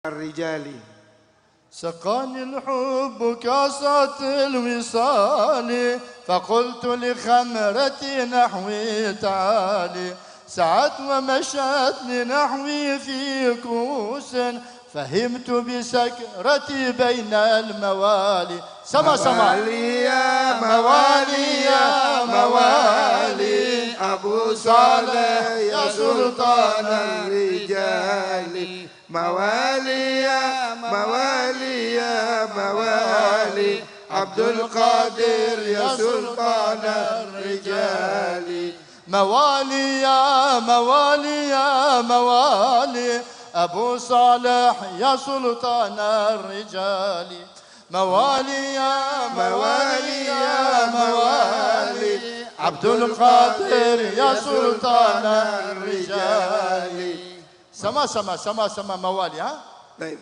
الرجال. سقاني الحب كاسات الوصال، فقلت لخمرتي نحوي تعالي، سعت ومشت لنحوي في كوس، فهمت بسكرتي بين الموالي. سما سما موالي يا موالي يا موالي، أبو صالح يا سلطان الرجال. موالي يا موالي يا موالي، عبد القادر يا سلطان الرجال. موالي يا موالي يا موالي، أبو صالح يا سلطان الرجال. موالي يا موالي يا موالي، عبد القادر يا سلطان الرجال. سما سما سما سما موالي. ها طيب.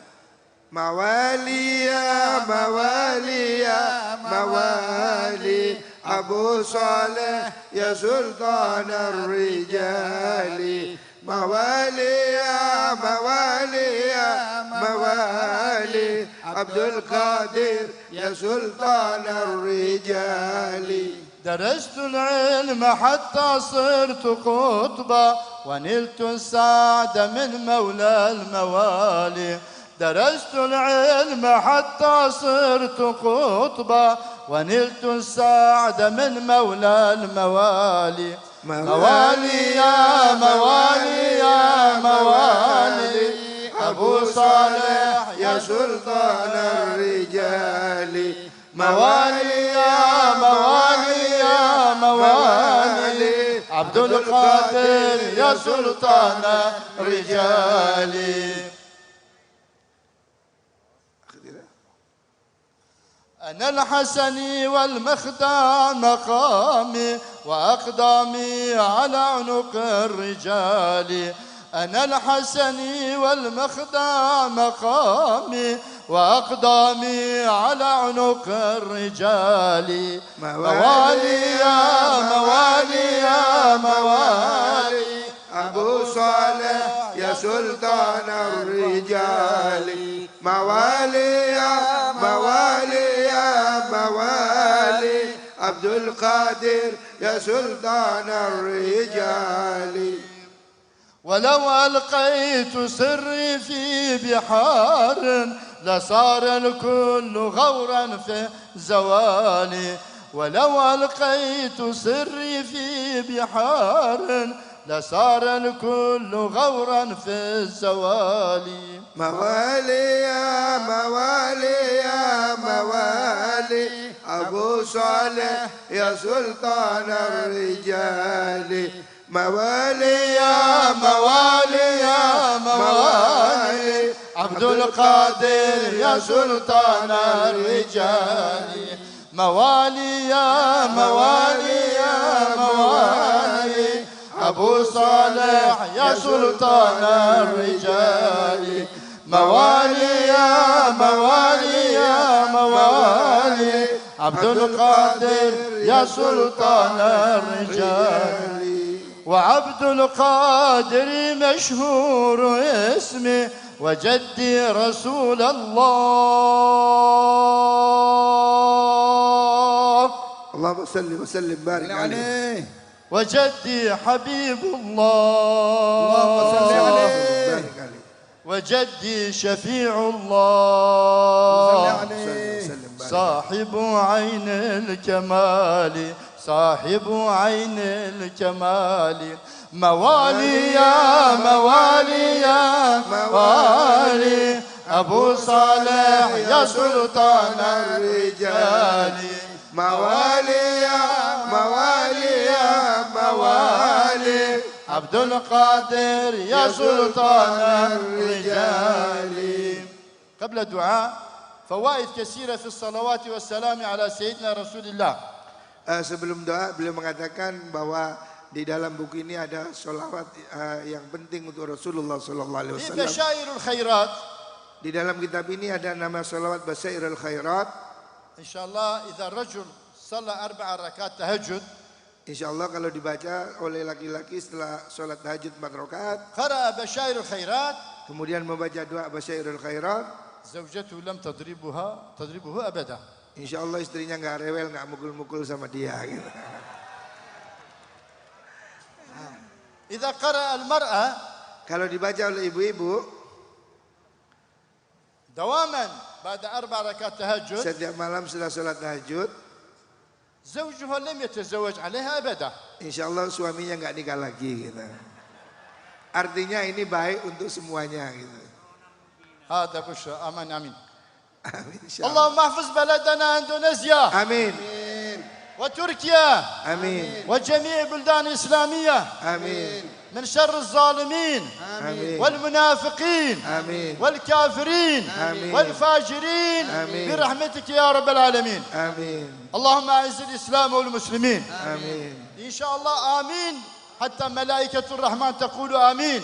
موالي يا موالي يا موالي، أبو صالح يا سلطان الرجال. موالي يا موالي يا موالي، عبد القادر يا سلطان الرجال. درست العلم حتى صرت قطبا، ونلت السعد من مولى الموالي. درست العلم حتى صرت قطبا، ونلت السعد من مولى الموالي. موالي يا موالي يا موالي، أبو صالح يا سلطان الرجال. موالي يا موالي يا موالي، عبد القادر يا سلطان الرجال. أنا الحسني والمخدع مقامي، وأقدامي على عنق الرجال. أنا الحسني والمخدع مقامي، وأقدامي على عنق الرجال. موالي يا موالي يا موالي، أبو صالح يا سلطان الرجال. موالي يا موالي يا موالي، عبد القادر يا سلطان الرجال. ولو ألقيت سري في بحار، لصار الكل غورا في زوالي. ولو ألقيت سري في بحار، لصار الكل غورا في الزوال. موالي يا موالي يا موالي، أبو صالح يا سلطان الرجال. موالي يا موالي يا موالي، عبد القادر يا سلطان الرجال. موالي يا موالي يا موالي، أبو صالح يا سلطان الرجال. موالي يا موالي يا موالي، عبد القادر يا سلطان الرجال. وعبد القادر مشهور اسمي، وجدي رسول الله. اللهم صل وسلم بارك عليه. وجدي حبيب الله. اللهم صل عليه بارك عليه. وجدي شفيع الله. صاحب عين الكمال، صاحب عين الكمال. موالي يا موالي يا موالي، أبو صالح يا سلطان الرجال. موالي يا موالي يا موالي، عبد القادر يا سلطان الرجال. قبل الدعاء فوائد كثيرة في الصلوات والسلام على سيدنا رسول الله. Sebelum doa beliau mengatakan bahwa di dalam buku ini ada sholawat yang penting untuk Rasulullah Sallallahu Alaihi في Wasallam. بشائر الخيرات. Di dalam kitab ini ada nama sholawat Basyairul Khairat. إن شاء الله إذا الرجل صلى 4 ركعات تهجد، Insya Allah kalau dibaca oleh laki-laki setelah sholat tahajud 4 rakaat, قرأ بشائر الخيرات kemudian membaca doa Basyairul Khairat. زوجته لم تضربه أبدا. Insya Allah istrinya nggak rewel, nggak mukul-mukul sama dia. Gitu. إذا قرأ المرأة Kalau dibaca oleh ibu-ibu دواما بعد 4 ركعات تهجد setiap malam setelah sholat tahajud, زوجها لم يتزوج عليها أبدا. insya Allah suaminya nggak nikah lagi. Gitu. Artinya ini baik untuk semuanya. Gitu. هذا بشرى. آمين آمين. Amin. Insya Allah. اللهم احفظ بلدنا إندونيسيا Amin. وتركيا Amin. وجميع بلدان الإسلامية Amin. من شر الظالمين Amin. والمنافقين Amin. والكافرين آمين. والفاجرين آمين. برحمتك يا رب العالمين. Amin. اللهم أعز الإسلام والمسلمين. Amin. إن شاء الله آمين حتى ملائكة الرحمن تقول آمين.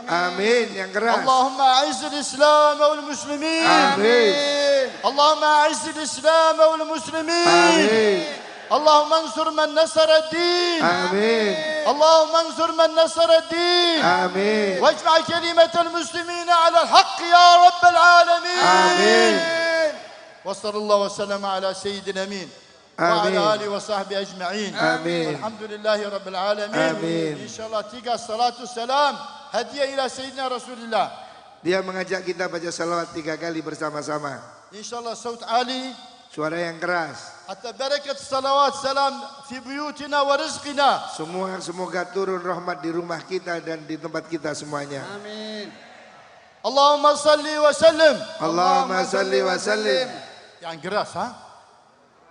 Amin. Yang keras. اللهم أعز الإسلام والمسلمين. Amin. اللهم أعز الإسلام والمسلمين. Amin. اللهم انصر من نصر الدين. Amin. اللهم انصر من نصر الدين. Amin. واجمع كلمة المسلمين على الحق يا رب العالمين. آمين. وصلى الله وسلم على سيدنا أمين آمين. وعلى آله وصحبه أجمعين. آمين. والحمد لله رب العالمين. آمين. إن شاء الله تيجا الصلاة والسلام هدية إلى سيدنا رسول الله. Dia mengajak kita baca salawat 3 kali bersama-sama. إن شاء الله صوت عالي Suara yang keras. حتى بركة الصلوات سلام في بيوتنا ورزقنا. Semoga turun rahmat di rumah kita dan di tempat kita semuanya. آمين. اللهم صل وسلم. Allahumma salli wa sallim. يعني قراص ها.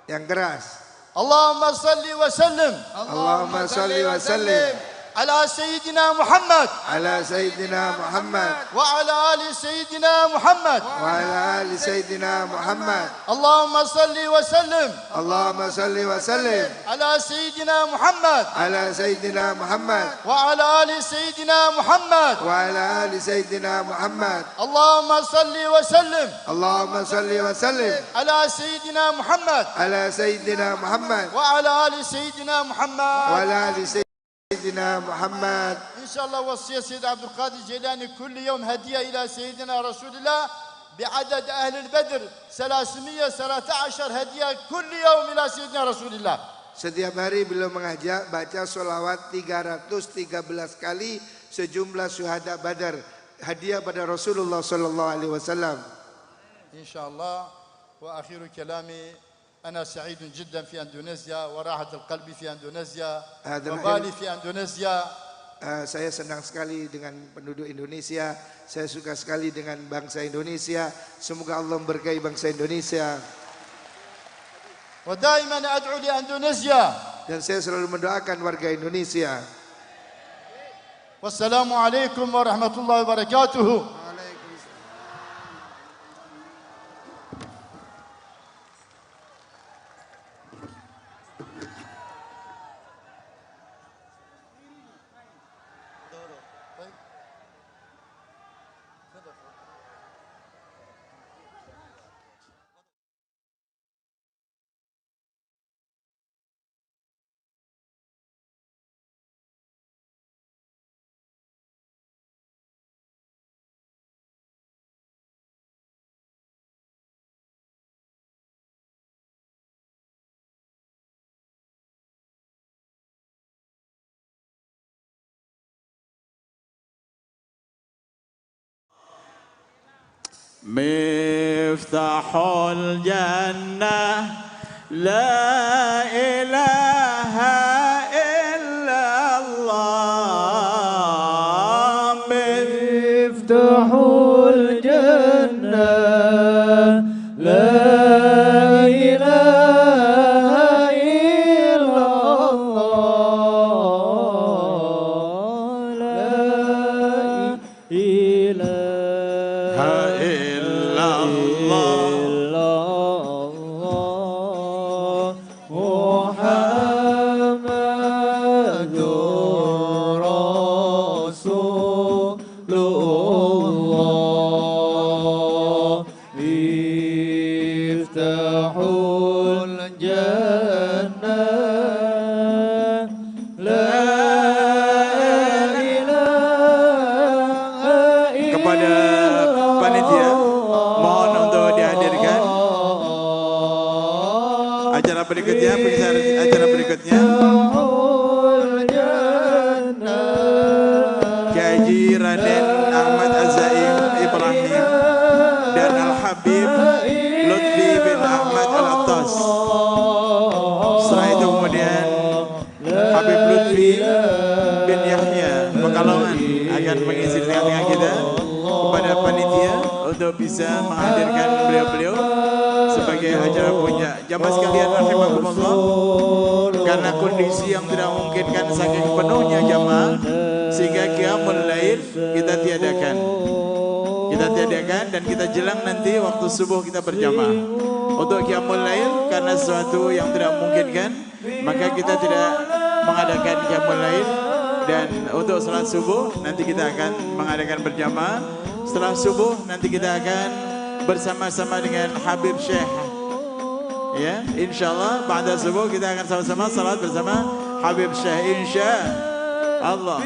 Yang keras. اللهم صل وسلم Allahumma salli wa sallim. على سيدنا محمد Ala Sayyidina Muhammad. وعلى آل سيدنا محمد. Wa ala ali Sayyidina Muhammad. اللهم صل وسلم Allahumma salli wa sallim. على سيدنا محمد Ala Sayyidina Muhammad. وعلى آل سيدنا محمد. Wa ala ali Sayyidina Muhammad. اللهم صل وسلم Allahumma salli wa sallim. على سيدنا محمد Ala Sayyidina Muhammad. وعلى آل سيدنا محمد. Wa ala ali Sayyidina Muhammad. إن شاء الله وصية سيد عبد القادر الجيلاني كل يوم هدية إلى سيدنا رسول الله بعدد أهل البدر 313 هدية كل يوم إلى سيدنا رسول الله. Setiap hari beliau mengajak baca sholawat 313 kali sejumlah syuhada Badar, hadiah pada Rasulullah sallallahu alaihi wasallam. إن شاء الله. وآخر كلامي أنا سعيد جدا في أندونيسيا وراحة القلب في أندونيسيا وبالي في أندونيسيا. Saya senang sekali dengan penduduk Indonesia. Saya suka sekali dengan bangsa Indonesia. Semoga Allah memberkahi bangsa Indonesia. ودائما أدعو لأندونيسيا. Dan saya selalu mendoakan warga Indonesia. والسلام عليكم ورحمة الله وبركاته. مفتاح الجنة لا إله إلا الله مفتاح الجنة لا إله إلا الله لا إله إلا الله محمد berikutnya, pengesahan acara berikutnya. Kiai Haji Raden Ahmad Azaim Ibrahim dan Al-Habib Lutfi bin Ahmad Al-Attas. Setelah itu kemudian Habib Lutfi bin Yahya Pekalongan akan mengisi tengah-tengah kita kepada panitia untuk bisa menghadirkan beliau-beliau sebagai acara puncak. Jamaah sekalian rahimakumullah, karena kondisi yang tidak memungkinkan saking penuhnya jamaah sehingga qiyamul lail kita tiadakan. Kita tiadakan dan kita jelang nanti waktu subuh kita berjamaah. Untuk qiyamul lail karena sesuatu yang tidak memungkinkan, maka kita tidak mengadakan qiyamul lail, dan untuk salat subuh nanti kita akan mengadakan berjamaah. Setelah subuh nanti kita akan bersama-sama dengan Habib Syekh. Ya, insyaallah pada subuh kita akan sama-sama salat bersama Habib Syekh insyaallah.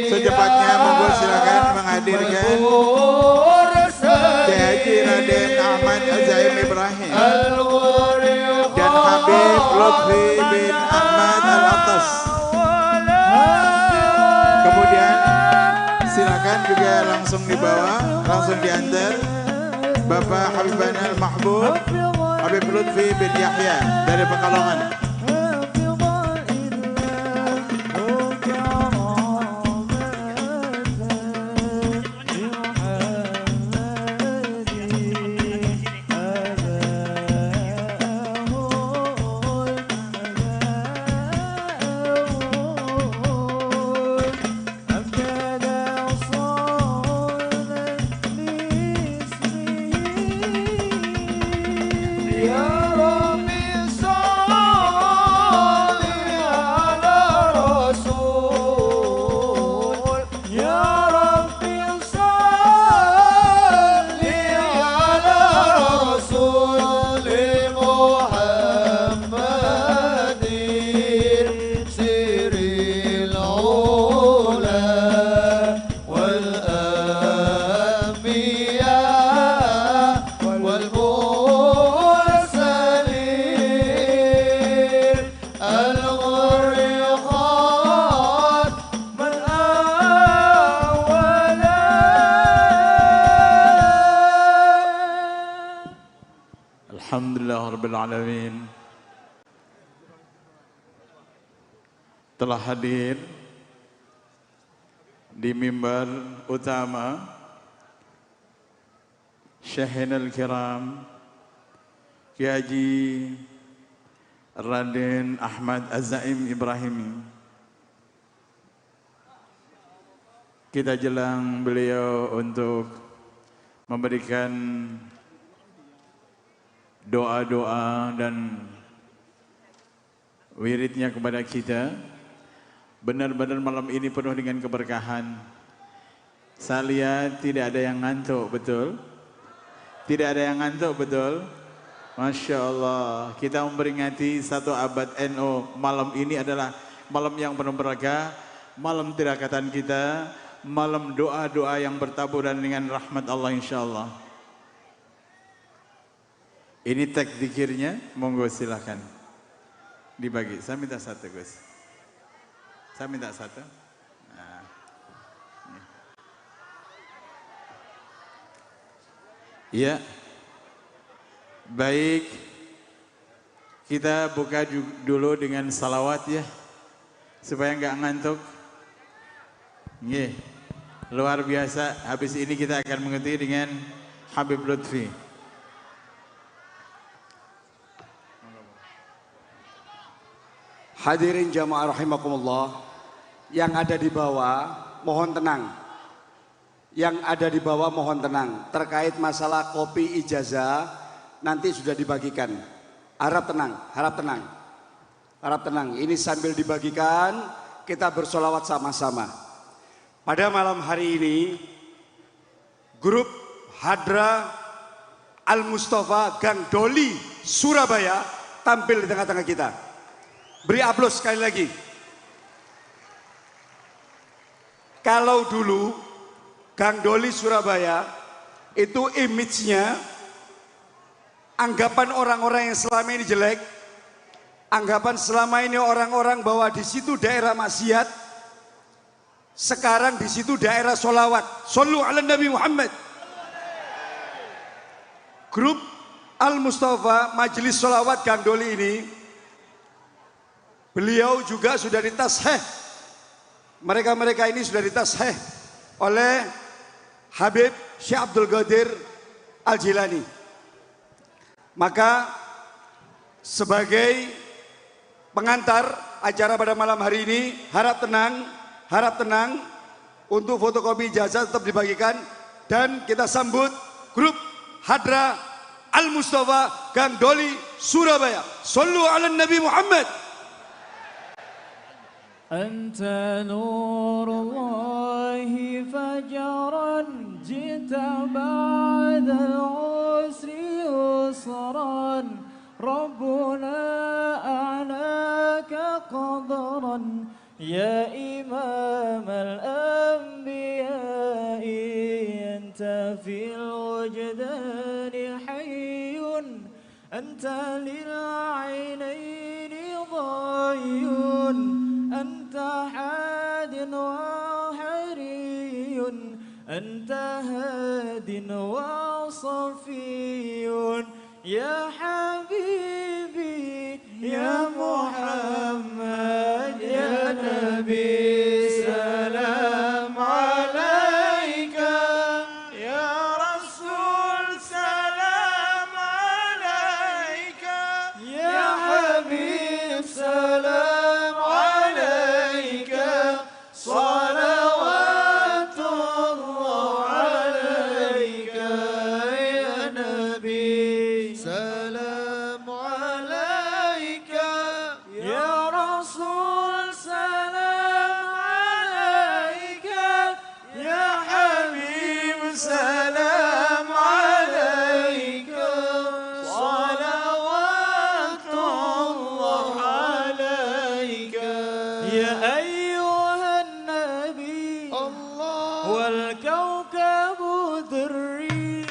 Secepatnya monggo silakan menghadirkan Kiai Haji Raden Ahmad Azaim Ibrahim dan Habib Lutfi bin Ahmad Al-Attas. Kemudian langsung dibawa, langsung diantar Bapak Habibana Al-Mahbub Habib Lutfi bin Yahya dari Pekalongan. Alhamdulillahirrabbilalamin. Telah hadir di mimbar utama Syekhul Kiram Kiai Haji Raden Ahmad Az-Zaim Ibrahimi. Kita jelang beliau untuk memberikan doa-doa dan wiridnya kepada kita. Benar-benar malam ini penuh dengan keberkahan. Saya lihat tidak ada yang ngantuk, betul? Tidak ada yang ngantuk, betul? Masya Allah, kita memperingati 1 abad NU. Malam ini adalah malam yang penuh berkah, malam tirakatan kita, malam doa-doa yang bertaburan dengan rahmat Allah insya Allah. Ini teks zikirnya, monggo silakan dibagi. Saya minta 1, Gus. Saya minta 1. Nah. Ya, baik. Kita buka dulu dengan salawat ya, supaya nggak ngantuk. Nggih, luar biasa. Habis ini kita akan mengikuti dengan Habib Lutfi. Hadirin jamaah rahimakumullah, yang ada di bawah mohon tenang. Yang ada di bawah mohon tenang. Terkait masalah kopi ijazah nanti sudah dibagikan. Harap tenang, harap tenang. Harap tenang, ini sambil dibagikan kita bersolawat sama-sama. Pada malam hari ini grup Hadra Al-Mustafa Gang Doli Surabaya tampil di tengah-tengah kita. Beri aplaus sekali lagi. Kalau dulu Gang Doli Surabaya itu image-nya, anggapan orang-orang yang selama ini jelek, anggapan selama ini orang-orang bahwa di situ daerah maksiat, sekarang di situ daerah solawat. Sallu ala Nabi Muhammad. Grup Al-Mustafa Majelis Solawat Gang Doli ini, beliau juga sudah ditasheh. Mereka-mereka ini sudah ditasheh oleh Habib Syekh Abdul Qadir Al-Jilani. Maka sebagai pengantar acara pada malam hari ini, harap tenang untuk fotokopi ijazah tetap dibagikan, dan kita sambut grup Hadra Al-Mustafa Gang Doli Surabaya. Sallu ala Nabi Muhammad. أنت نور الله فجرا جئت بعد العسر يسرا ربنا أعلاك قدرا يا إمام الأنبياء أنت في الوجدان حي أنت للعينين ضي أنت حاد وحري أنت عبد وصفي يا حبيبي يا محمد يا نبي سلام عليك يا رسول سلام عليك يا حبيب سلام عليك صلوات الله عليك يا نبي سلام عليك يا رسول سلام عليك يا حبيب سلام عليك صلوات الله عليك يا أيها النبي والكوكب دري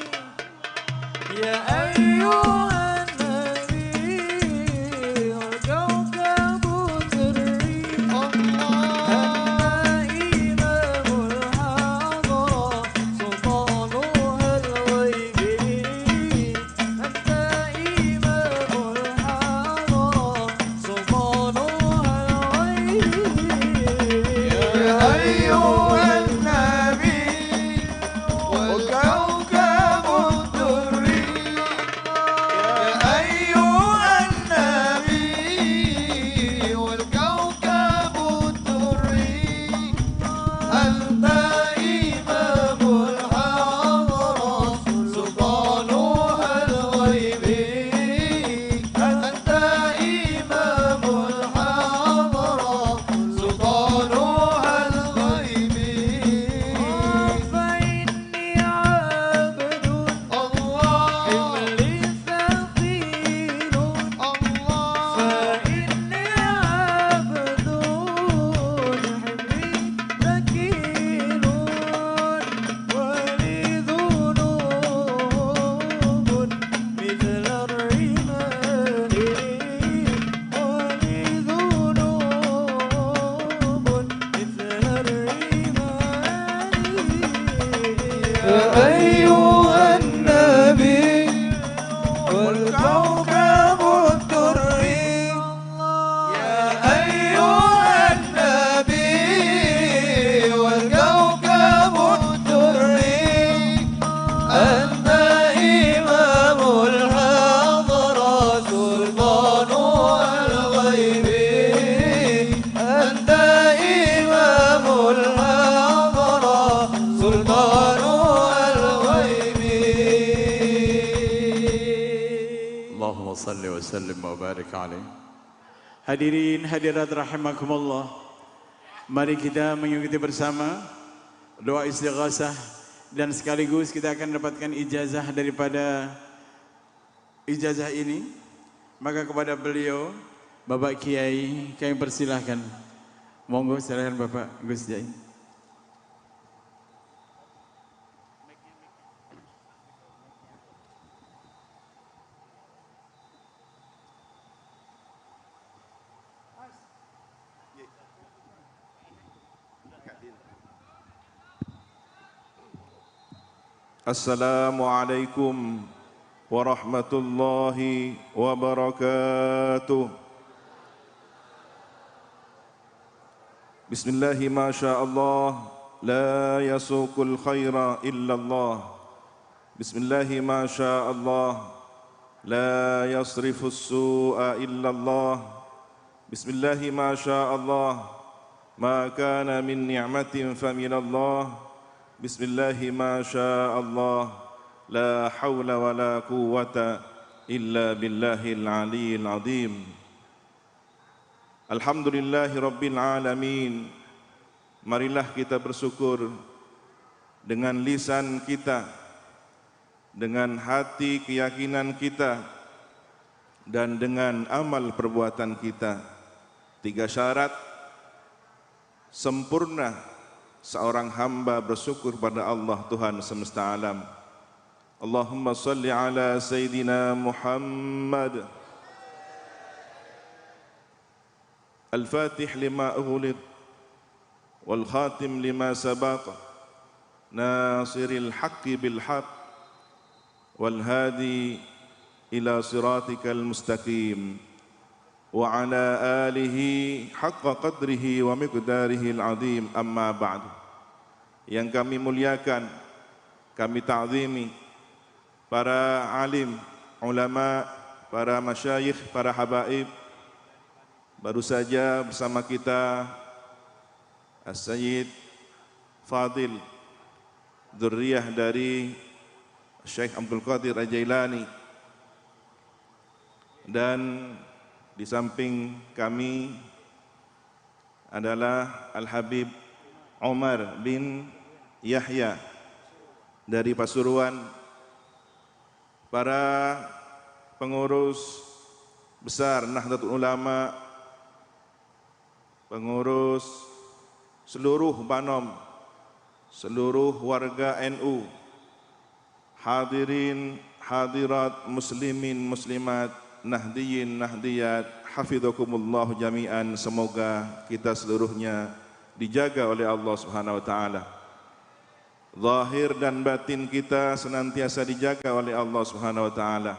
يا أيها النبي والكوكب دري أنت إمام الحضرة سلطانها الغيبي أنت إمام الحضرة سلطانها الغيبي يا أيها النبي وكوكب الدري يا أيها النبي والكوكب الدري أنت إمام الحضرة سلطانها الغيبي أنت إمام الحضرة سلطانها الغيبي فإني عبد الله حملي ثقيل الله فإني عبد حملي ثقيل ولي ذنوب مثل الرمال ولي ذنوب مثل الرمال يا أيها النبي والكوكب الدري يا أيها النبي والكوكب الدري أنت إمام الحضرة سلطانها الغيبي أنت إمام الحضرة سلطانها الغيبي Allahumma salli wa sallim wa barik alaih. Hadirin hadirat rahimakumullah. Mari kita mengikuti bersama doa istighasah dan sekaligus kita akan mendapatkan ijazah daripada ijazah ini. Maka kepada beliau Bapak Kiai kami persilahkan. Monggo silakan Bapak Gus Jai. Assalamualaikum warahmatullahi wabarakatuh. Bismillahi ma sya Allah, la yasuqul khaira illallah. Bismillahi ma sya Allah, la yasrifus su'a illallah. Bismillahi ma sya Allah, ma kana min ni'matin faminallah. Bismillahi ma sya Allah, la hawla wa la quwwata illa billahil aliyyil azim. Alhamdulillahi rabbil alamin. Marilah kita bersyukur dengan lisan kita, dengan hati keyakinan kita, dan dengan amal perbuatan kita. 3 syarat sempurna seorang hamba bersyukur pada Allah Tuhan semesta alam. Allahumma salli ala Sayyidina Muhammad Al-Fatih lima ughliq wal khatim lima sabaq nasiril haqqi bil haqq wal hadi ila siratikal mustaqim wa ala alihi haqqa qadrihi wa miqdarihi al-azim, amma ba'du. Yang kami muliakan, kami ta'zimi para alim, ulama, para masyayikh, para habaib. Baru saja bersama kita As-Sayyid Fadil, dzurriyyah dari Syekh Abdul Qadir Al-Jailani, dan di samping kami adalah Al-Habib Umar bin Yahya dari Pasuruan, para pengurus besar Nahdlatul Ulama, pengurus seluruh Banom, seluruh warga NU, hadirin, hadirat, muslimin, muslimat, nahdiyin, nahdiyat, hafidhakumullah jami'an. Semoga kita seluruhnya dijaga oleh Allah Subhanahu wa taala. Zahir dan batin kita senantiasa dijaga oleh Allah Subhanahu wa taala.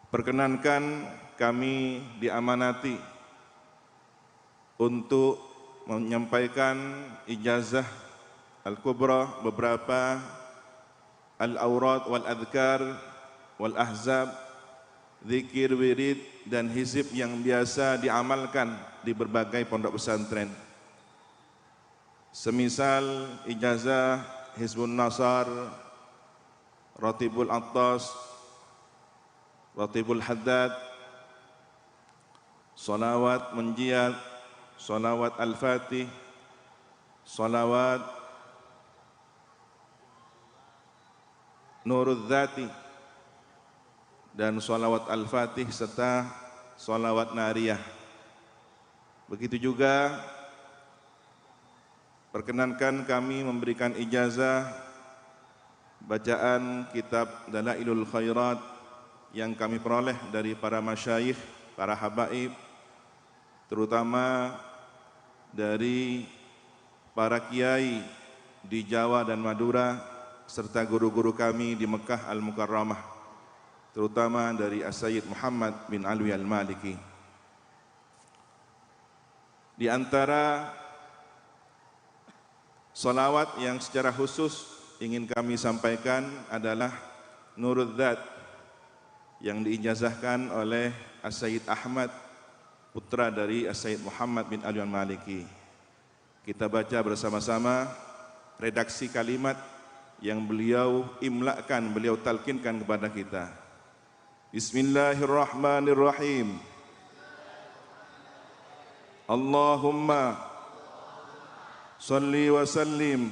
Perkenankan kami diamanati untuk menyampaikan ijazah al-kubra, beberapa al-awrad wal adhkar wal ahzab, zikir, wirid dan hizib yang biasa diamalkan di berbagai pondok pesantren. Semisal ijazah Hizbun Nasar, Ratibul Attas, Ratibul Haddad, salawat munjiyat, salawat al-fatih, salawat nurul dhati, dan salawat al-fatih serta salawat nariyah. Begitu juga perkenankan kami memberikan ijazah bacaan kitab Dalailul Khairat yang kami peroleh dari para masyayikh, para habaib, terutama dari para kiai di Jawa dan Madura, serta guru-guru kami di Mekah Al-Mukarramah, terutama dari As-Sayyid Muhammad bin Alwi Al-Maliki. Di antara salawat yang secara khusus ingin kami sampaikan adalah Nurul Dzat yang diijazahkan oleh As-Sayyid Ahmad, putra dari As-Sayyid Muhammad bin Alwi Al-Maliki. Kita baca bersama-sama redaksi kalimat yang beliau imlakkan, beliau talkinkan kepada kita. Bismillahirrahmanirrahim. Allahumma salli wa sallim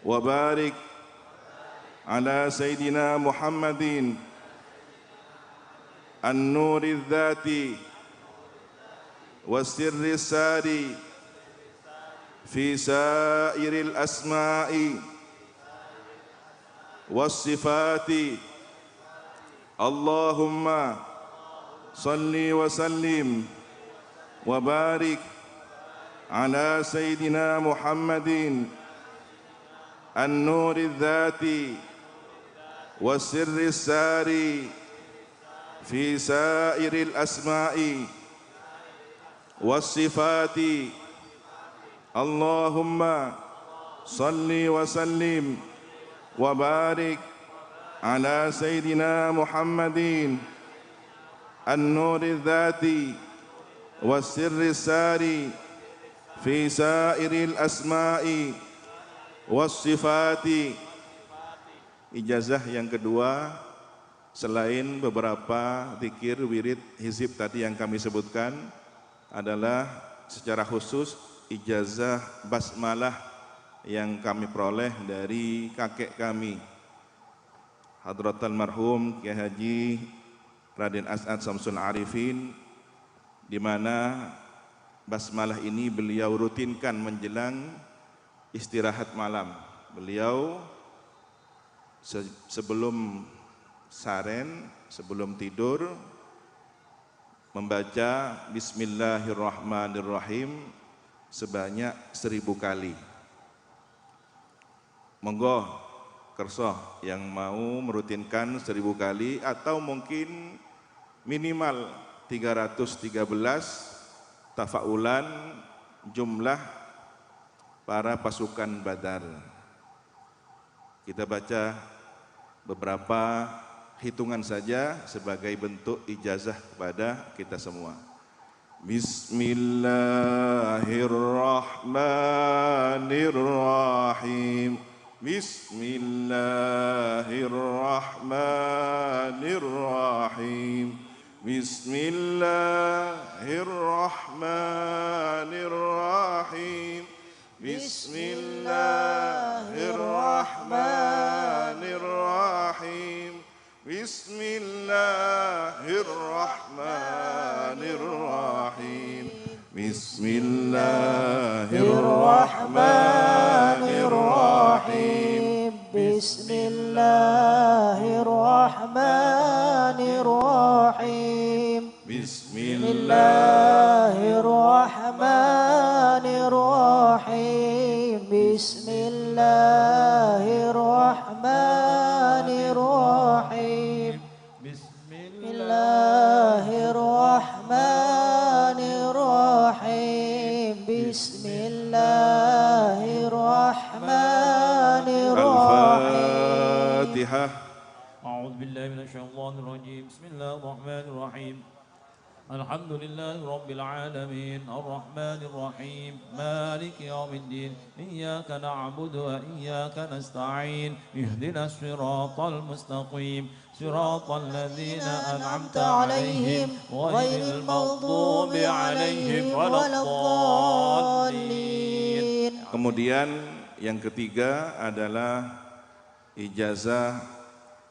wa barik ala Sayyidina Muhammadin an-nuri dzati wa sirri sari fi sairil asma'i was sifati. Allahumma salli wa sallim wa barik ala Sayyidina Muhammadin an-nuri dzati wa sirri sari fi sairil asma'i was sifati. Allahumma salli wa sallim wa barik ala Sayyidina Muhammadin an-nuri dzati wa sirri sari fi sairil asma'i was sifati. Ijazah yang kedua, selain beberapa zikir, wirid, hizib tadi yang kami sebutkan, adalah secara khusus ijazah basmalah yang kami peroleh dari kakek kami, Hadratul Marhum Kiai Haji Raden As'ad Samsul Arifin, di mana basmalah ini beliau rutinkan menjelang istirahat malam. Beliau sebelum saren, sebelum tidur, membaca Bismillahirrahmanirrahim sebanyak 1000 kali. Monggo kerso yang mau merutinkan 1000 kali atau mungkin minimal 313 tafaulan jumlah para pasukan Badar. Kita baca beberapa hitungan saja sebagai bentuk ijazah kepada kita semua. Bismillahirrahmanirrahim. Bismillahirrahmanirrahim. Bismillahirrahmanirrahim. Bismillahirrahmanirrahim. Bismillahirrahmanirrahim. Bismillahirrahmanirrahim. Bismillahirrahmanirrahim. Bismillahirrahmanirrahim. Bismillahirrahmanirrahim. Bismillahirrahmanirrahim. Bismillahirrahmanirrahim. Al-Fatihah. أعوذ بالله من الشيطان الرجيم بسم الله الرحمن الرحيم الحمد لله رب العالمين الرحمن الرحيم مالك يوم الدين إياك نعبد وإياك نستعين اهدنا الصراط المستقيم صراط الذين أنعمت عليهم غير المغضوب عليهم ولا الضالين. Kemudian yang ketiga adalah ijazah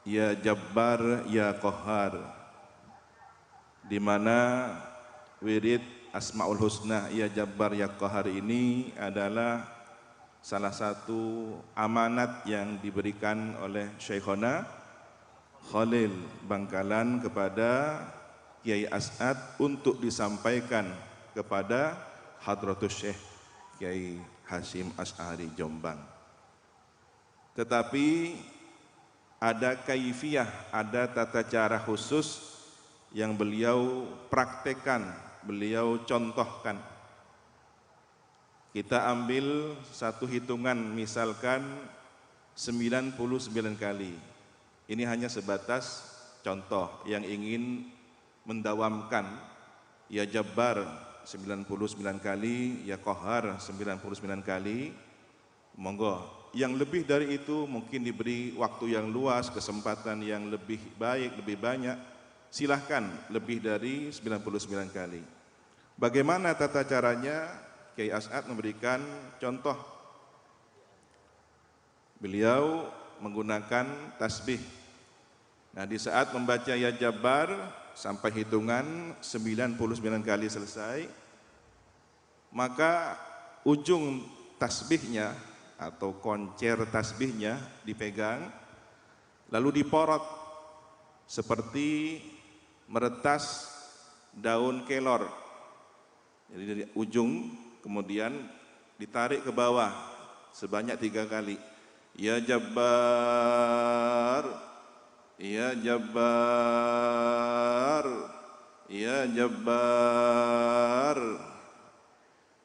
Ya Jabbar Ya Qahar, di mana wirid Asmaul Husna Ya Jabbar Ya Qahar ini adalah salah satu amanat yang diberikan oleh Syekhona Khalil Bangkalan kepada Kiai As'ad untuk disampaikan kepada Hadratus Syekh Kiai Hasyim Asy'ari Jombang. Tetapi ada kaifiyah, ada tata cara khusus yang beliau praktekkan, beliau contohkan. Kita ambil satu hitungan, misalkan 99 kali. Ini hanya sebatas contoh yang ingin mendawamkan. Ya Jabbar 99 kali, Ya Qahar 99 kali. Monggo. Yang lebih dari itu mungkin diberi waktu yang luas, kesempatan yang lebih baik, lebih banyak. Silahkan lebih dari 99 kali. Bagaimana tata caranya? Kiai As'ad memberikan contoh. Beliau menggunakan tasbih. Nah, di saat membaca Ya Jabbar sampai hitungan 99 kali selesai, maka ujung tasbihnya atau koncer tasbihnya dipegang, lalu diporot seperti meretas daun kelor. Jadi dari ujung kemudian ditarik ke bawah sebanyak 3 kali. Ya Jabbar, Ya Jabbar, Ya Jabbar.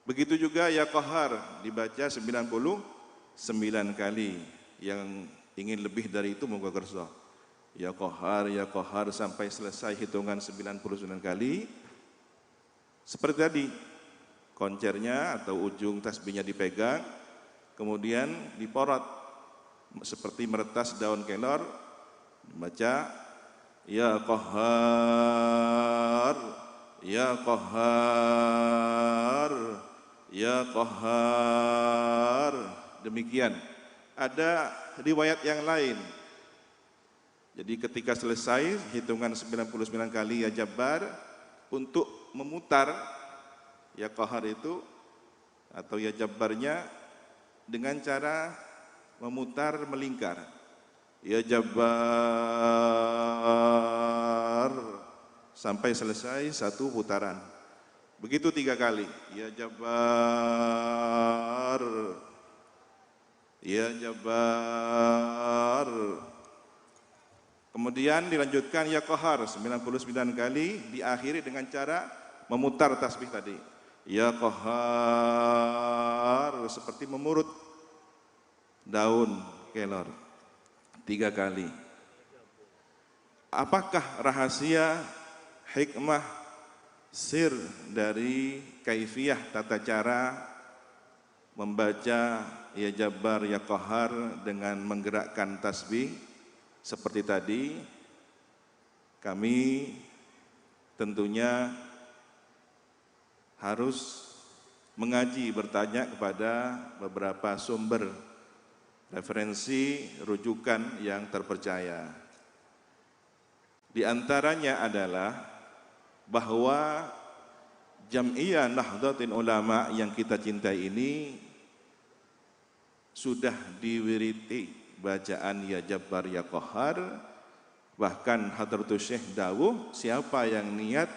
Begitu juga Ya Qahar dibaca 99 kali. Yang ingin lebih dari itu monggo kerso. Ya Qahar sampai selesai hitungan 99 kali. Seperti tadi, koncernya atau ujung tasbihnya dipegang, kemudian diporot seperti meretas daun kelor, dibaca Ya Qahar, Ya Qahar, Ya Qahar. Demikian. Ada riwayat yang lain. Jadi ketika selesai hitungan 99 kali Ya Jabbar, untuk memutar Ya Qahar itu atau Ya Jabbarnya dengan cara memutar melingkar. Ya Jabbar sampai selesai satu putaran. Begitu 3 kali. Ya Jabbar, Ya Jabbar. Kemudian dilanjutkan Ya Qahar 99 kali, diakhiri dengan cara memutar tasbih tadi. Ya Qahar, seperti memurut daun kelor 3 kali. Apakah rahasia, hikmah, sir dari kaifiyah tata cara membaca Ya Jabbar Ya Qahar dengan menggerakkan tasbih seperti tadi? Kami tentunya harus mengaji, bertanya kepada beberapa sumber referensi rujukan yang terpercaya. Di antaranya adalah bahwa Jam'iyah Nahdlatul Ulama yang kita cintai ini sudah diwiriti bacaan Ya Jabbar Ya Qahar. Bahkan Hadratus Syekh dawuh, siapa yang niat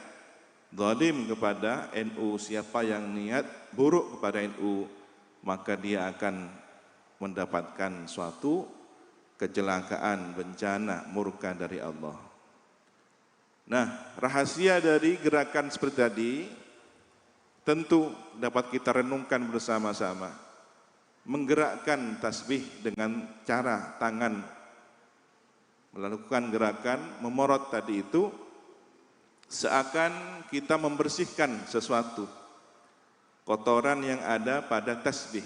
zalim kepada NU, siapa yang niat buruk kepada NU, maka dia akan mendapatkan suatu kecelakaan, bencana, murka dari Allah. Nah, rahasia dari gerakan seperti tadi tentu dapat kita renungkan bersama-sama. Menggerakkan tasbih dengan cara tangan, melakukan gerakan memorot tadi itu, seakan kita membersihkan sesuatu kotoran yang ada pada tasbih.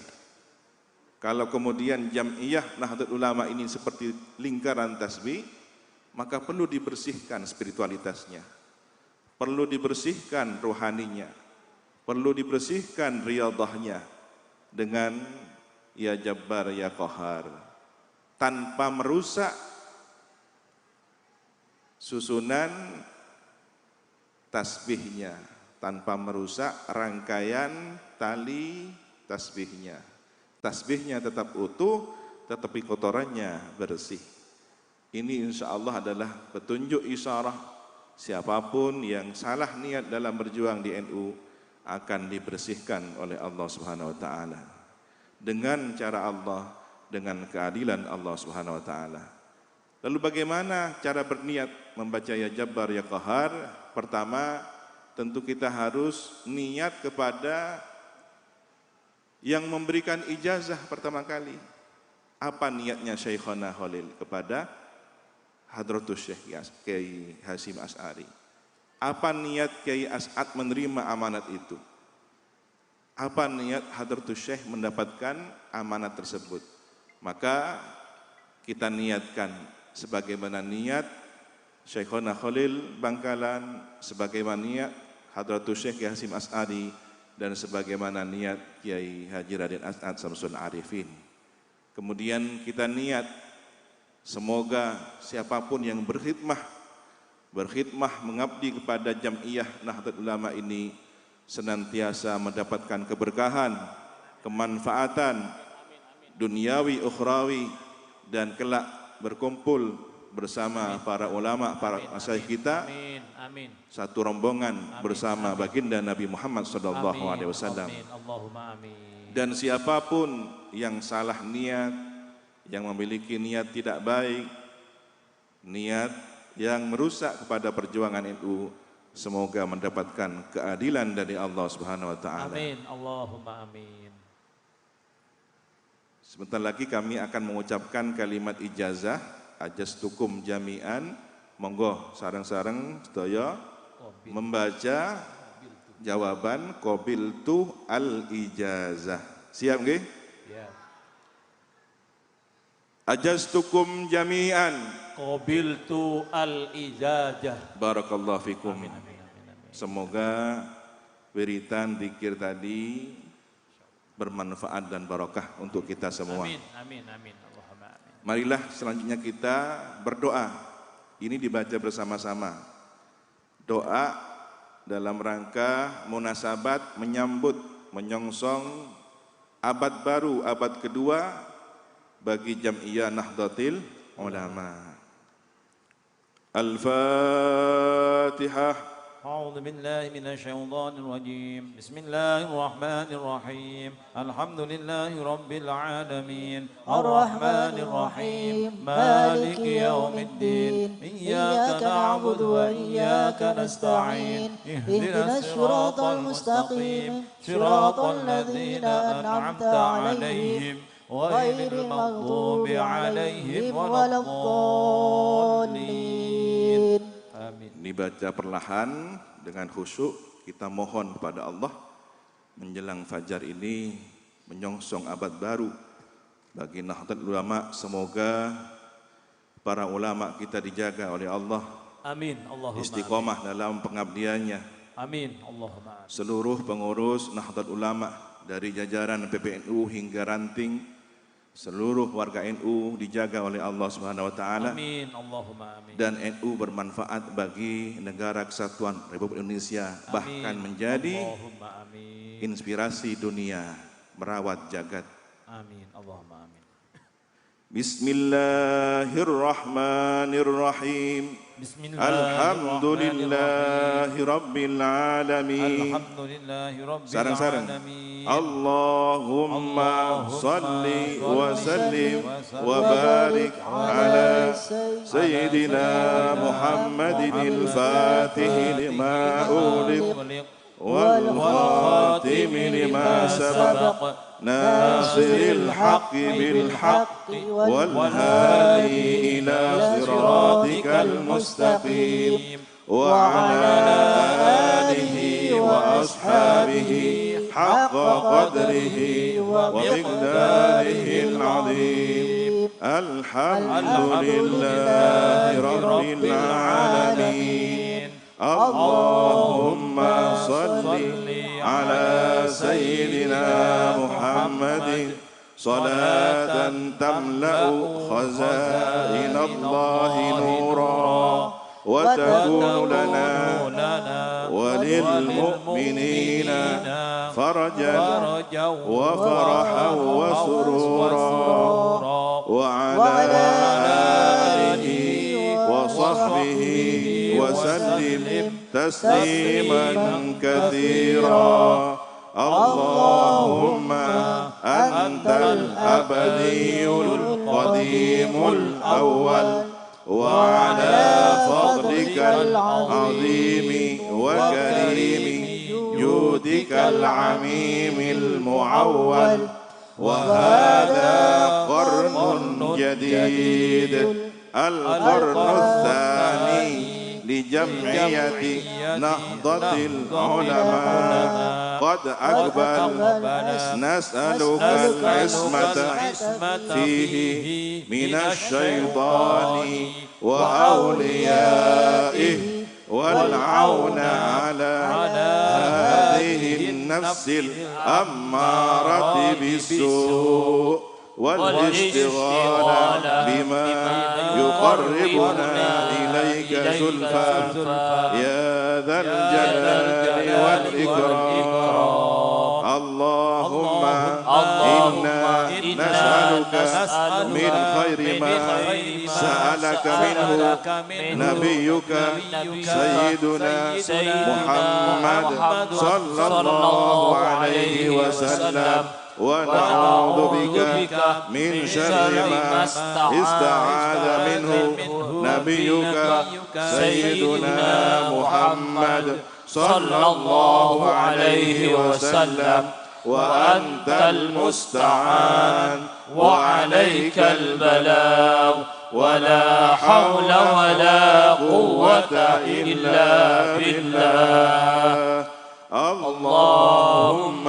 Kalau kemudian Jam'iyah Nahdlatul Ulama ini seperti lingkaran tasbih, maka perlu dibersihkan spiritualitasnya, perlu dibersihkan rohaninya, perlu dibersihkan riyadhahnya dengan Ya Jabbar Ya Qahar, tanpa merusak susunan tasbihnya, tanpa merusak rangkaian tali tasbihnya. Tasbihnya tetap utuh, tetapi kotorannya bersih. Ini insya Allah adalah petunjuk isyarah siapapun yang salah niat dalam berjuang di NU akan dibersihkan oleh Allah Subhanahu wa taala. Dengan cara Allah, dengan keadilan Allah Subhanahu wa taala. Lalu bagaimana cara berniat membaca Ya Jabbar Ya Qahar? Pertama, tentu kita harus niat kepada yang memberikan ijazah pertama kali. Apa niatnya Syekhona Khalil kepada Hadratus Syekh Kiai Hasyim Asy'ari? Apa niat Kiai As'ad menerima amanat itu? Apa niat Hadratus Syekh mendapatkan amanat tersebut? Maka kita niatkan sebagaimana niat Syekhona Khalil Bangkalan, sebagaimana niat Hadratus Syekh Hasyim Asy'ari, dan sebagaimana niat Kiai Haji Raden As'ad Samsul Arifin. Kemudian kita niat semoga siapapun yang berkhidmah mengabdi kepada Jam'iyah Nahdlatul Ulama ini senantiasa mendapatkan keberkahan, kemanfaatan duniawi, ukhrawi, dan kelak berkumpul bersama para ulama, para masyayikh kita, satu rombongan bersama baginda Nabi Muhammad SAW. Dan siapapun yang salah niat, yang memiliki niat tidak baik, niat yang merusak kepada perjuangan NU, semoga mendapatkan keadilan dari Allah Subhanahu wa taala. Amin. Allahumma amin. Sebentar lagi kami akan mengucapkan kalimat ijazah ajastukum jami'an. Monggo sareng-sareng sedaya membaca jawaban qabiltu al ijazah. Siap nggih? Ya. Ajastukum jami'an. Qabiltu al-ijazah. Barakallahu fikum. Amin, amin, amin, amin. Semoga wiritan zikir tadi bermanfaat dan barokah untuk kita semua. Amin, amin, amin. Allahumma amin. Marilah selanjutnya kita berdoa. Ini dibaca bersama-sama. Doa dalam rangka munasabat menyambut, menyongsong abad baru, abad kedua bagi Jam'iyah Nahdlatul Ulama. Al-Fatihah. أعوذ بالله من الشيطان الرجيم بسم الله الرحمن الرحيم الحمد لله رب العالمين الرحمن الرحيم مالك يوم الدين إياك نعبد وإياك نستعين اهدنا الصراط المستقيم صراط الذين أنعمت عليهم غير المغضوب عليهم ولا الضالين. Amin. Dibaca perlahan dengan khusyuk, kita mohon kepada Allah menjelang fajar ini menyongsong abad baru bagi Nahdlatul Ulama. Semoga para ulama kita dijaga oleh Allah. Amin. Allahumma istiqomah dalam pengabdiannya. amin. Allahumma amin. Seluruh pengurus Nahdlatul Ulama dari jajaran PPNU hingga ranting, seluruh warga NU dijaga oleh Allah Subhanahu wa taala. Amin. Allahumma amin. Dan NU bermanfaat bagi negara kesatuan Republik Indonesia, Amin. bahkan menjadi Allahumma amin. inspirasi dunia merawat jagat. Amin. Allahumma amin. Bismillahirrahmanirrahim. Alhamdulillahi Rabbil Alamin. Sarang-sarang. Allahumma salli wa sallim wa barik ala Sayyidina Muhammadin al-Fatih lima uliq wal khatim lima sabaq nasiril haqqi bil haqqi wal hadi ila siratikal mustaqim wa ala alihi wa ashabihi haqqa qadrihi wa miqdarihi al-azim. Alhamdulillahi rabbil alamin. Allahumma salli ala sayyidina Muhammadin salatan tamla'u khazainallahi nura wa takunu lana walil mu'minina farajan wa farahan wa surura wa ala alihi wa sahbihi وسلم تسليما كثيرا. اللهم أنت الأبدي القديم الأول وعلى فضلك العظيم وكريم جودك العميم المعول وهذا قرن جديد القرن الثاني لجمعية نهضة العلماء قد أقبل. نسألك العصمة فيه من الشيطان وأوليائه والعون على هذه النفس الأمارة بالسوء والاشتغال بما يقربنا إليك زلفى يا ذا الجلال والإكرام. اللهم إنا نسألك من خير ما سألك منه نبيك سيدنا محمد صلى الله عليه وسلم ونعوذ بك من شر ما استعاذ منه نبيك سيدنا محمد صلى الله عليه وسلم وأنت المستعان وعليك البلاغ ولا حول ولا قوة إلا بالله. اللهم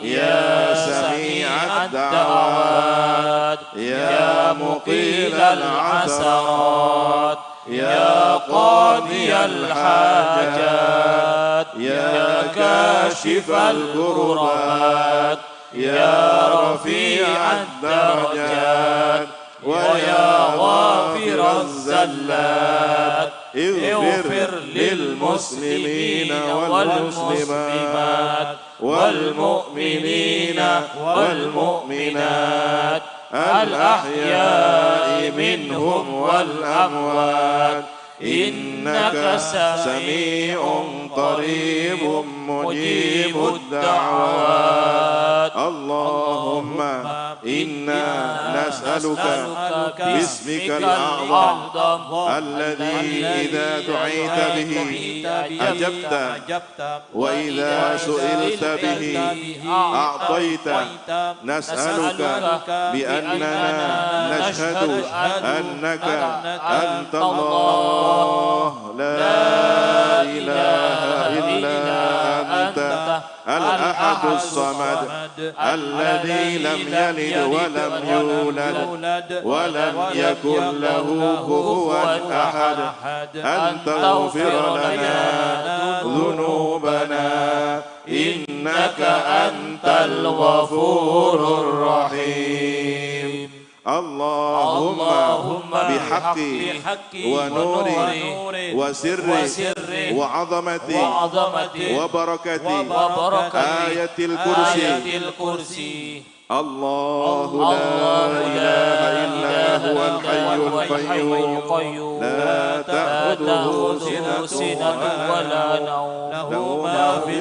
يا سميع الدعوات يا مقيل العثرات يا قاضي الحاجات يا كاشف الكربات يا رفيع الدرجات ويا غافر الزلات اغفر للمسلمين والمسلمات والمؤمنين والمؤمنات الأحياء منهم والأموات إنك سميع قريب مجيب الدعوات اللهم إنا نسألك باسمك الأعظم الذي إذا دعيت به أجبت وإذا سئلت به أعطيت نسألك بأننا نشهد أنك أنت الله لا إله إلا أنت الأحد الصمد الذي لم يلد ولم يولد ولم يكن له كفوا أحد أن تغفر لنا ذنوبنا إنك أنت الغفور الرحيم اللهم بحق ونور وسر وعظمة وبركة آية الكرسي الله لا إله إلا هو الحي القيوم لا تأخذه سنة ولا نوم له ما في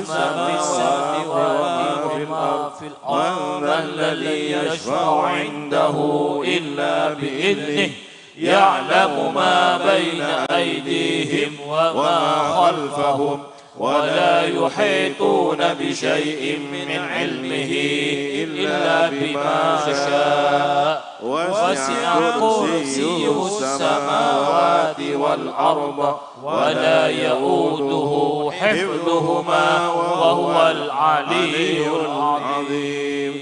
السماوات وما في الأرض من ذا الذي يشفع عنده إلا بإذنه يعلم ما بين أيديهم وما خلفهم ولا يحيطون بشيء من علمه إلا بما شاء وسع كرسيه السماوات والأرض ولا يؤوده حفظهما وهو العلي العظيم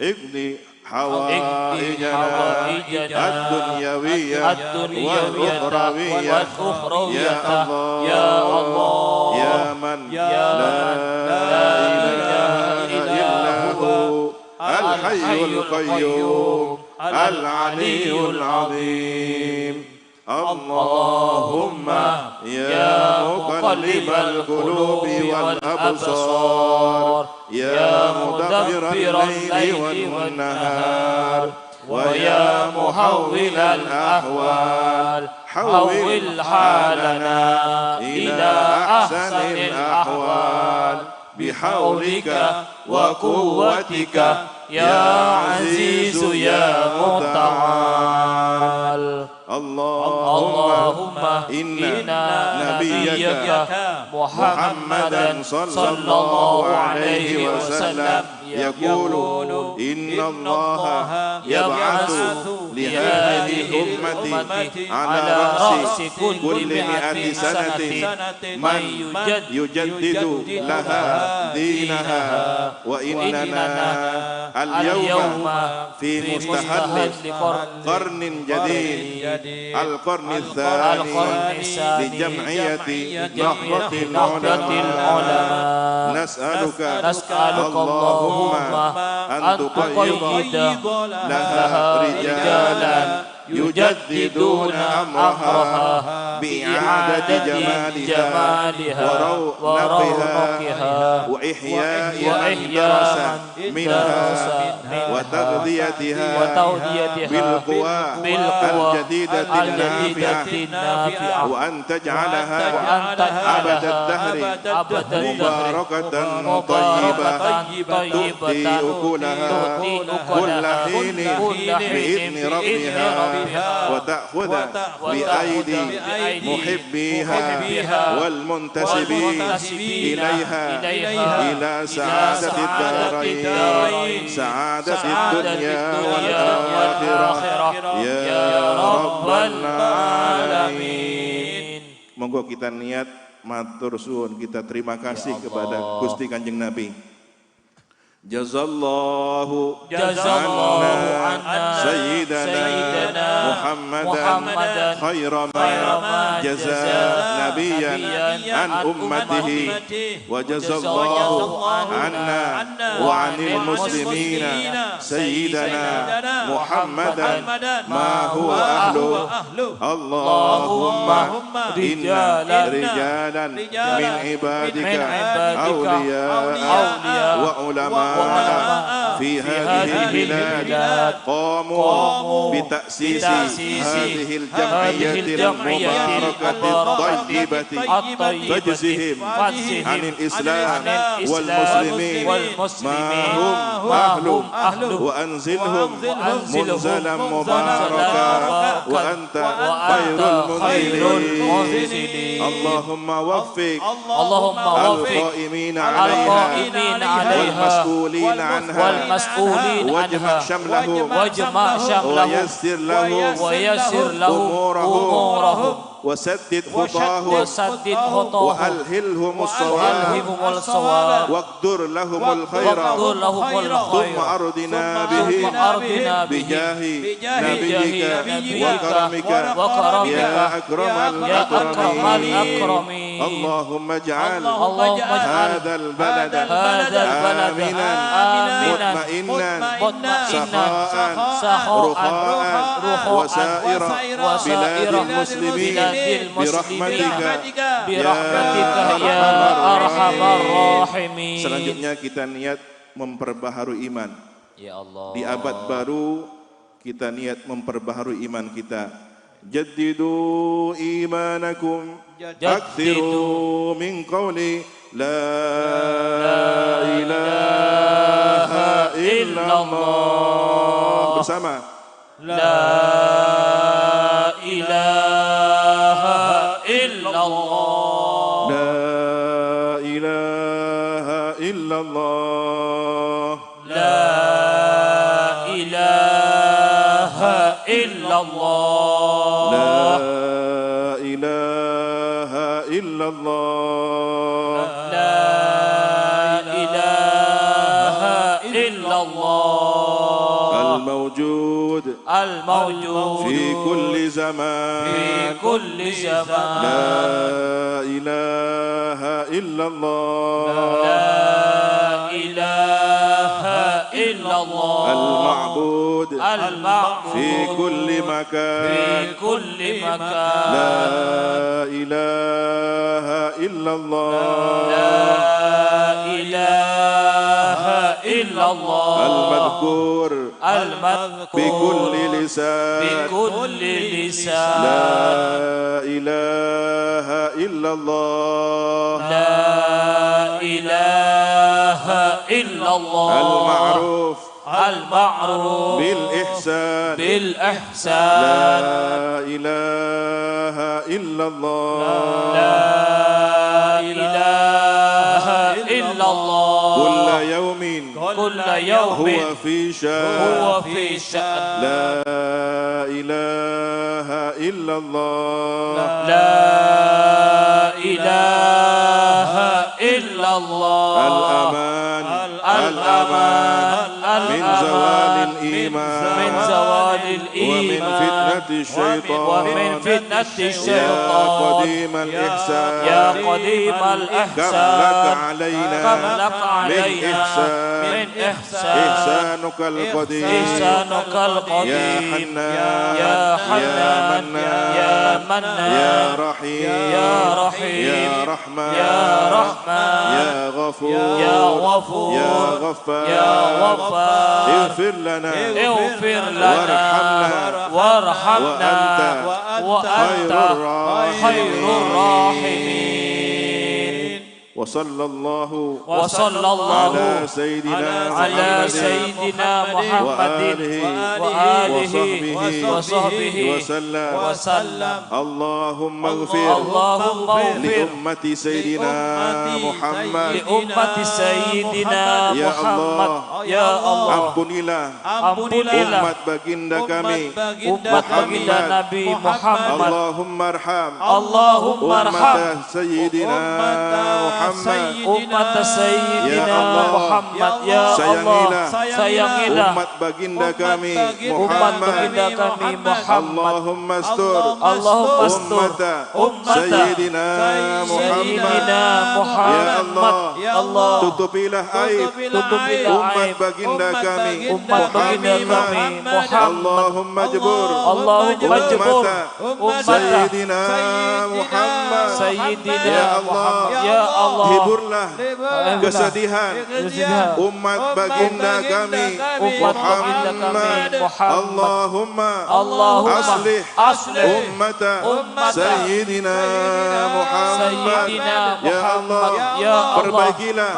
اقضي حوائجنا الدنيوية والأخروية يا الله يا من لا إله إلا هو الحي القيوم العلي العظيم اللهم يا مقلب القلوب والأبصار يا مدبر الليل والنهار ويا محول الأحوال حول حالنا إلى أحسن الأحوال بحولك وقوتك يا عزيز يا متعال اللهم إنا نبيك محمدا صلى الله عليه وسلم يقول إن الله يبعث لهذه الأمة على رأس كل 100 سنة من يجدد لها دينها وإننا اليوم في مستهل قرن جديد القرن الثاني لجمعية نهضة العلماء نسألك اللهم أن تقيض لها رجالا يجددون أمرها بإعادة جمالها ورونقها وإحياء من درس منها وتغذيتها بالقوى الجديدة النافعة وأن تجعلها أبد الدهر مباركة طيبة تؤتي أكلها كل حين بإذن ربها وتأخذ بأيدي محبيها والمنتسبين إليها إلى سعادة الدارين سعادة الدنيا والآخرة يا رب العالمين. Monggo kita niat matur suwun, kita terima kasih kepada Gusti Kanjeng Nabi. Jazallahu anna sayyidana Muhammadan khaira ma jaza nabiyan an ummatihi wa jazallahu anna wa anil muslimina sayyidana Muhammadan ma huwa ahlu. Allahumma rijalan min ibadika awliya wa ulama في هذه البلاد قاموا بتأسيس هذه الجمعية المباركة الطيبة فاجزهم عن الإسلام والمسلمين ما هم أهله وأنزلهم منزلا مباركا وأنت خير المنزلين. اللهم وفق القائمين عليها والمسؤولين عنها واجمع شملهم ويسر لهم أمورهم وسدد خطاهم وألهمهم الصواب واقدر لهم الخير ثم أرضنا به بجاه نبيك وكرمك يا أكرم الأكرمين. اللهم اجعل هذا البلد آمنا مطمئنا سخاء رخاء وسائر بلاد المسلمين برحمتك ya arhamar rahimin. Selanjutnya kita niat memperbaharui iman. Ya Allah. Di abad baru kita niat memperbaharui iman kita. Jaddidu imanakum akthiru min qawli la ilaha illallah. Bersama. La ilaha illallah. La ilaha illallah. La ilaha illallah. La ilaha illallah. La ilaha illallah. Al-mawjud في كل زمان لا إله إلا الله. لا إله إلا الله. المعبود في كل مكان لا إله إلا الله. لا إله إلا الله. المذكور بكل لسان لا إله إلا الله. لا إله إلا الله. المعروف بالإحسان لا إله إلا الله. لا إله إلا الله. كل يوم هو في شأن لا إله إلا الله. لا إله إلا الله. الأمان من زوال الإيمان ومن فتنة الشيطان يا قديم الإحسان كم لك علينا من إحسانك القديم يا حنان يا منان يا رحيم يا رحمن يا غفور يا غفار اغفر لنا وارحمنا وأنت خير الراحمين. وصلى الله على سيدنا محمد وآله وصحبه وسلم. اللهم اغفر لأمة سيدنا محمد يا الله. Ampunilah umat baginda kami Nabi Muhammad. Allahumma arham umat Sayyidina Muhammad. Ya Allah, sayangilah umat baginda kami Muhammad. Allahumma astur umat Sayyidina Muhammad. Ya Allah, tutupilah aib umat baginda kami umat baginda kami Muhammad. Allahumma jebur Allahumma jebur ummata Sayyidina Muhammad. Sayyidina Ya Allah, Muhammad. Ya Allah, hiburlah kesedihan umat baginda kami umat baginda kami Muhammad. Allahumma aslih ummata Sayyidina Muhammad. Sayyidina Ya Allah, Ya Allah, perbaikilah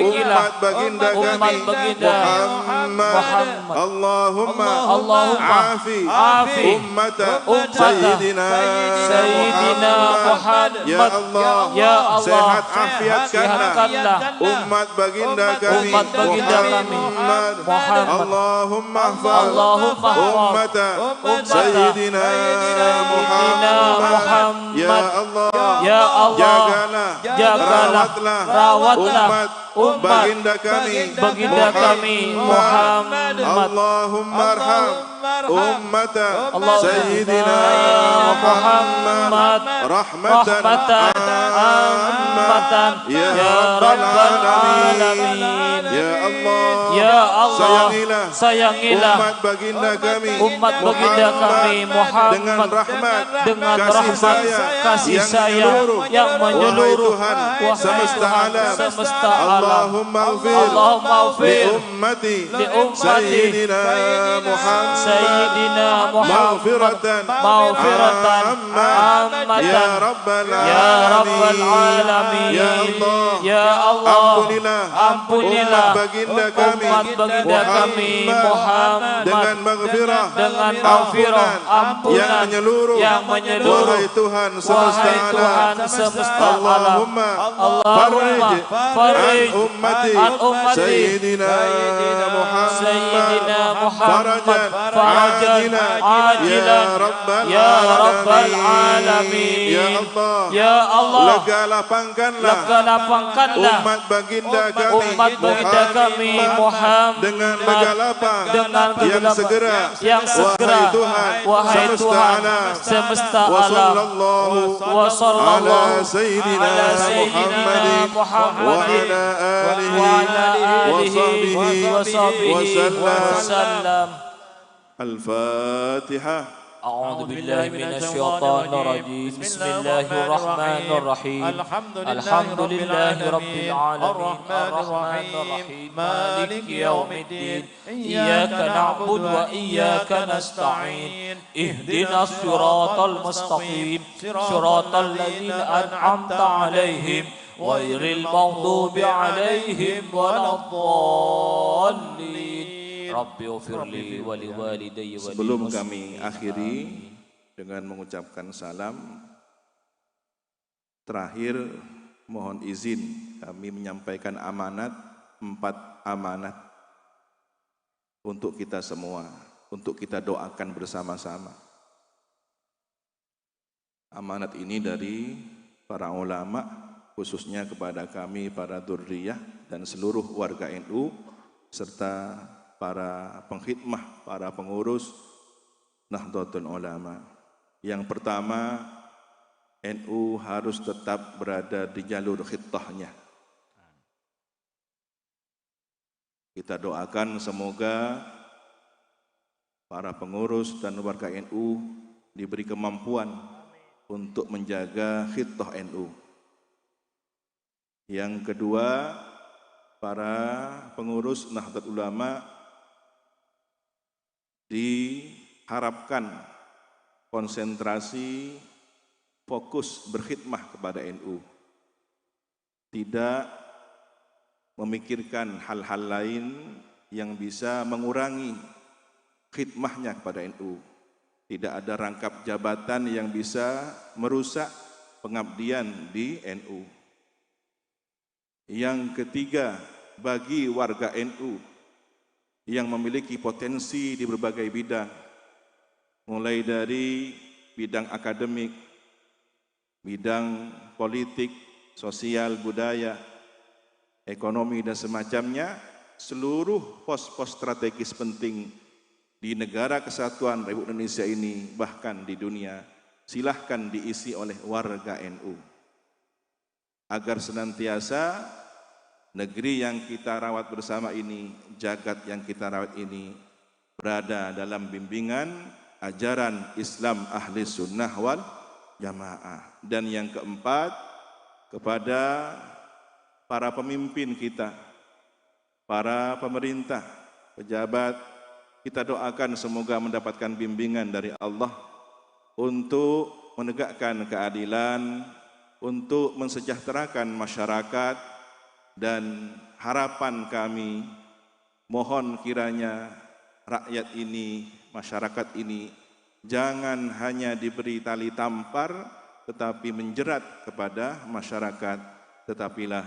umat baginda kami Muhammad. Allahumma afi ummata Sayyidina Muhammad. Ya Allah, Ya Allah, sehat afiatkanlah sehatkanlah umat baginda kami Muhammad. Allahumma hafal ummata Sayyidina Muhammad. Ya Allah, Ya Allah, jagalah rawatlah umat baginda kami Muhammad. Allahumma arham ummata Sayyidina Muhammad rahmatan ammatan ya rabbal alamin. Ya Allah, sayangilah umat baginda kami Muhammad dengan rahmat kasih sayang yang menyeluruh semesta alam. Allahumma ufir li ummati Sayyidina Muhammad maghfiratan ammatan ya rabbal alamin. Ya Allah, ampunilah umat baginda kami Muhammad dengan maghfirah ampunan yang menyeluruh wahai Tuhan semesta alam. Allahumma farij an ummati Sayyidina Muhammad farajan ajilan ya rabbal alamin. Ya Allah, lega lapangkanlah umat baginda kami Muhammad dengan lega lapang yang segera wahai Tuhan semesta alam. Wa sallallahu ala Sayyidina Muhammadin wa ala alihi wa sahbihi wa sallam. Al-Fatihah. أعوذ بالله من الشيطان الرجيم. بسم الله الرحمن الرحيم. الحمد لله رب العالمين الرحمن الرحيم مالك يوم الدين إياك نعبد وإياك نستعين اهدنا الصراط المستقيم صراط الذين أنعمت عليهم غير المغضوب عليهم ولا الضالين. Sebelum kami akhiri dengan mengucapkan salam, terakhir mohon izin kami menyampaikan amanat, 4 amanat untuk kita semua, untuk kita doakan bersama-sama. Amanat ini dari para ulama, khususnya kepada kami para dzurriyyah dan seluruh warga NU serta para pengkhidmah, para pengurus Nahdlatul Ulama. Yang pertama, NU harus tetap berada di jalur khitahnya. Kita doakan semoga para pengurus dan warga NU diberi kemampuan untuk menjaga khitah NU. Yang kedua, para pengurus Nahdlatul Ulama diharapkan konsentrasi, fokus berkhidmah kepada NU. Tidak memikirkan hal-hal lain yang bisa mengurangi khidmahnya kepada NU. Tidak ada rangkap jabatan yang bisa merusak pengabdian di NU. Yang ketiga, bagi warga NU yang memiliki potensi di berbagai bidang, mulai dari bidang akademik, bidang politik, sosial, budaya, ekonomi dan semacamnya, seluruh pos-pos strategis penting di negara kesatuan Republik Indonesia ini, bahkan di dunia, silahkan diisi oleh warga NU. Agar senantiasa negeri yang kita rawat bersama ini, jagat yang kita rawat ini berada dalam bimbingan ajaran Islam ahli sunnah wal jamaah. Dan yang keempat, kepada para pemimpin kita, para pemerintah, pejabat, kita doakan semoga mendapatkan bimbingan dari Allah untuk menegakkan keadilan, untuk mensejahterakan masyarakat. Dan harapan kami, mohon kiranya rakyat ini, masyarakat ini jangan hanya diberi tali tampar tetapi menjerat kepada masyarakat, tetapilah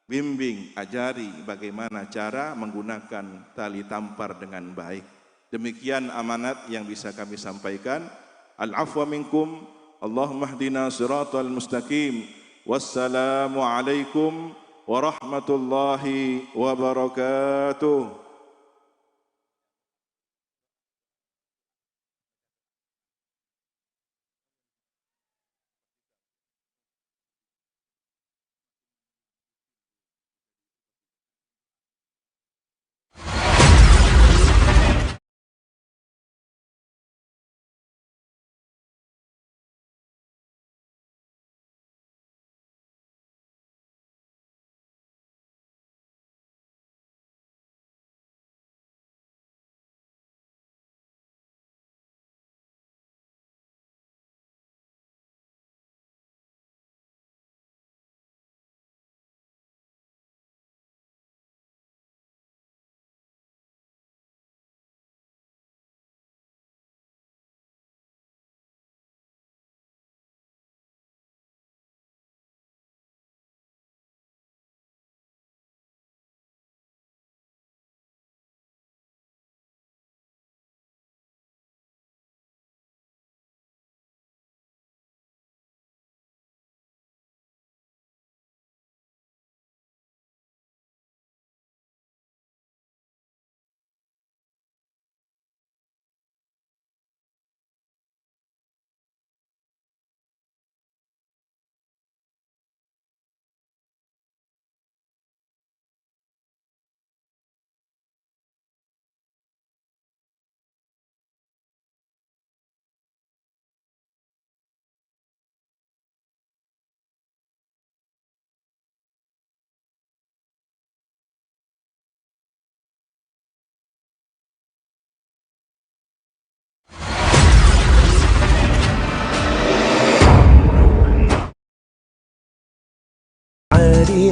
bimbing, ajari bagaimana cara menggunakan tali tampar dengan baik. Demikian amanat yang bisa kami sampaikan. Al-afwa minkum, Allahumma hdina siratal mustaqim. Wassalamu alaikum warahmatullahi wabarakatuh.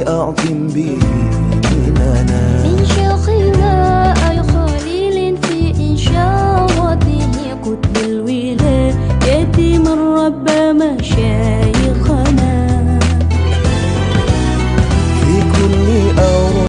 أعظم به إيمانا من شيخنا أي خليل في إنشاءته قطب الولاية من رب مشايخنا في كل أوراق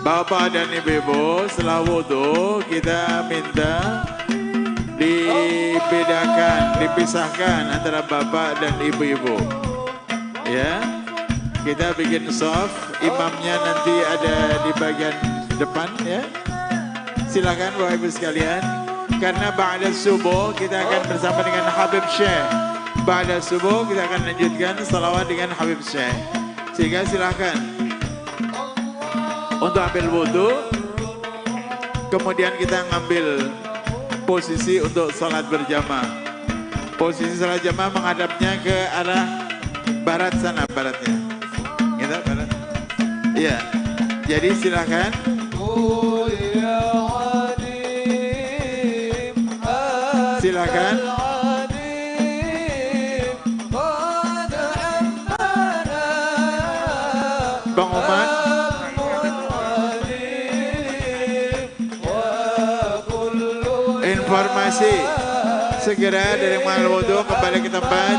Bapak dan ibu-ibu, setelah wudhu kita minta dipisahkan antara bapak dan ibu-ibu. Ya, kita bikin soft, imamnya nanti ada di bagian depan ya. Silakan Bapak Ibu sekalian. Karena ba'da subuh kita akan bersama dengan Habib Syekh. Ba'da subuh kita akan lanjutkan salawat dengan Habib Syekh. Sehingga silakan untuk ambil wudhu, kemudian kita ngambil posisi untuk salat berjamaah. Posisi salat jamaah menghadapnya ke arah barat sana, baratnya. Gitu, barat. Iya. Jadi silakan. Silakan. Bang Oman. Informasi segera dari mahal wudhu kembali ke tempat.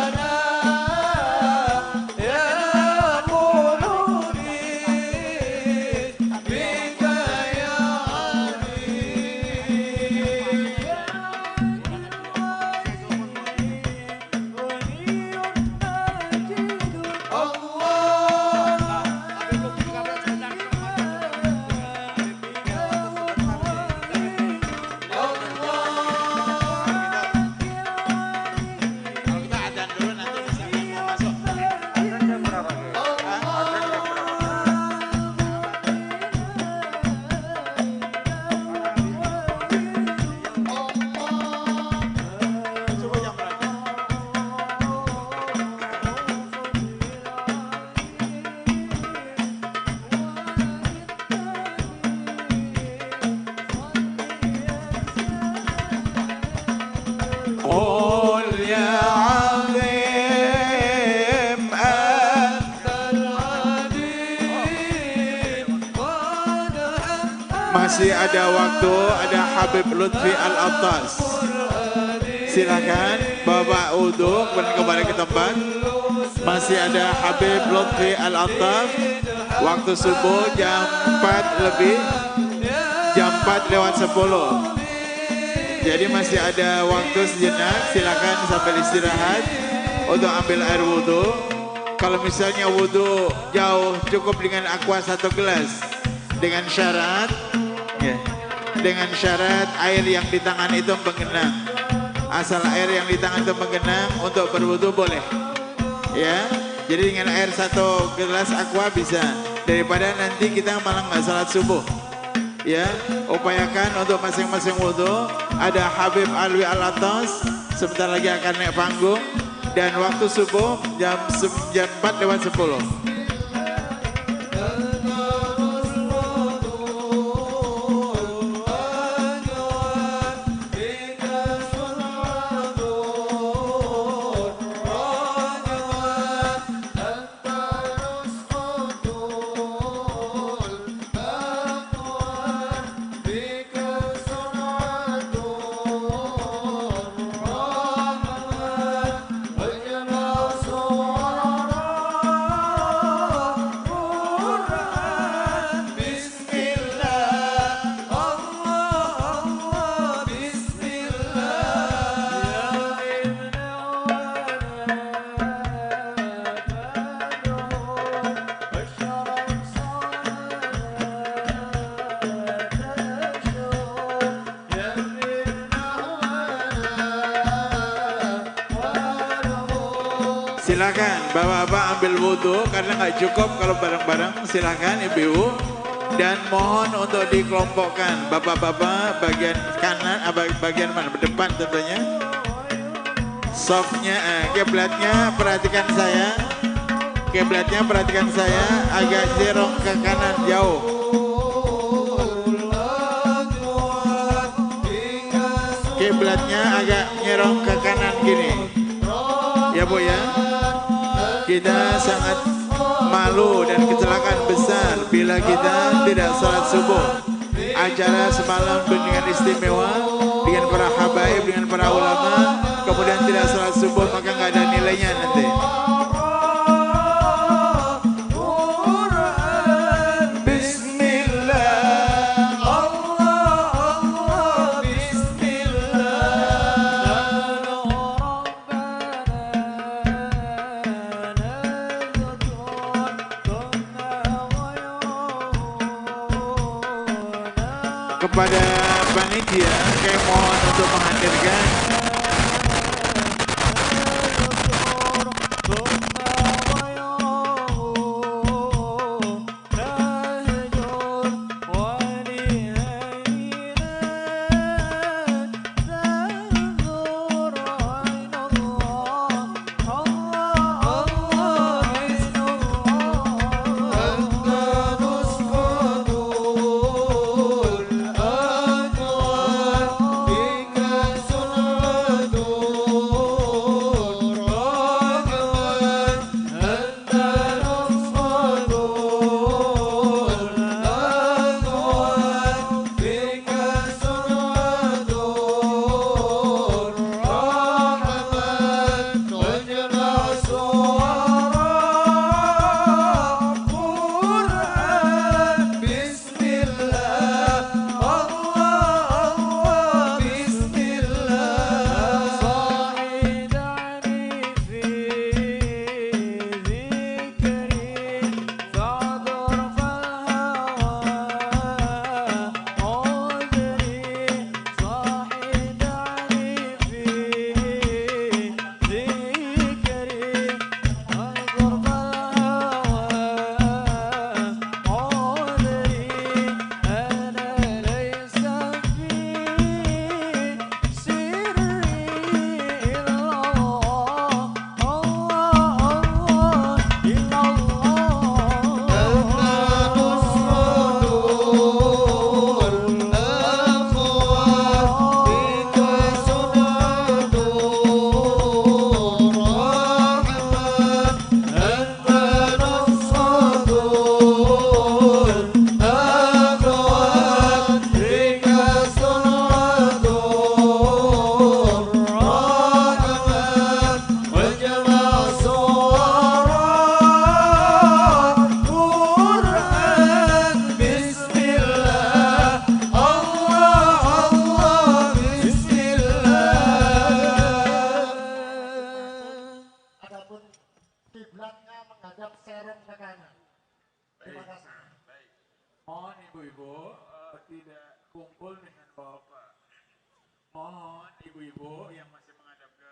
Masih ada waktu, ada Habib Lutfi Al-Attas. Silakan Bapak wudhu kembali ke tempat. Masih ada Habib Lutfi Al-Attas. Waktu subuh jam 4 lebih, jam 4 lewat 10. Jadi masih ada waktu sejenak. Silakan sambil istirahat untuk ambil air wudhu. Kalau misalnya wudhu jauh, cukup dengan aqua 1 gelas. Dengan syarat air yang di tangan itu menggenang. Asal air yang di tangan itu menggenang, untuk berwudu boleh. Ya, jadi dengan air 1 gelas aqua bisa. Daripada nanti kita malah nggak salat subuh. Ya, upayakan untuk masing-masing wudu. Ada Habib Alwi Al-Attas sebentar lagi akan naik panggung, dan waktu subuh jam 4 lewat 10. Silakan bapak-bapak ambil wudhu karena nggak cukup kalau bareng-bareng. Silakan ibu-ibu, dan mohon untuk dikelompokkan. Bapak-bapak bagian kanan, bagian mana? Depan tentunya. Softnya, kiblatnya perhatikan saya. Kiblatnya perhatikan saya, agak jerong ke kanan jauh. Kiblatnya agak nyerong ke kanan gini. Ya Bu ya. Kita sangat malu dan kecelakaan besar bila kita tidak salat subuh. Acara semalam dengan istimewa, dengan para habaib, dengan para ulama, kemudian tidak salat subuh, maka nggak ada nilainya nanti. Bismillah. kepada panitia, kami mohon untuk menghadirkan mohon ibu-ibu tidak kumpul dengan bapak. Mohon ibu-ibu yang masih menghadap ke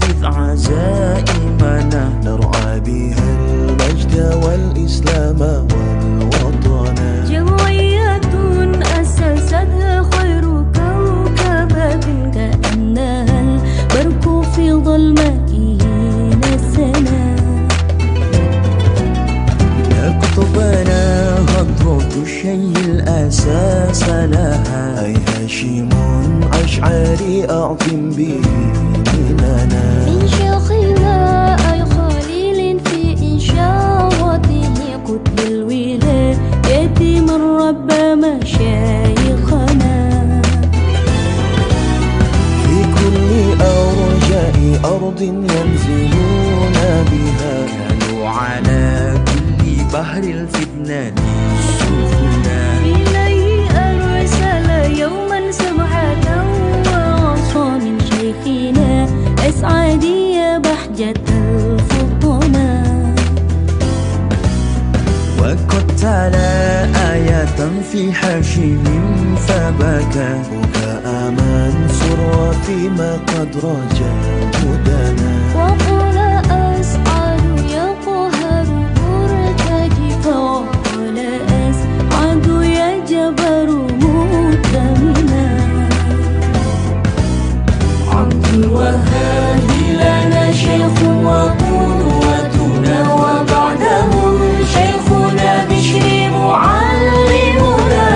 ننبذ عزائمنا نرعى بها المجد والإسلام والوطن. جمعية أسستها خير كوكبة كأنها البرق في ظلمائه نسنا. يكتبنا هضرة الشيء الأساس لها أي هاشم أشعري أعظم به ديننا. من شيخنا أي خليل في إنشاءاته قطب الولاية من ربى مشايخنا. في كل أرجاء أرض ينزلون بها كانوا على كل بحر الفتنة سفنا. إليه أرسل يوما سمحة وعصى من شيخنا أسعدي يا بحجة الفطنا. وقد تلا آية في حاشم فبكى بكاء من سر فيما قد رجا هدنا. وقال أسعد يا قهر مرتجف وقال أسعد يا جبر مؤتمنا. عبد الوهاب لنا شيخ وقدوتنا وبعدهم شيخنا بشر معلمنا.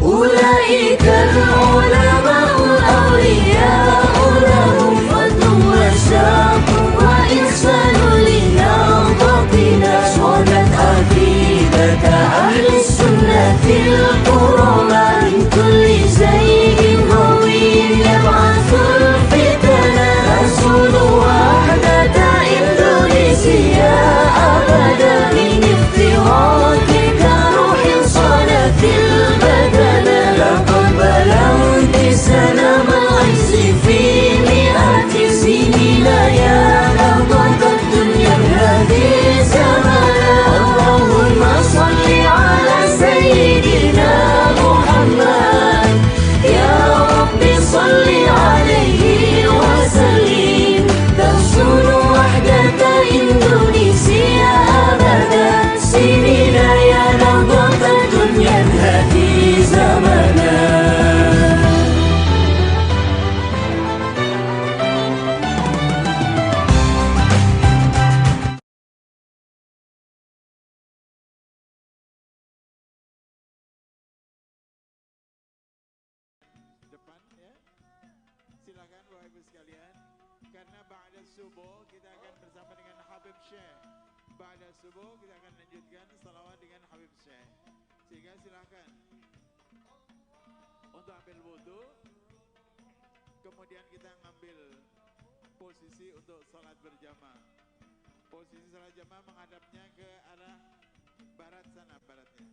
أولئك العلماء الأولياء لهم فضل وساق وإحسان لنهضتنا. صونت عقيدة أهل السنة الكرماء من كل زيغ غوي يبعث الفتنة. رسول وحدة إندونيسيا أبدا من افتراقك روح صانت البدن. لقد بلغت سلام العز في مئات سنين يا نهضة الدنيا هذه زمنا. اللهم صل على سيدنا محمد يا رب صل عليه وسلم. تحسن وحدة إندونيسيا أبدا سنين يا نهضة الدنيا هذه زمنا. Depan ya. Silakan Bapak Ibu sekalian. Karena ba'da subuh kita akan bersama dengan Habib Syekh. Ba'da subuh kita akan lanjutkan salawat dengan Habib Syekh. Sehingga silakan untuk ambil wudu. Kemudian kita ngambil posisi untuk salat berjamaah. Posisi salat jamaah menghadapnya ke arah barat sana, baratnya.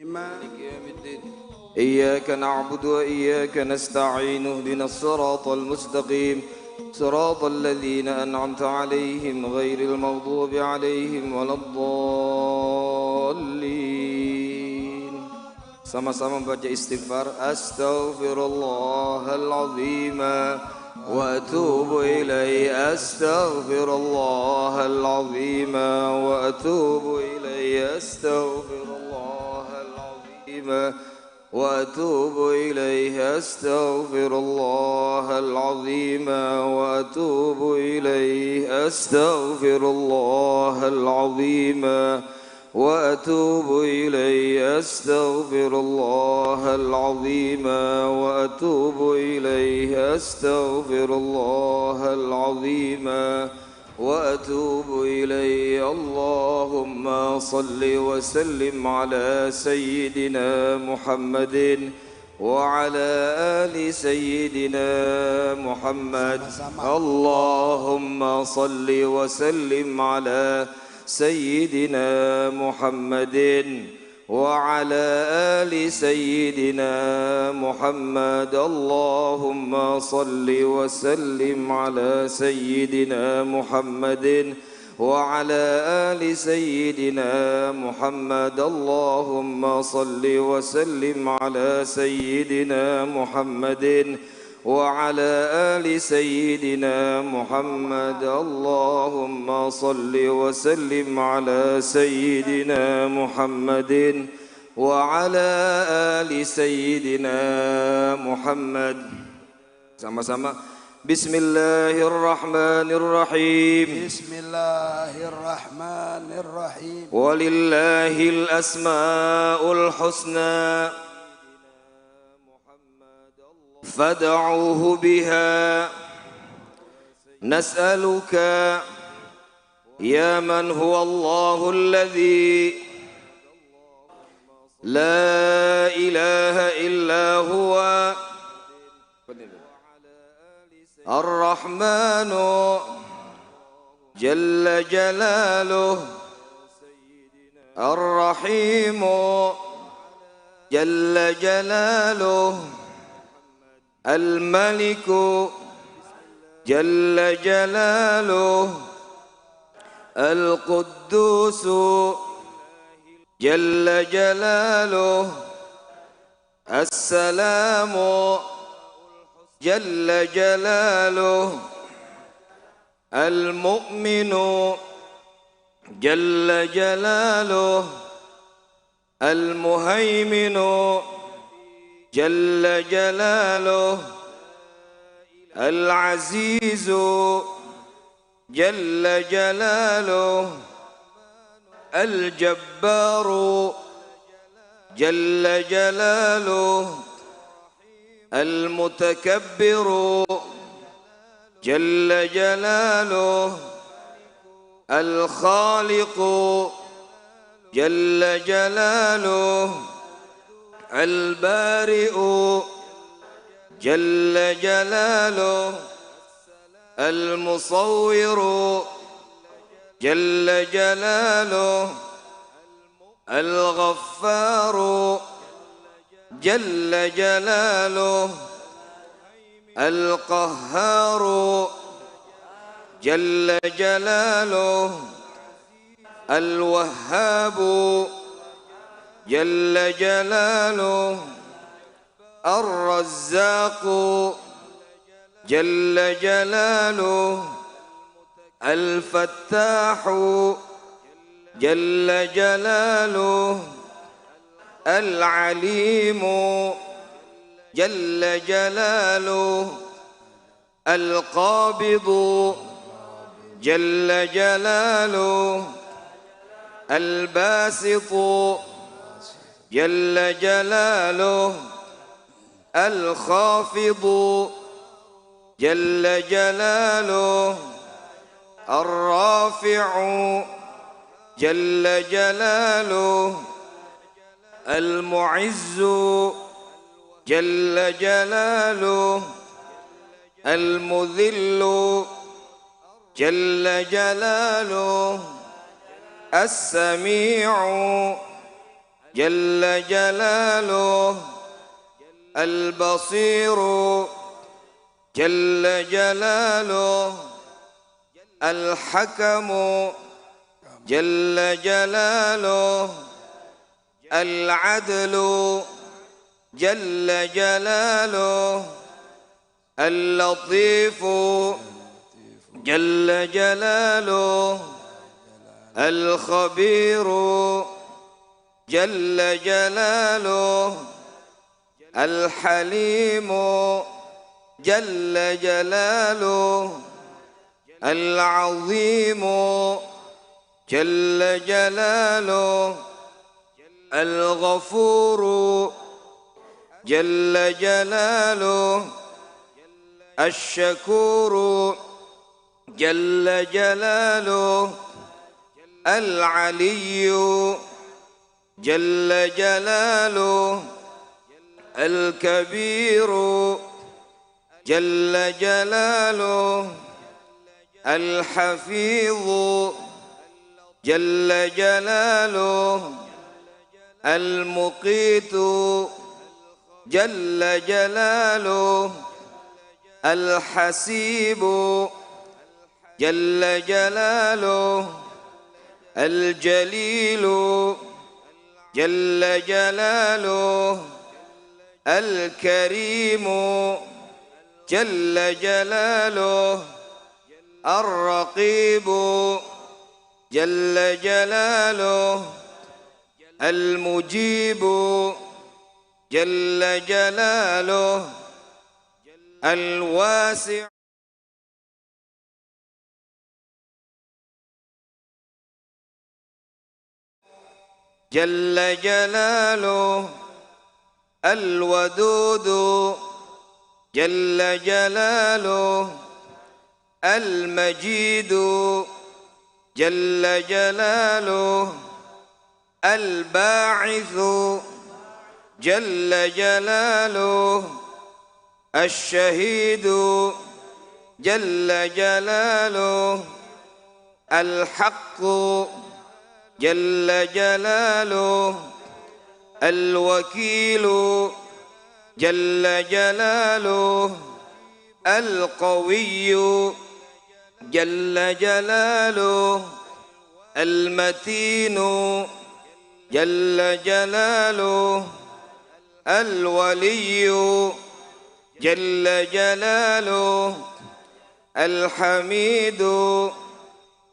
مالك يوم الدين إياك نعبد وإياك نستعين اهدنا الصراط المستقيم صراط الذين أنعمت عليهم غير المغضوب عليهم ولا الضالين. Sama-sama baca istighfar. Astaghfirullahal-azim wa atubu ilaih. Astaghfirullahal-azim wa atubu ilaih. Astaghfirullahal-azim وأتوب إليه أستغفر الله العظيم وأتوب إليه أستغفر الله العظيم وأتوب إليه أستغفر الله العظيم وأتوب إليه أستغفر الله العظيم وأتوب إليه. اللهم صل وسلم على سيدنا محمد وعلى آل سيدنا محمد. اللهم صل وسلم على سيدنا محمد وعلى آل سيدنا محمد. اللهم صل وسلم على سيدنا محمد وعلى آل سيدنا محمد. اللهم صل وسلم على سيدنا محمد وعلى آل سيدنا محمد. اللهم صل وسلم على سيدنا محمد وعلى آل سيدنا محمد. Sama-sama. Bismillahirrahmanirrahim. Bismillahirrahmanirrahim. Walillahil asmaul husna فادعوه بها. نسألك يا من هو الله الذي لا إله إلا هو الرحمن جل جلاله الرحيم جل جلاله الملك جل جلاله القدوس جل جلاله السلام جل جلاله المؤمن جل جلاله المهيمن جل جلاله العزيز جل جلاله الجبار جل جلاله المتكبر جل جلاله الخالق جل جلاله البارئ جل جلاله المصور جل جلاله الغفار جل جلاله القهار جل جلاله الوهاب جل جلاله الرزاق جل جلاله الفتاح جل جلاله العليم جل جلاله القابض جل جلاله الباسط جل جلاله الخافض جل جلاله الرافع جل جلاله المعز جل جلاله المذل جل جلاله السميع جل جلاله البصير جل جلاله الحكم جل جلاله العدل جل جلاله اللطيف جل جلاله الخبير جل جلاله الحليم جل جلاله العظيم جل جلاله الغفور جل جلاله الشكور جل جلاله العلي جل جلاله الكبير جل جلاله الحفيظ جل جلاله المقيت جل جلاله الحسيب جل جلاله الجليل جل جلاله الكريم جل جلاله الرقيب جل جلاله المجيب جل جلاله الواسع جل جلاله الودود جل جلاله المجيد جل جلاله الباعث جل جلاله الشهيد جل جلاله الحق جل جلاله الوكيل جل جلاله القوي جل جلاله المتين جل جلاله الولي جل جلاله الحميد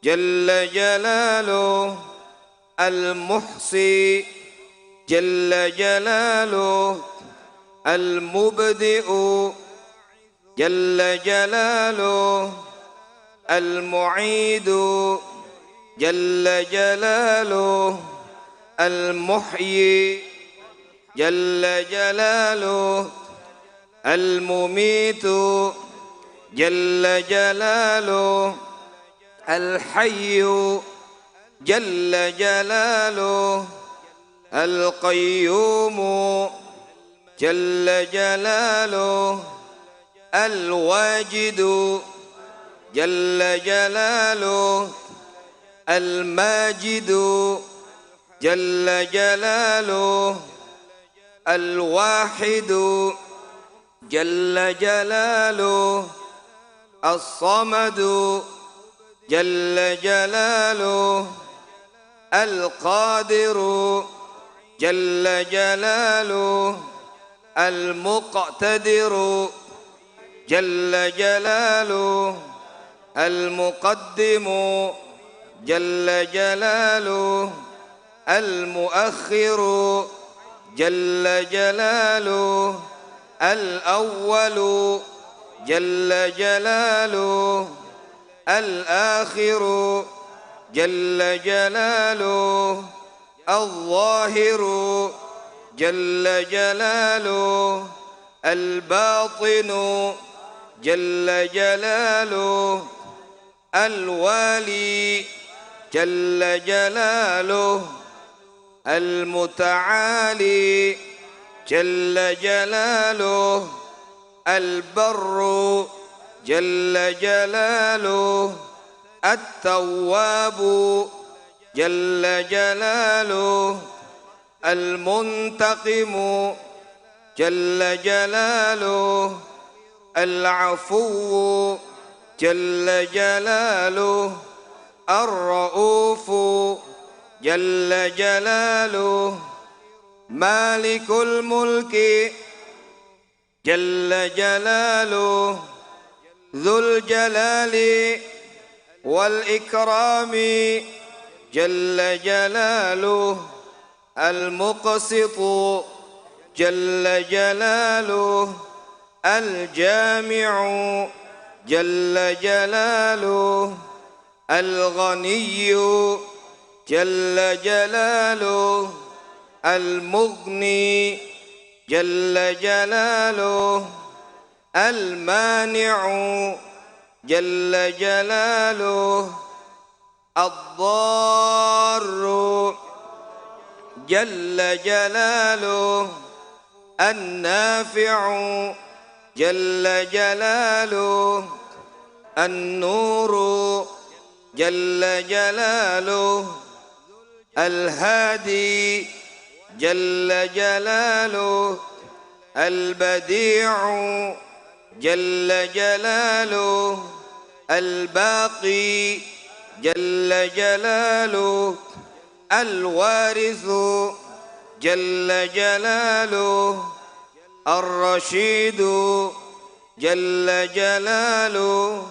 جل جلاله المحصي جل جلاله المبدئ جل جلاله المعيد جل جلاله المحيي جل جلاله المميت جل جلاله الحي جل جلاله القيوم جل جلاله الواجد جل جلاله الماجد جل جلاله الواحد جل جلاله الصمد جل جلاله القادر جل جلاله المقتدر جل جلاله المقدم جل جلاله المؤخر جل جلاله الأول جل جلاله الآخر جل جلاله الظاهر جل جلاله الباطن جل جلاله الوالي جل جلاله المتعالي جل جلاله البر جل جلاله التواب جل جلاله المنتقم جل جلاله العفو جل جلاله الرؤوف جل جلاله مالك الملك جل جلاله ذو الجلال والإكرام جل جلاله المقسط جل جلاله الجامع جل جلاله الغني جل جلاله المغني جل جلاله المانع جل جلاله الضار جل جلاله النافع جل جلاله النور جل جلاله الهادي جل جلاله البديع جل جلاله الباقي جل جلاله الوارث جل جلاله الرشيد جل جلاله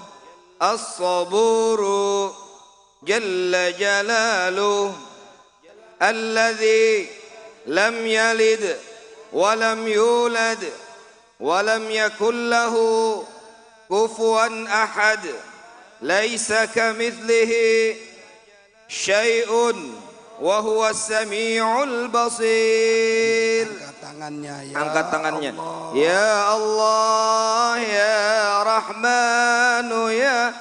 الصبور جل جلاله الذي لم يلد ولم يولد ولم يكن له كفوا أحد ليس كمثله شيء وهو السميع البصير. Angkat tangannya. Ya Allah, ya Rahman, ya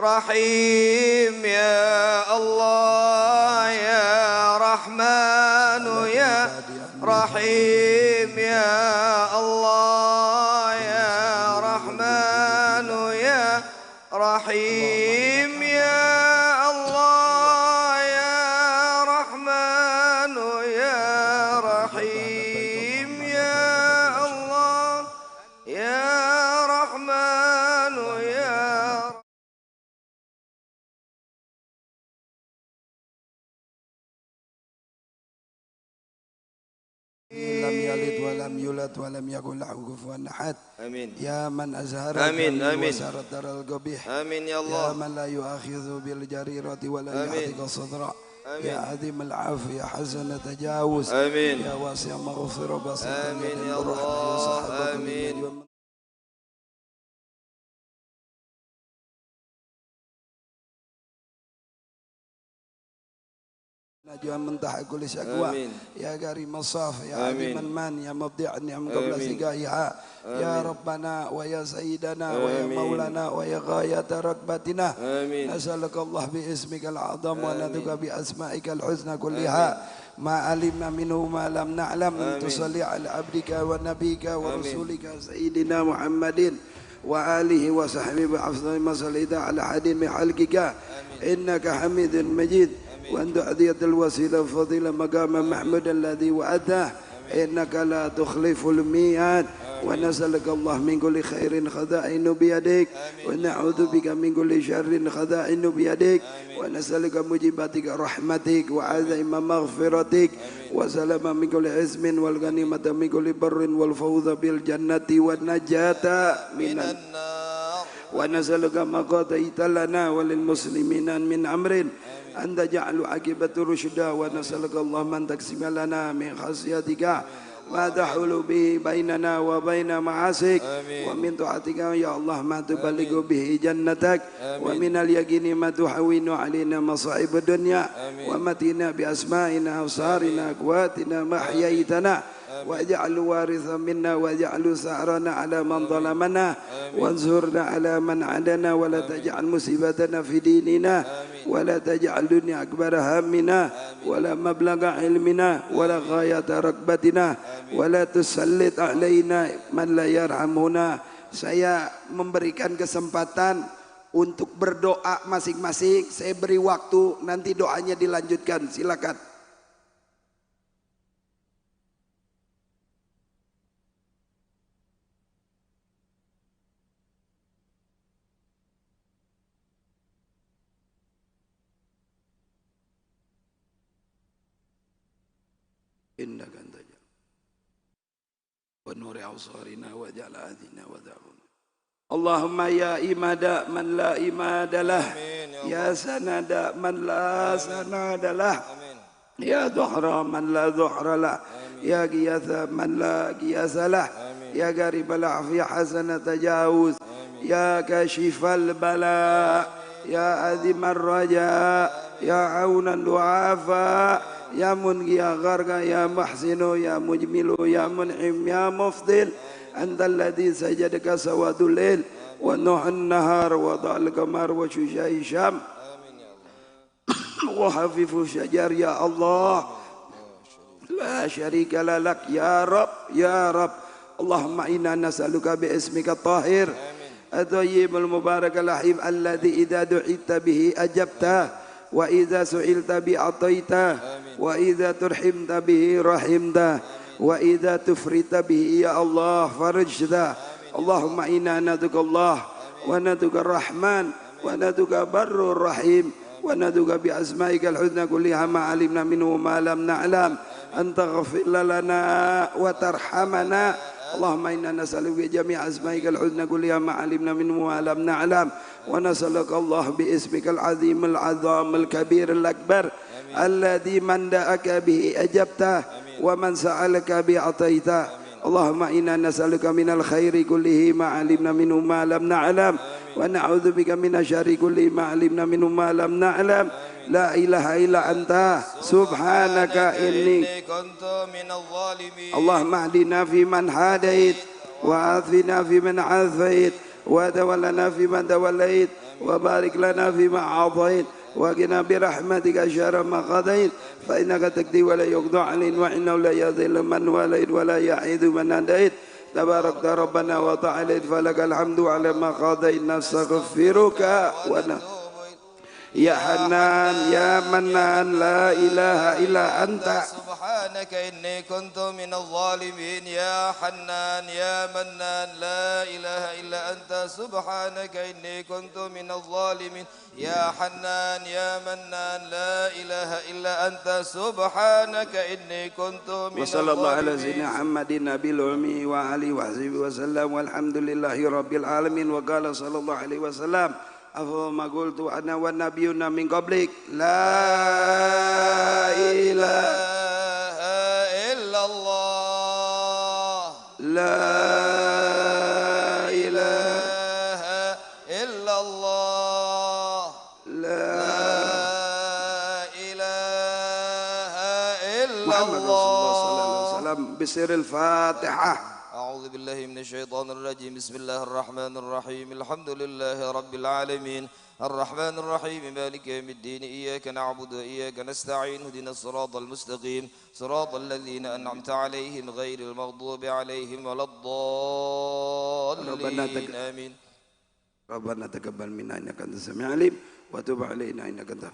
Rahim, ya Allah, ya Rahman, ya Rahim, ya Allah, ya Rahman, ya Rahim, ya Allah, ya Rahman, ya Rahim, ya Allah, ya Rahman, ya لم يلد ولم يولد ولم يكن له كفوا أحد. آمين. يا من أزهر آمين. آمين. وسار الدر القبيح. آمين يا الله. يا من لا يؤاخذ بالجريرة ولا يحرق صدرا. يا عظيم العفو يا حسن التجاوز. آمين. يا واسع مغفرة بسيط آمين يا الله. آمين. نجوا من تحت كل شكوى. يا كريم الصاف يا عظيم المن يا مبدع النعم قبل سقائها. يا ربنا ويا سيدنا ويا مولانا ويا غاية ركبتنا. نسألك الله باسمك العظم وندعوك بأسمائك الحسنى كلها ما علمنا منه ما لم نعلم أن تصلي على عبدك ونبيك ورسولك سيدنا محمد وآله وصحبه بأفضل ما صليت على أحد من خلقك إنك حميد مجيد. وأن تعطيت الوسيلة فضيلة مقام محمود الذي وعده إنك لا تخلف الميعاد. ونسألك الله من كل خير خزائن بيدك ونعوذ بك من كل شر خزائن بيدك ونسألك موجباتك رحمتك وعزائم مغفرتك وسلام من كل اسم والغنيمة من كل بر والفوز بالجنة والنجاة من النار. ونسألك ما قضيت لنا وللمسلمين من أمر أن تجعل عاقبة رشدا. ونسألك اللهم أن تقسم لنا من خشيتك ما تحول به بيننا وبين معاصيك ومن طاعتك يا الله ما تبلغ به جنتك ومن اليقين ما تهون علينا مصائب الدنيا ومتنا بأسمائنا أبصارنا قواتنا ما أحييتنا واجعل وارثا منا واجعل ثأرنا على من ظلمنا وانصرنا على من عادانا ولا تجعل مصيبتنا في ديننا ولا تجعل الدنيا أكبر همنا ولا مبلغ علمنا ولا غاية رغبتنا ولا تسلط علينا من لا يرحمنا. Saya memberikan kesempatan untuk berdoa masing-masing. Saya beri waktu, nanti doanya dilanjutkan. Silakan. إنك أنت جل ونور أبصارنا وجعل أذنا وذعبنا. اللهم يا إماد من لا إماد له يا سند من لا سند له يا ظهر من لا ظهر له يا غياث من لا غياث له يا قريب العافية حسن تجاوز يا كاشف البلاء يا عظيم الرجاء يا عون الضعفاء يا منجي غرق يا محسن يا مجمل يا منعم يا مفضل أنت الذي سجدك سواد الليل ونوح النهار وضع القمر وشجاع الشام وحفيف شجر يا الله لا شريك لك يا رب يا رب اللهم إنا نسألك باسمك الطاهر الطيب المبارك الرحيم الذي إذا دعيت به أجبته وإذا سئلت به أعطيته وإذا ترحمت به رحمته وإذا تفرت به يا الله فرجته اللهم إنا ندعوك الله وندعوك الرحمن وندعوك بر الرحيم وندعوك بأسمائك الحسنى كلها ما علمنا منه وما لم نعلم أن تغفر لنا وترحمنا اللهم إنا نسألك بجميع أسمائك الحسنى كلها ما علمنا منه وما لم نعلم ونسألك الله باسمك العظيم العظام الكبير الأكبر الذي من دعاك به أجبته ومن سألك به أعطيته اللهم إنا نسألك من الخير كله ما علمنا منه ما لم نعلم ونعوذ بك من الشر كله ما علمنا منه ما لم نعلم لا إله إلا أنت سبحانك إني كنت من الظالمين اللهم اهدنا فيمن هديت وعافنا فيمن عافيت وتولنا فيمن توليت وبارك لنا فيما أعطيت وقنا برحمتك شر ما قضيت فإنك تقضي ولا يقضى علينا وإنه لا يذل من وليت ولا يعيد من هديت تبارك ربنا وتعالى فلك الحمد على ما قضيت نستغفرك يا حنان يا منان لا إله إلا أنت سبحانك إني كنت من الظالمين يا حنان يا منان لا إله إلا أنت سبحانك إني كنت من الظالمين يا حنان يا منان لا إله إلا أنت سبحانك إني كنت من الظالمين وصلى الله على سيدنا محمد النبي الأمي وعلى وصحبه وسلم والحمد لله رب العالمين وقال صلى الله عليه وسلم أفضل ما قلت أنا والنبيون من قبلك لا إله إلا الله لا إله إلا الله لا إله إلا الله صلى الله عليه وسلم بسر الفاتحة أعوذ بالله من الشيطان الرجيم بسم الله الرحمن الرحيم الحمد لله رب العالمين الرحمن الرحيم مالك يوم الدين إياك نعبد وإياك نستعين اهدنا الصراط المستقيم صراط الذين أنعمت عليهم غير المغضوب عليهم ولا الضالين آمين ربنا تقبل منا إنك أنت السميع العليم وتب علينا إنك أنت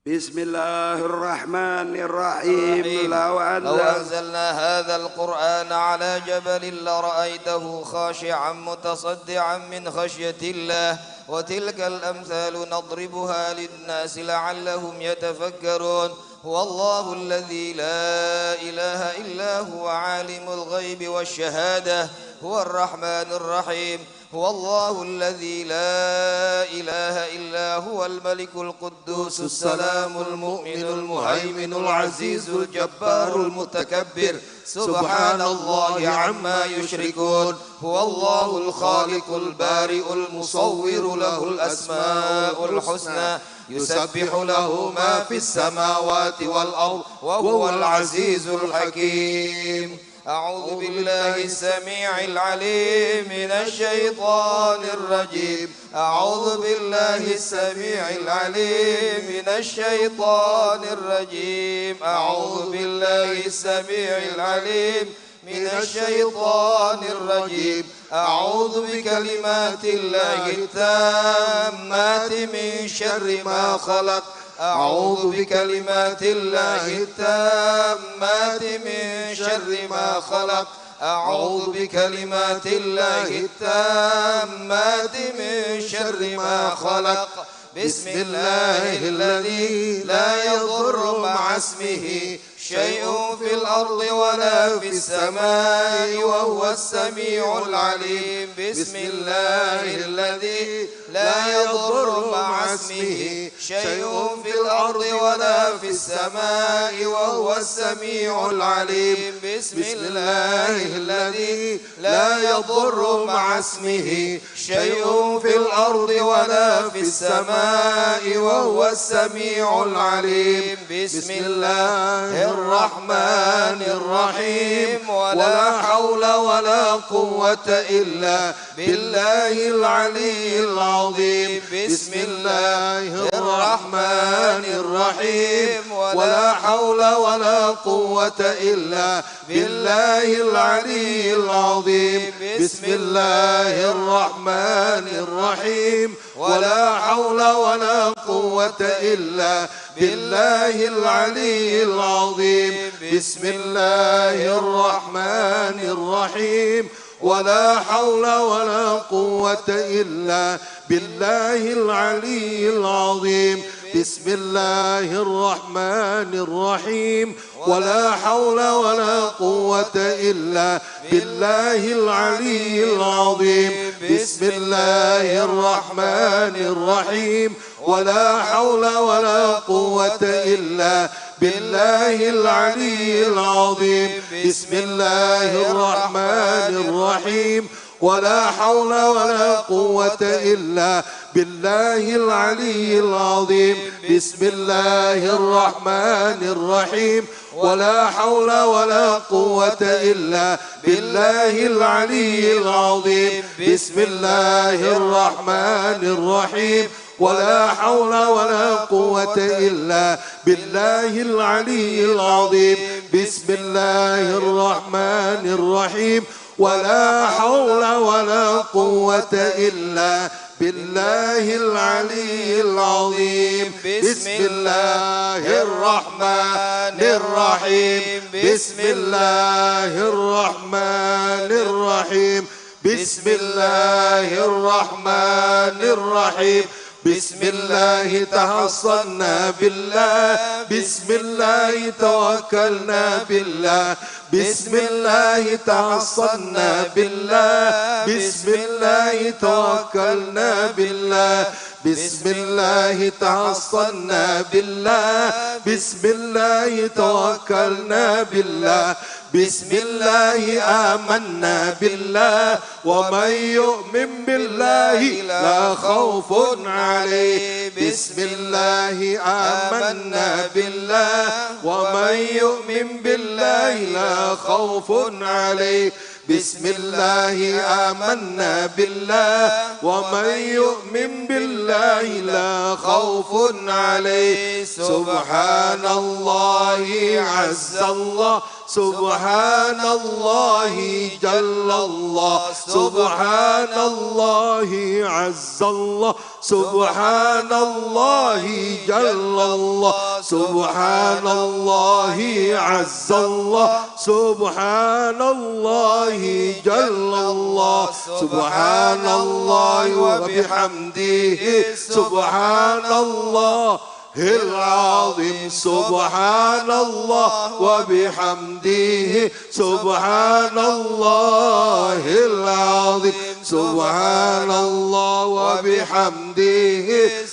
بسم الله الرحمن الرحيم لو أنزلنا هذا القرآن على جبل لرأيته خاشعا متصدعا من خشية الله وتلك الأمثال نضربها للناس لعلهم يتفكرون هو الله الذي لا إله إلا هو عالم الغيب والشهادة هو الرحمن الرحيم هو الله الذي لا إله إلا هو الملك القدوس السلام المؤمن المهيمن العزيز الجبار المتكبر سبحان الله عما يشركون هو الله الخالق البارئ المصور له الأسماء الحسنى يسبح له ما في السماوات والأرض وهو العزيز الحكيم أعوذ بالله السميع العليم من الشيطان الرجيم أعوذ بالله السميع العليم من الشيطان الرجيم أعوذ بالله السميع العليم من الشيطان الرجيم أعوذ بكلمات الله التامات من شر ما خلق أعوذ بكلمات الله التامات من شر ما خلق أعوذ بكلمات الله التامات من شر ما خلق بسم الله الذي لا يضر مع اسمه شيء في الأرض ولا في السماء وهو السميع العليم بسم الله الذي لا يضر مع اسمه شيء في الأرض ولا في السماء وهو السميع العليم بسم الله الذي لا يضر مع اسمه شيء في الأرض ولا في السماء وهو السميع العليم بسم الله الرحمن الرحيم ولا حول ولا قوة إلا بالله العلي العظيم بسم الله الرحمن الرحيم ولا حول ولا قوة إلا بالله العلي العظيم بسم الله الرحمن الرحيم ولا حول ولا قوة إلا بالله العلي العظيم بسم الله الرحمن الرحيم ولا حول ولا قوة إلا بالله العلي العظيم بسم الله الرحمن الرحيم ولا حول ولا قوة إلا بالله العلي العظيم بسم الله الرحمن الرحيم ولا حول ولا قوة إلا بالله العلي العظيم بسم الله الرحمن الرحيم ولا حول ولا قوة إلا بالله العلي العظيم بسم الله الرحمن الرحيم ولا حول ولا قوة إلا بالله العلي العظيم بسم الله الرحمن الرحيم ولا حول ولا قوة إلا بالله العلي العظيم بسم الله الرحمن الرحيم ولا حول ولا قوة إلا بالله العلي العظيم بسم الله الرحمن الرحيم بسم الله الرحمن الرحيم بسم الله الرحمن الرحيم بسم الله تحصنا بالله بسم الله توكلنا بالله بسم الله تحصنا بالله بسم الله توكلنا بالله بسم الله تحصنا بالله بسم الله توكلنا بالله بسم الله آمنا بالله ومن يؤمن بالله لا خوف عليه بسم الله آمنا بالله ومن يؤمن بالله لا خوف عليه بسم الله آمنا بالله ومن يؤمن بالله لا خوف عليه سبحان الله عز الله سبحان الله جل الله سبحان الله عز الله سبحان الله جل الله سبحان الله عز الله سبحان الله جل الله سبحان الله وبحمده سبحان الله العظيم سبحان الله وبحمده سبحان الله العظيم سبحان الله وبحمده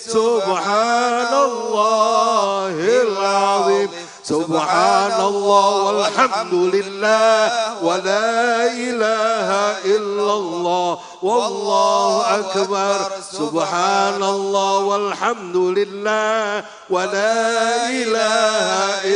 سبحان الله العظيم سبحان الله والحمد لله ولا إله إلا الله والله أكبر سبحان الله والحمد لله ولا إله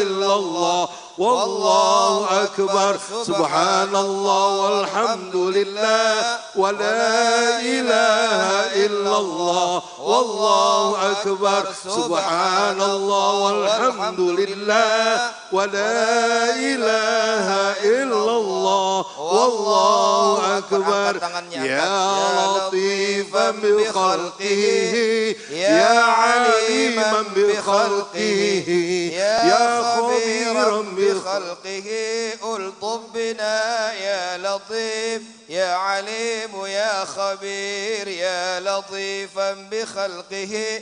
إلا الله والله أكبر سبحان الله والحمد لله ولا إله إلا الله والله أكبر سبحان الله والحمد لله ولا إله إلا الله والله أكبر يا لطيفا بخلقه يا عليما بخلقه يا خبيرا بخلقه ألطف بنا يا لطيف يا عليم يا خبير يا لطيفا بخلقه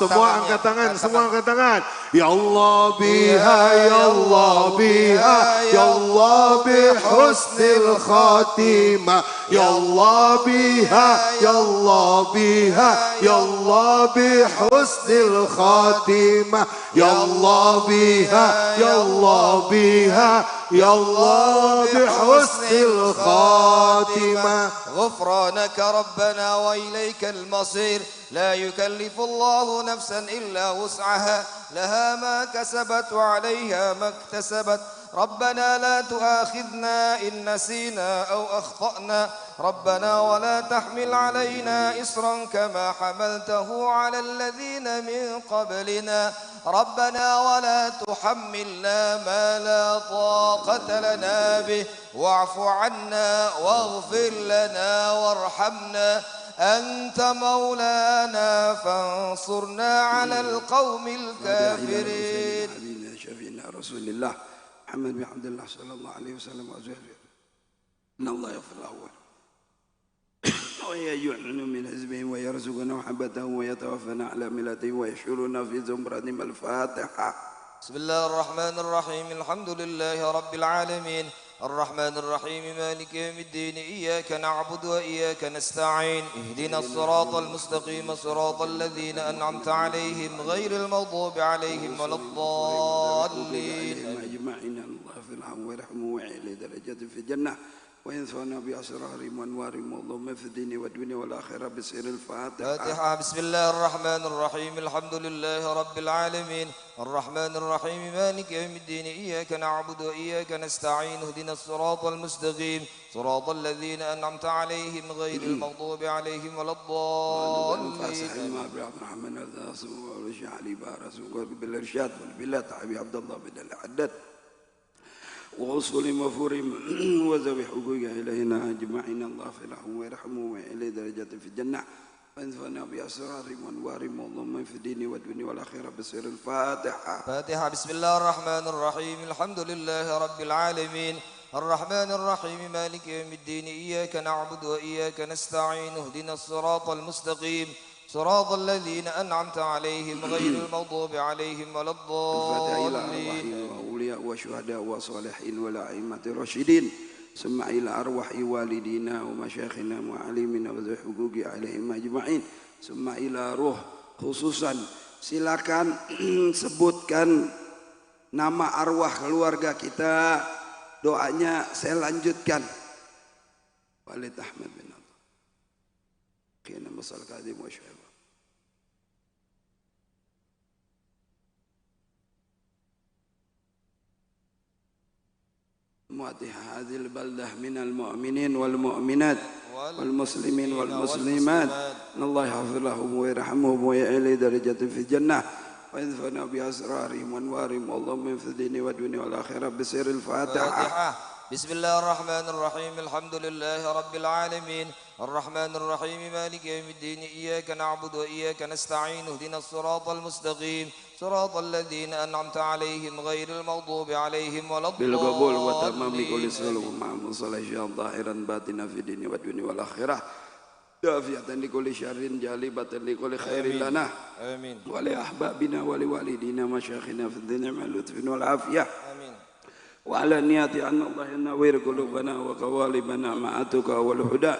Semua angkat tangan, semua angkat tangan. Ya Allah biha, ya Allah biha, ya Allah bihusnil khatimah. Ya Allah biha, ya Allah biha, ya Allah bihusnil khatimah. Ya Allah biha, ya Allah biha, ya Allah bihusnil khatimah. غفرانك ربنا وإليك المصير لا يكلف الله نفسا إلا وسعها لها ما كسبت وعليها ما اكتسبت ربنا لا تؤاخذنا إن نسينا أو أخطأنا ربنا ولا تحمل علينا إصرا كما حملته على الذين من قبلنا ربنا ولا تحملنا ما لا طاقة لنا به واعف عنا واغفر لنا وارحمنا أنت مولانا فانصرنا على القوم الكافرين حبيبنا شفينا رسول الله محمد بن عبد الله صلى الله عليه وسلم وأزواجه إن الله يغفر له ويجعلنا من حزبهم ويرزقنا محبته ويتوفنا على ملته ويحشرنا في زمرتهم. الفاتحة. بسم الله الرحمن الرحيم الحمد لله رب العالمين الرحمن الرحيم مالك يوم الدين إياك نعبد وإياك نستعين اهدنا الصراط المستقيم صراط الذين أنعمت عليهم غير المغضوب عليهم ولا الضالين أجمعين. الله في الحم ويرحمه ويعلي درجات في الجنة وينفعنا بأسرارهم وأنوارهم اللهم في الدين والدنيا والآخرة بسير الفاتحة. بسم الله الرحمن الرحيم الحمد لله رب العالمين الرحمن الرحيم مالك يوم الدين إياك نعبد وإياك نستعين اهدنا الصراط المستقيم صراط الذين أنعمت عليهم غير المغضوب عليهم ولا الضالين. بالإرشاد والبلاد حبيب عبد الله بن العدد وأصول مفورهم وذوي حقوق إلينا أجمعين. الله في الرحمة ويرحمه وإليه درجات في الجنة وانفعنا بأسرارهم وأنوارهم اللهم في الدين والدنيا والآخرة بسر الفاتحة. فاتحة. بسم الله الرحمن الرحيم الحمد لله رب العالمين الرحمن الرحيم مالك يوم الدين إياك نعبد وإياك نستعين اهدنا الصراط المستقيم صراط الذين أنعمت عليهم غير المغضوب عليهم ولا الضالين. وأولياء وشهداء وصالحين والأئمة الراشدين ثم إلى أرواح والدينا ومشايخنا وعليمنا وذوي حقوق عليهم أجمعين ثم إلى روح. Khususan silakan sebutkan nama arwah keluarga kita, doanya saya lanjutkan. Walid Ahmad bin Abdullah kena masalah kadim wa syaiba mu'atih hadhil baldah minal mu'minin wal mu'minat wal muslimin wal muslimat Allah yahfirlahum wa yarhamhum wa ya'li darajatihim fil jannah wa yanfa'na bi asrarihim wa anwarihim Allahumma fi dini wa dunya wal akhirah bi sirril Fatihah. بسم الله الرحمن الرحيم الحمد لله رب العالمين الرحمن الرحيم مالك يوم الدين إياك نعبد وإياك نستعين اهدنا الصراط المستقيم صراط الذين أنعمت عليهم غير المغضوب عليهم ولا الضالين. بالقبول وتمام كل سلوك مع مصالح ظاهرا باطنا في الدين والدنيا والآخرة دافعة لكل شر جالبة لكل خير لنا آمين ولأحبابنا ولوالدينا مشايخنا في الدنيا مع اللطف والعافية آمين وعلى نيات أن الله ينوّر قلوبنا وقوالبنا مع التقى والهدى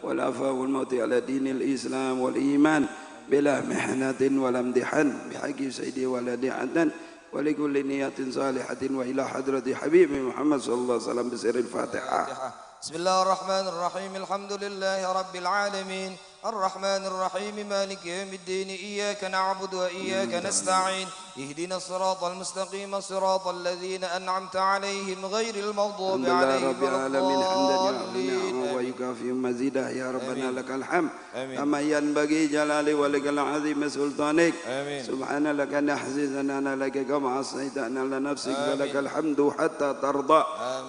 والعفاء والموت على دين الإسلام والإيمان بلا محنة ولا امتحان بحق سيدي ولد عدن ولكل نية صالحة وإلى حضرة حبيب محمد صلى الله عليه وسلم بسر الفاتحة. بسم الله الرحمن الرحيم الحمد لله رب العالمين الرحمن الرحيم مالك يوم الدين إياك نعبد وإياك نستعين اهدنا الصراط المستقيم صراط الذين أنعمت عليهم غير المغضوب عليهم ولا الضالين. ويكافئ مزيده يا ربنا لك الحمد كما ينبغي جلال ولك العظيم سلطانك سبحان لك نحزي ثنانا لك كما عصيتنا لنفسك ولك الحمد حتى ترضى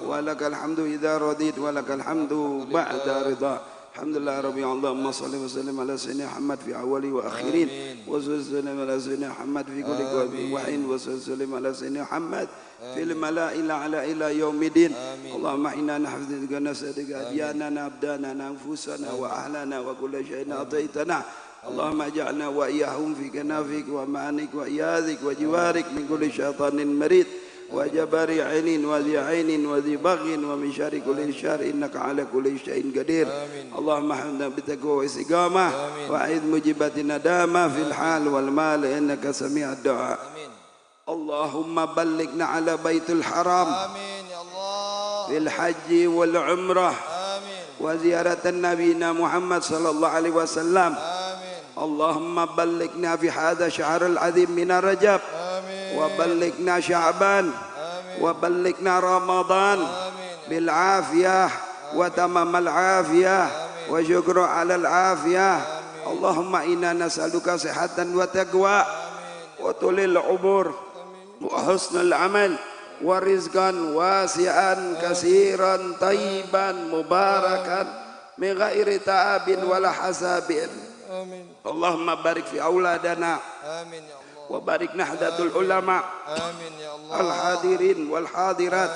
ولك الحمد إذا رضيت ولك الحمد بعد رضا. الحمد لله ربي اللهم صل وسلم على سيدنا محمد في أولي وآخرين وسلم على سيدنا محمد في كل قلب وحين وسلم على سيدنا محمد في الملائكة على إلى يوم الدين. اللهم إنا نحفظك نسألك أدياننا أبداننا أنفسنا وأهلنا وكل شيء أعطيتنا اللهم اجعلنا وإياهم في كنافك ومعانك وإياذك وجوارك من كل شيطان مريد وجبار عين وذي عين وذي بغ ومن شر كل شر إنك على كل شيء قدير. اللهم حمدنا بالتقوى والاستقامة وأعذ مجيبات الندامة في الحال والمال إنك سميع الدعاء. اللهم بلغنا على بيت الحرام في الحج والعمرة وزيارة نبينا محمد صلى الله عليه وسلم. اللهم بلغنا في هذا الشهر العظيم من رجب وبلغنا شعبان وبلغنا رمضان بالعافية وتمام العافية وشكر على العافية. اللهم إنا نسألك صحة وتقوى وطول العمر وحسن العمل ورزقا واسعا كثيرا طيبا مباركا من غير تعب ولا حساب. اللهم بارك في أولادنا وبارك نهضة العلماء الحاضرين والحاضرات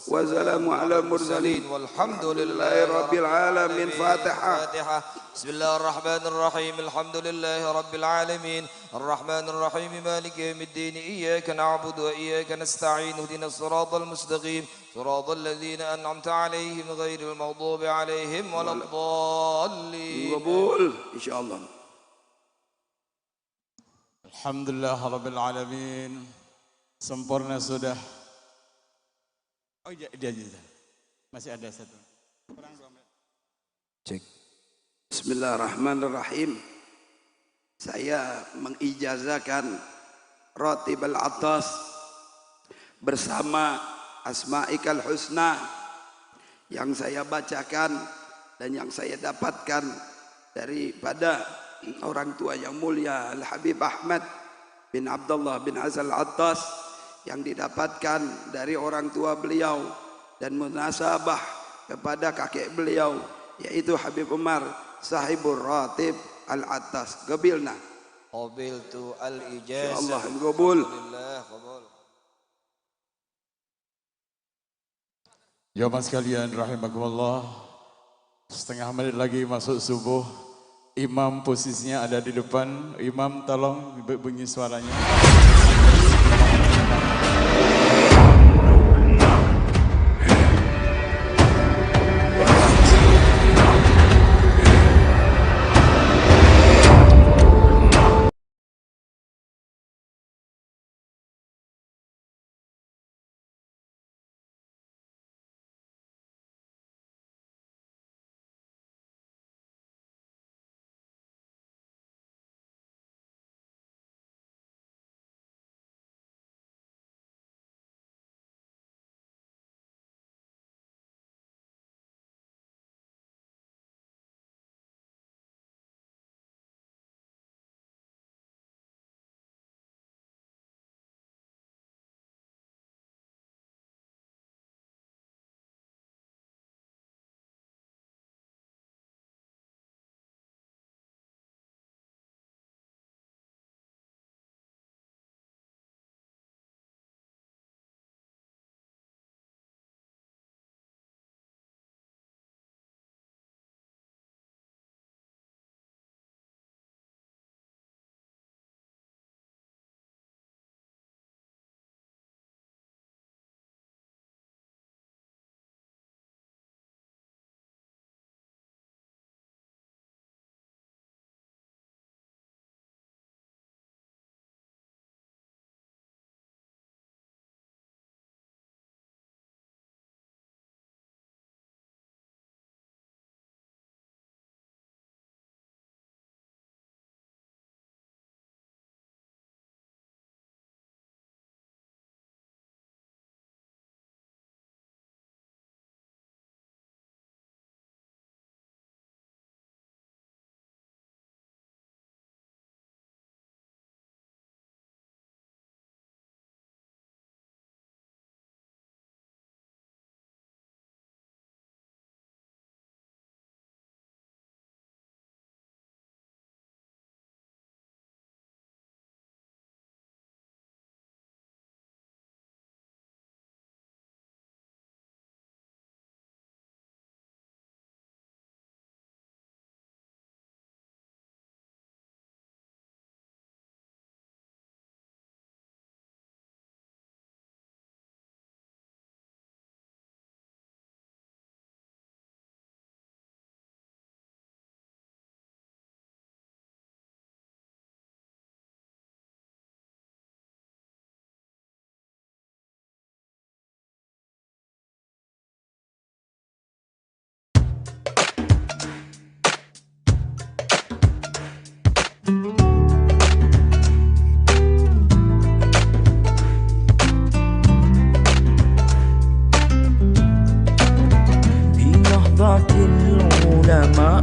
وسلام على المرسلين والحمد لله رب العالمين. فاتحة. بسم الله الرحمن الرحيم الحمد لله رب العالمين الرحمن الرحيم مالك يوم الدين إياك نعبد وإياك نستعين اهدنا الصراط المستقيم صراط الذين أنعمت عليهم غير المغضوب عليهم ولا الضالين. قبول إن شاء الله. Alhamdulillah Rabbil Alamin. Sempurna sudah. Oh iya, dia aja. Masih ada satu. Kurang 2 menit. Cek. Bismillahirrahmanirrahim. Saya mengijazahkan Ratib al-Atas bersama Asma'ikal Husna yang saya bacakan dan yang saya dapatkan daripada orang tua yang mulia Al-Habib Ahmad bin Abdullah bin Azal Attas yang didapatkan dari orang tua beliau dan munasabah kepada kakek beliau yaitu Habib Umar Sahibur Ratib Al-Attas. Qabilna. Qabiltu al-ijazah. Allah qabul. Jamaah sekalian rahimakumullah. Setengah menit lagi masuk subuh. Imam posisinya ada di depan. Imam tolong bunyi suaranya.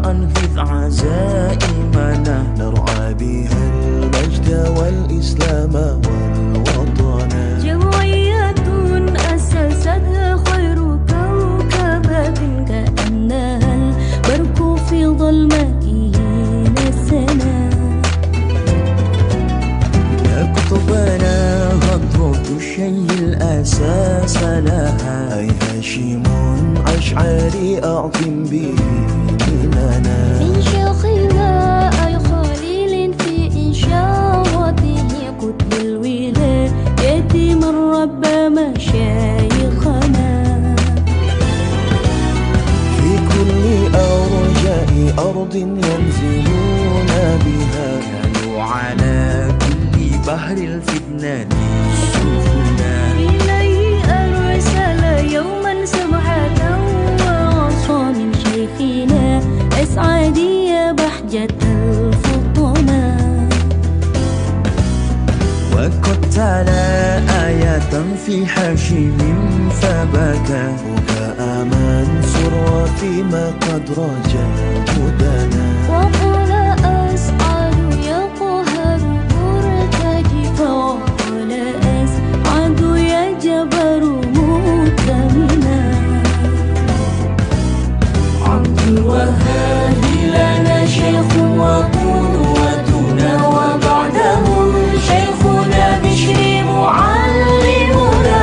أنفذ عزائمنا نرعى بها المجد والإسلام والوطن. جمعية أسستها خير كوكبة كأنها البرق في ظلمائه نسنا. يا قطبنا هضرة الشيء الأساس لها أي هاشم أشعري أعظم به ديننا. من شيخنا أي خليل في إشارته قطب الولاية من رب مشايخنا. في كل أرجاء أرض ينزلون بها كانوا على كل بحر الفتنان سفنا. إليه أرسل يوما سمحة وعصى من شيخنا أسعدي بحجة الفطنا. وقد تلا آية في حاشم فبكى بكاء منصور وفيما قد رجا هدنا. وقال أسعد يقهر مرتجي فقال أسعد يجبر مؤتمنا. عبد الوهاب لنا شيخ وقدوتنا وبعده شيخنا بشر معلمنا.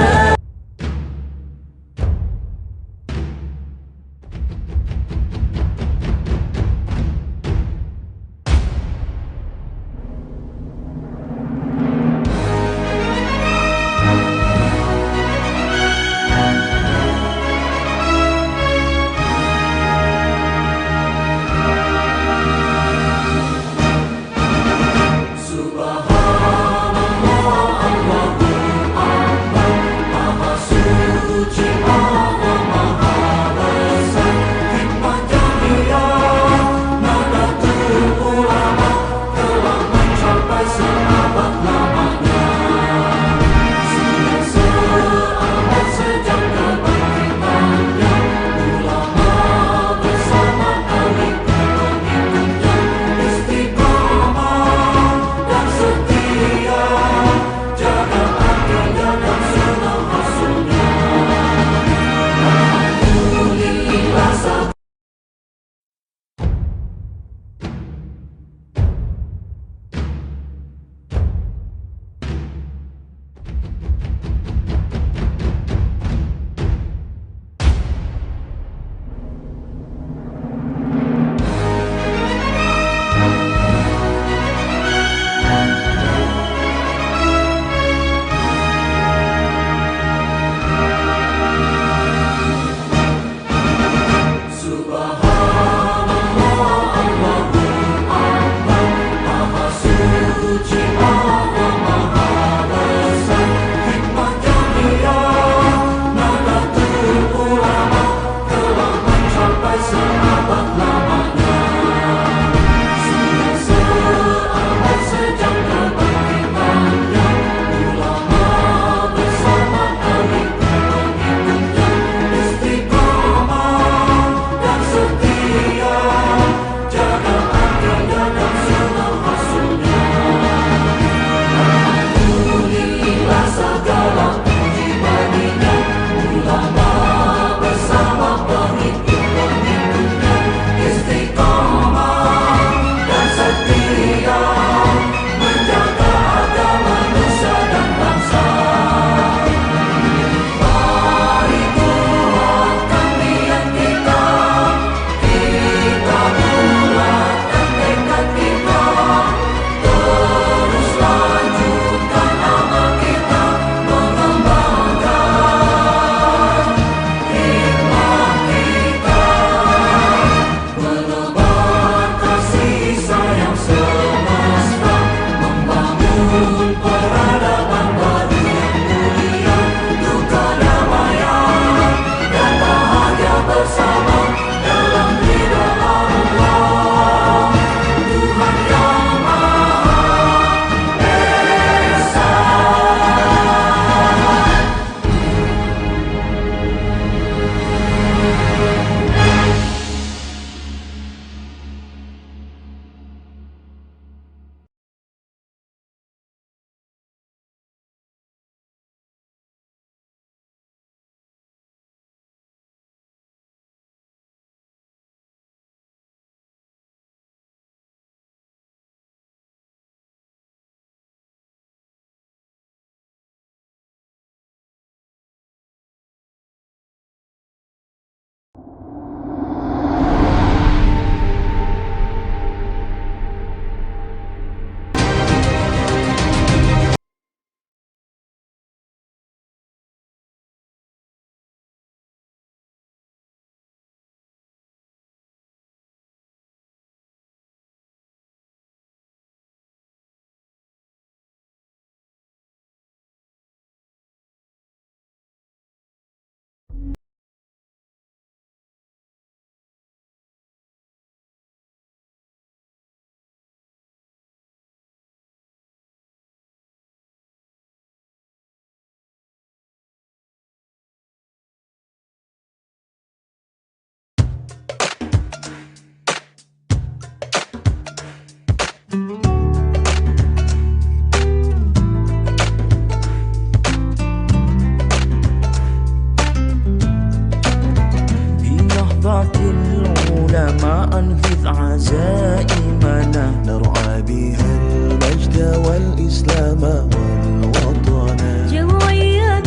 أنفذ عزائمنا نرعى بها المجد والإسلام والوطن جمعية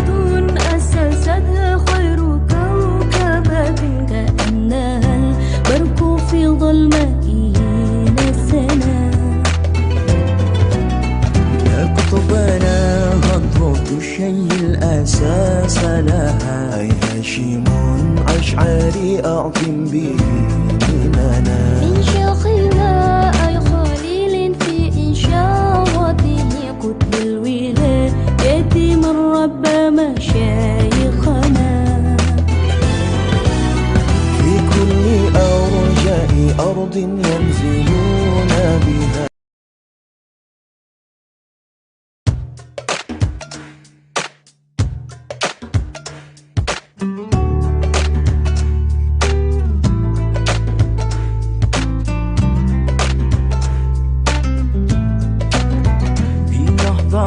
أسستها خير كوكبة كأنها البرق في ظلماء السنا يا قطبنا هضرة الشيء الأساس لها أي هاشم أشعري أعظم به ديننا من شيخنا أي خليل في إنشاءاته قطب الولاية من ربى مشايخنا في كل أرجاء أرض ينزلون بها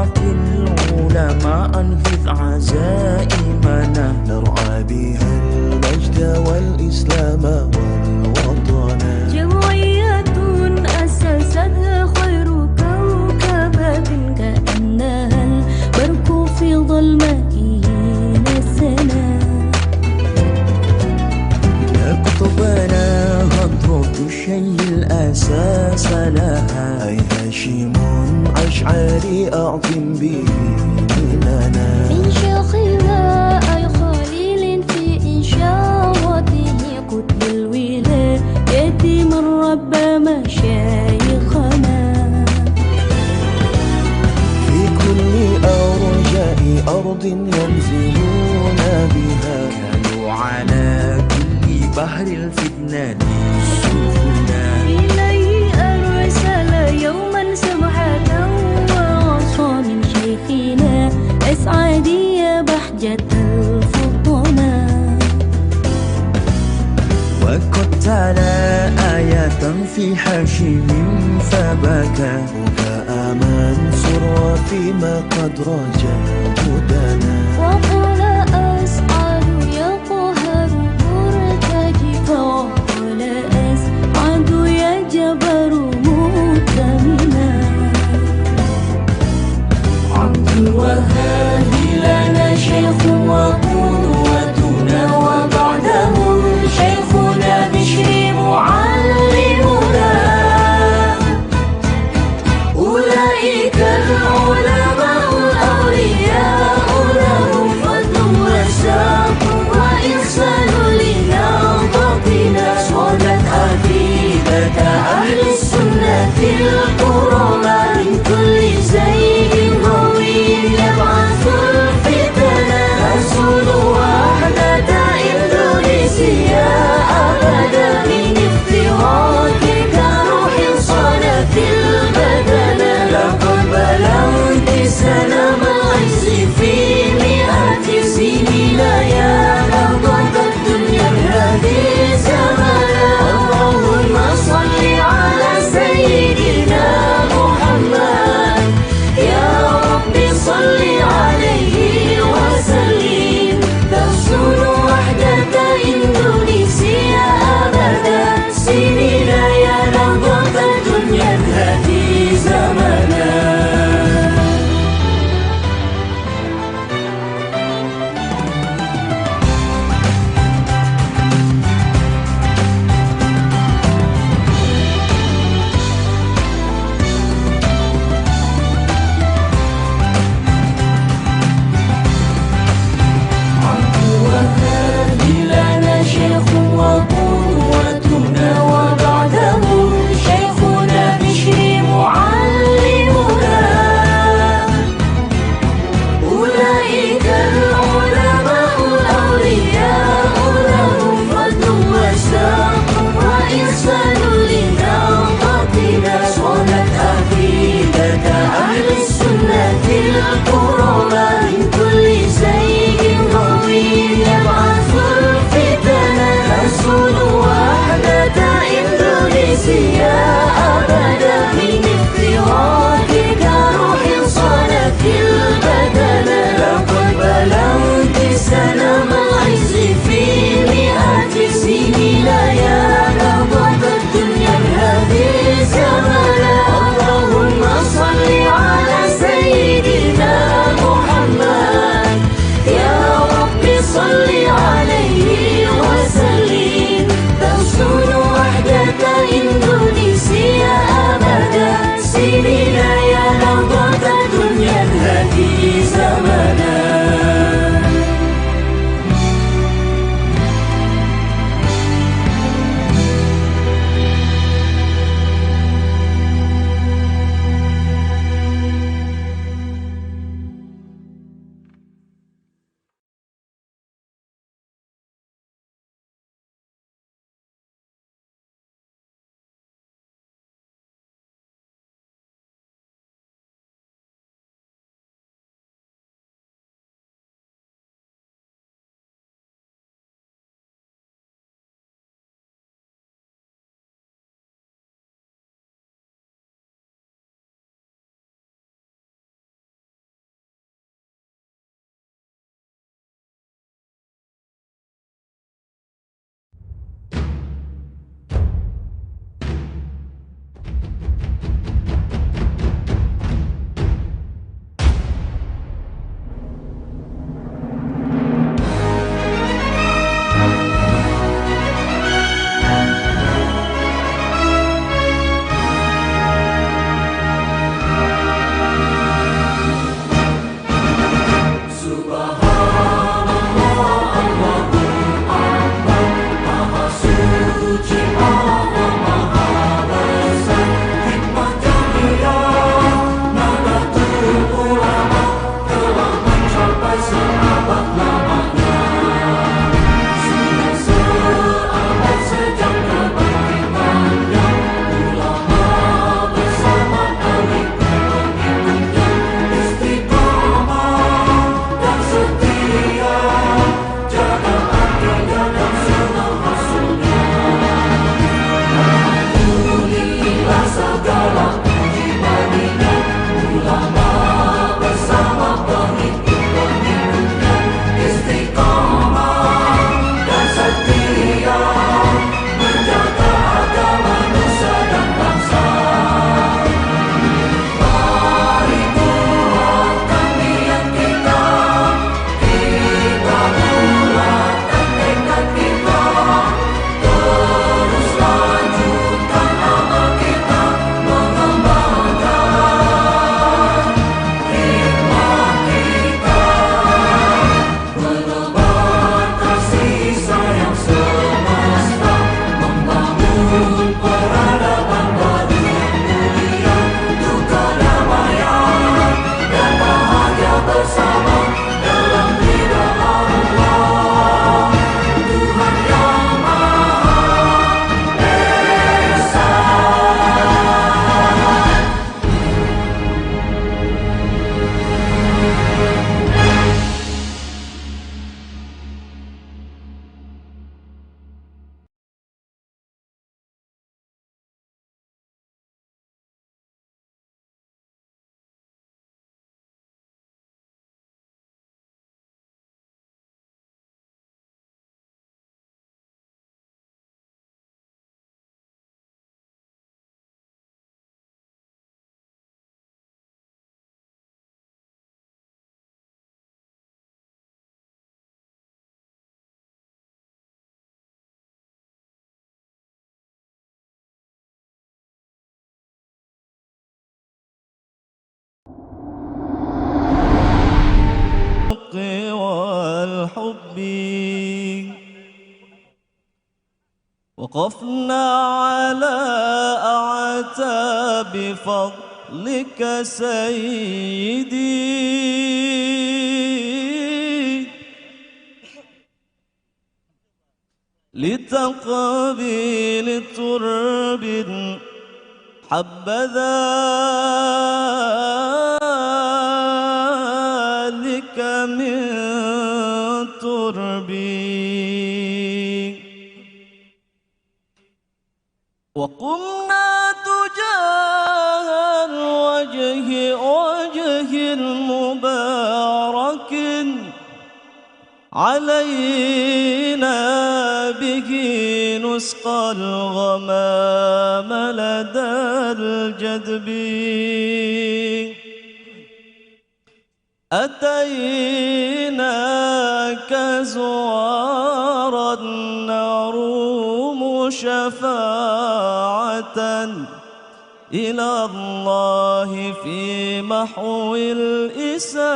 العلماء أنفذ عزائمنا نرعى بها المجد والإسلام والوطن جمعية أسستها خير كوكبة كأنها البرق في ظلماء السنا يا قطبنا هضرة الشيء الأساس لها أي هاشم أشعري أعظم به ديننا من شيخنا أي خليل في إنشاءاته قطب الولاية من ربى مشايخنا في كل أرجاء أرض ينزلون بها كانوا على كل بحر الفتنة سفنا إليه أرسل يوما سمحة وعصى من شيخنا أسعدي بحجة الفطنة وقد تلا آية في حاشم فبكى بكاء منصور وفيما قد رجا هدنا وقال أسعد يقهر مرتجي فقال أسعد يجبر مؤتمنا عبد الوهاب لنا شيخ وقدوتنا وبعده شيخنا بشر معلمنا أولئك العلماء الأولياء لهم فضل والحب وقفنا على أعتاب فضلك سيدي لتقبيل ترب حبذا لك من تربي وقمنا تجاه وجه المبارك علينا به نسقى الغمام لدى الجدب أتيناك زوارا نروم شفاعة إلى الله في محو الإساءة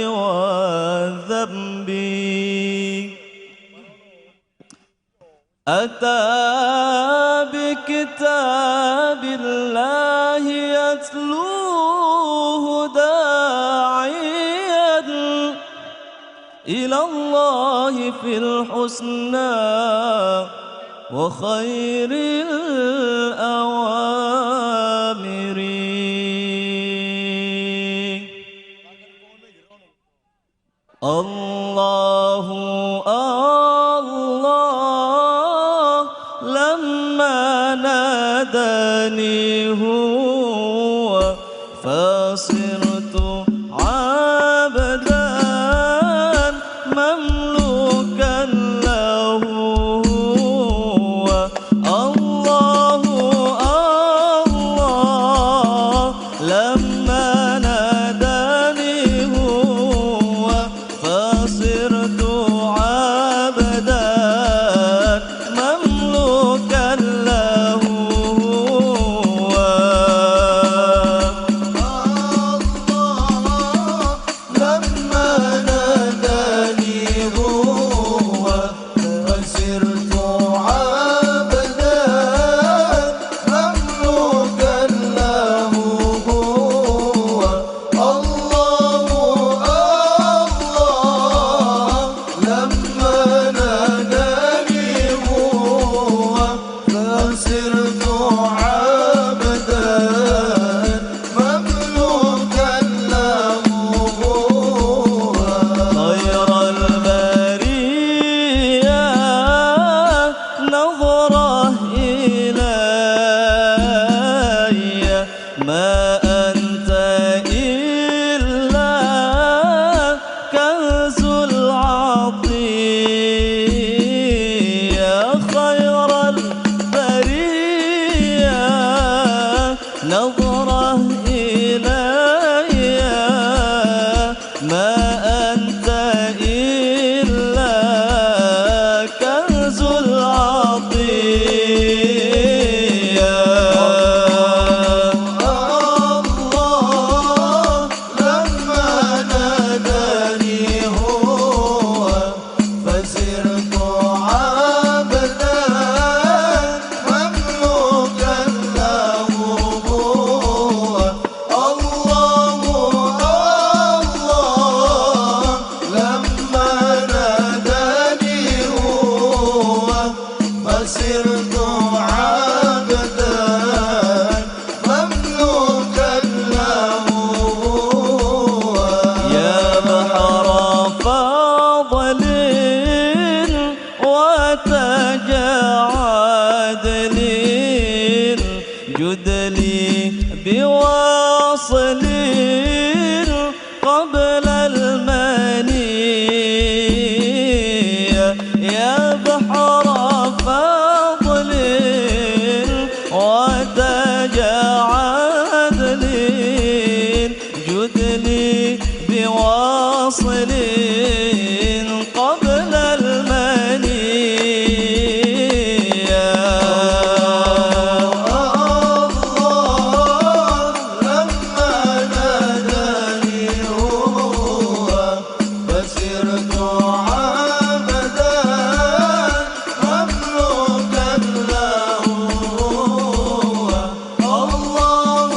والذنب أتى بكتاب الله يتلوه داعيا إلى الله في الحسنى وخير الأوامر الله الله لما ناداني هو فصرت عبدا مملوكا له الله الله لما ناداني هو فصرت عبدا مملوكا له ما أنت إلا كنز العطية الله لما ناداني هو فسرت عبدا مملوكا له هو الله لما ناداني هو فسرت عبدا مملوكا له هو يا بحر فضل وتجاعد جد لي بواصل قبل المنية يا بحر فضل وتجاعد جد لي بواصل قبل المنية الله لما ناداني هو فسرت عبدا مملوكا له الله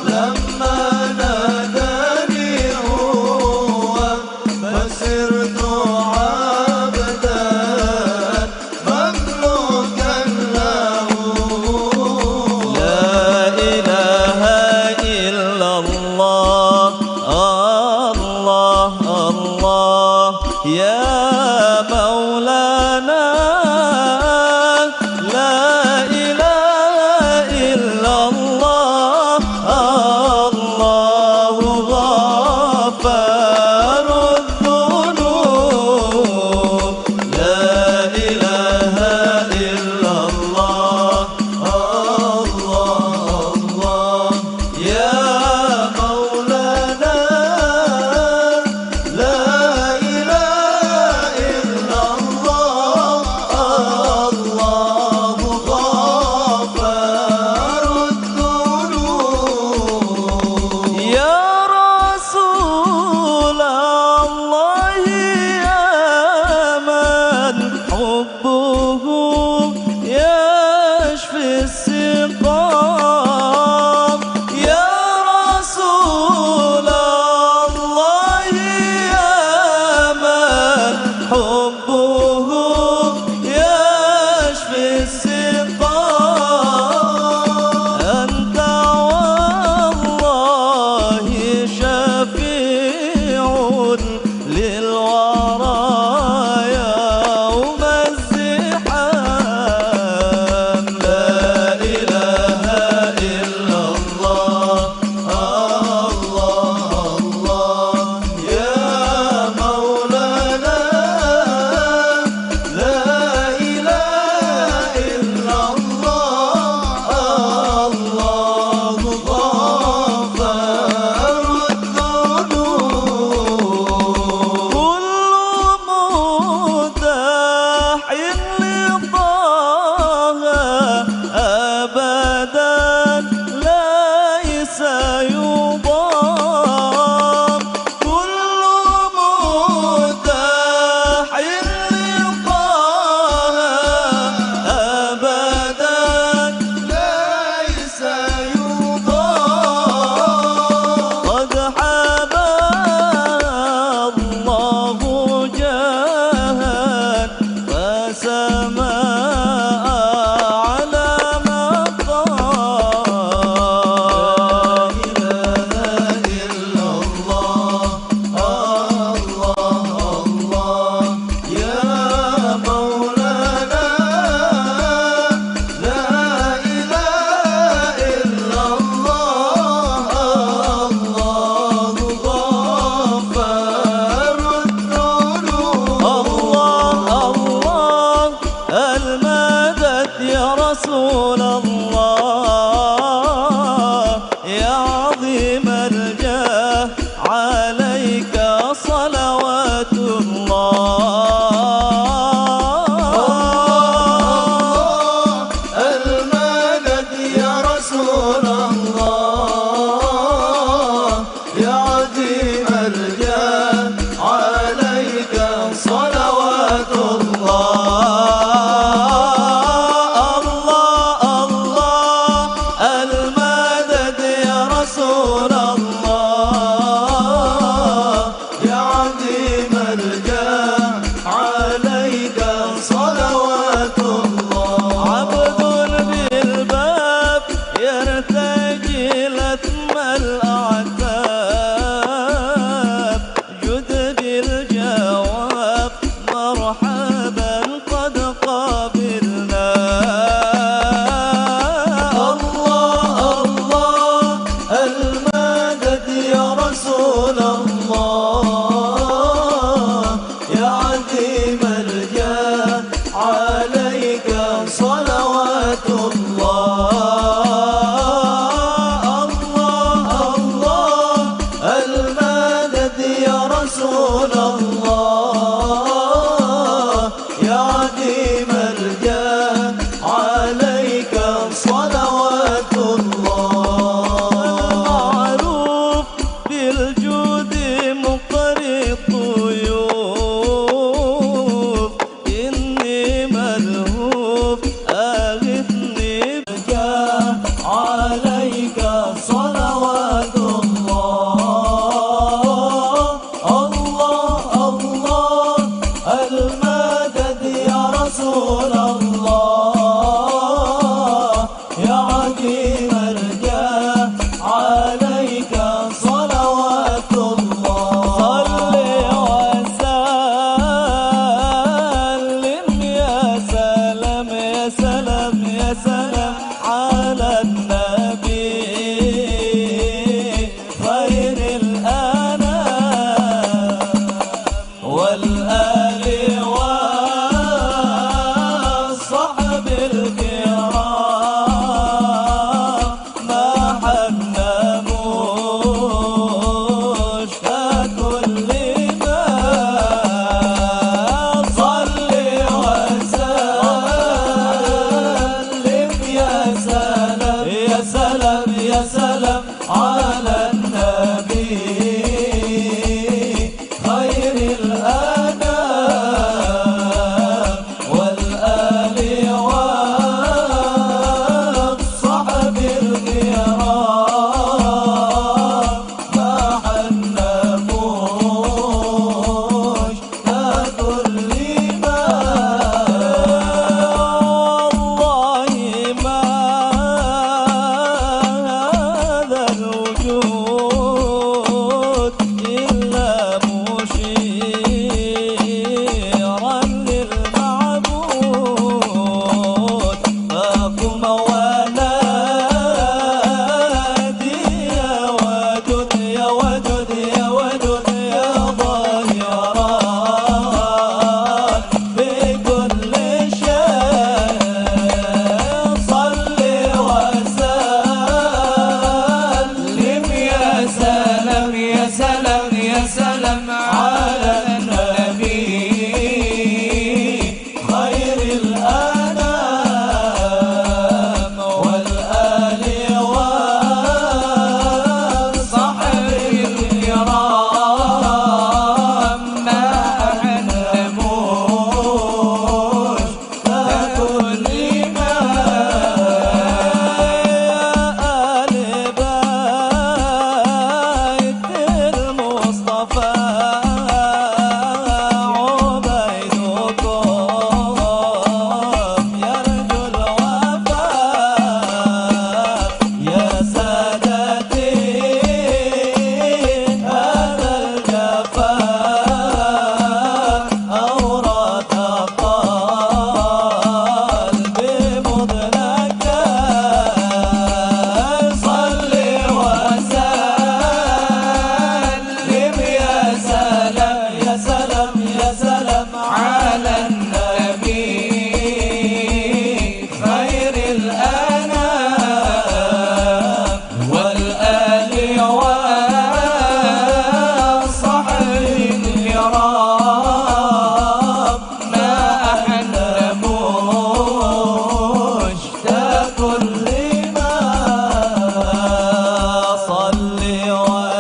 لما ناداني هو فسرت عبدا مملوكا له لا إله إلا الله الله الله يا مولانا لا إله إلا الله الله غفار الذنوب لا إله إلا الله الله الله يا مولانا لا إله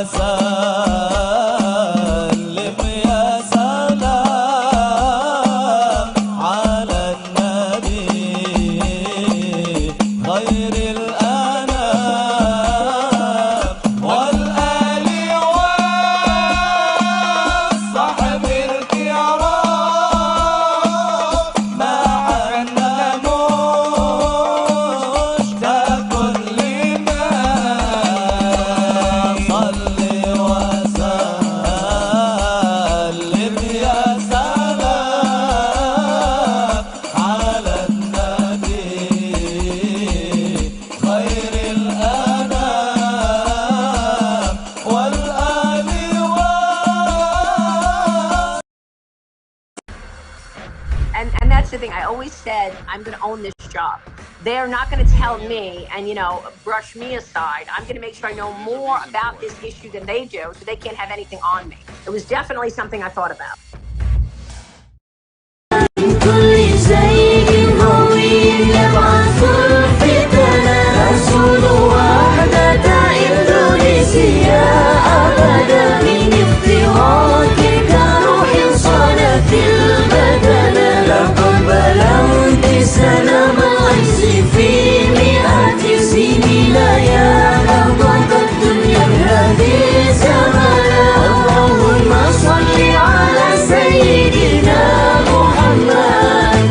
وسلم يا سلام على النبي خير الأنام والآل والصحب الكرام معا مشتاق لما صل وسلم يا سلام على النبي خير الأنام والآل And that's the thing. I always said, I'm going to own this job. They're not going to tell me and, brush me aside. I'm going to make sure I know more about this issue than they do, so they can't have anything on me. It was definitely something I thought about. كل زيد هوي يبعث الفتن رسول وحدة إندونيسيا أبدا من افتراقك روح صنت البدن لقد بلغت سلام العز في مئات سنين يا نهضة الدنيا هذه زمنا اللهم صل على سيدنا محمد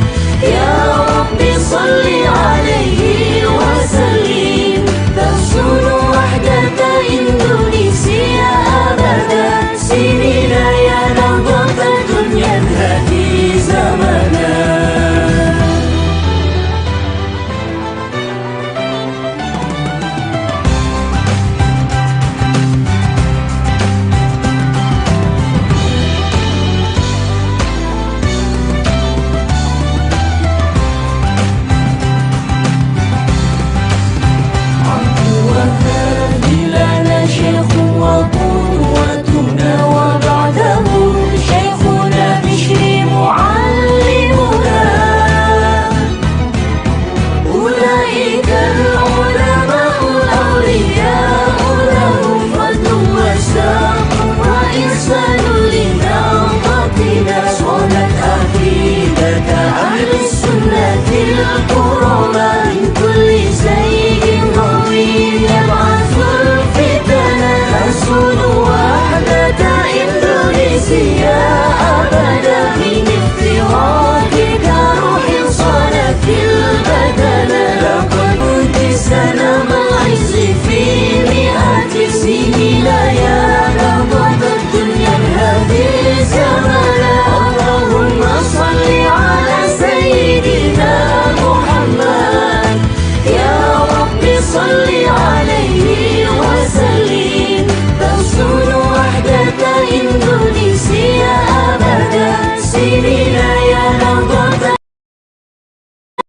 يا رب صل عليه وسلم تحسن وحدة إندونيسيا أبدا سنين يا نهضة الدنيا هذه زمنا وهادي لنا شيخ وقدوتنا وبعده شيخنا بشر معلمنا أولئك العلماء الأولياء لهم فضل وساق وإحسان لنهضتنا صونت عقيدة أهل السنة الكرماء من كل زيغ هوي يبعث الفتن رسول وحدة إندونيسيا أبدا من افتراقك روح صنت البدن لقد كنت سلام العز في مئات سنين يا نهضة الدنيا هذه زمنا اللهم صل على سيدنا محمد يا رب صل عليه وسلم تحسن وحدة إندونيسيا أبدا سنين يا نهضة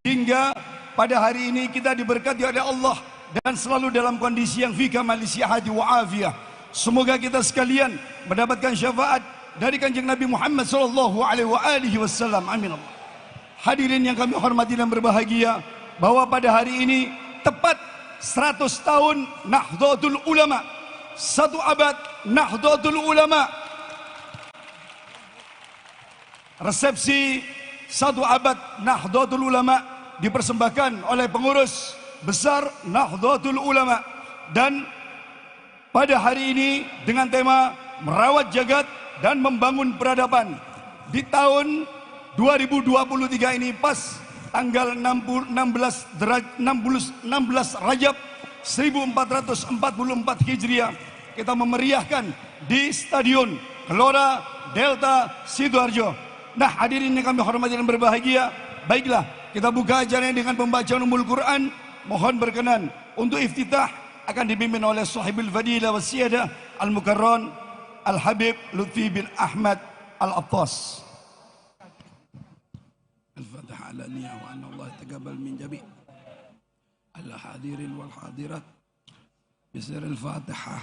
Hingga pada hari ini kita diberkati oleh Allah dan selalu dalam kondisi yang fi kamali sihhati wa afiyah. Semoga kita sekalian mendapatkan syafaat dari Kanjeng Nabi Muhammad sallallahu alaihi wasallam. Amin. Hadirin yang kami hormati dan berbahagia, bahwa pada hari ini tepat 100 tahun Nahdlatul Ulama, 1 abad Nahdlatul Ulama. Resepsi 1 abad Nahdlatul Ulama dipersembahkan oleh pengurus besar Nahdlatul Ulama, dan pada hari ini dengan tema merawat jagat dan membangun peradaban di tahun 2023 ini pas tanggal 16 Rajab 1444 Hijriah kita memeriahkan di Stadion Gelora Delta Sidoarjo. Nah, hadirin yang kami hormati dan berbahagia, baiklah kita buka acaranya dengan pembacaan Ummul Quran. Mohon berkenan untuk iftitah akan dipimpin oleh Sahibul Fadilah wa Siyadah Al-Mukarram Al-Habib Lutfi bin Ahmad Al-Attas. Al-Fatihah ala niyah wa anna Allah taqabbal min jami' al-hadirin wal hadirat bisir al-Fatihah.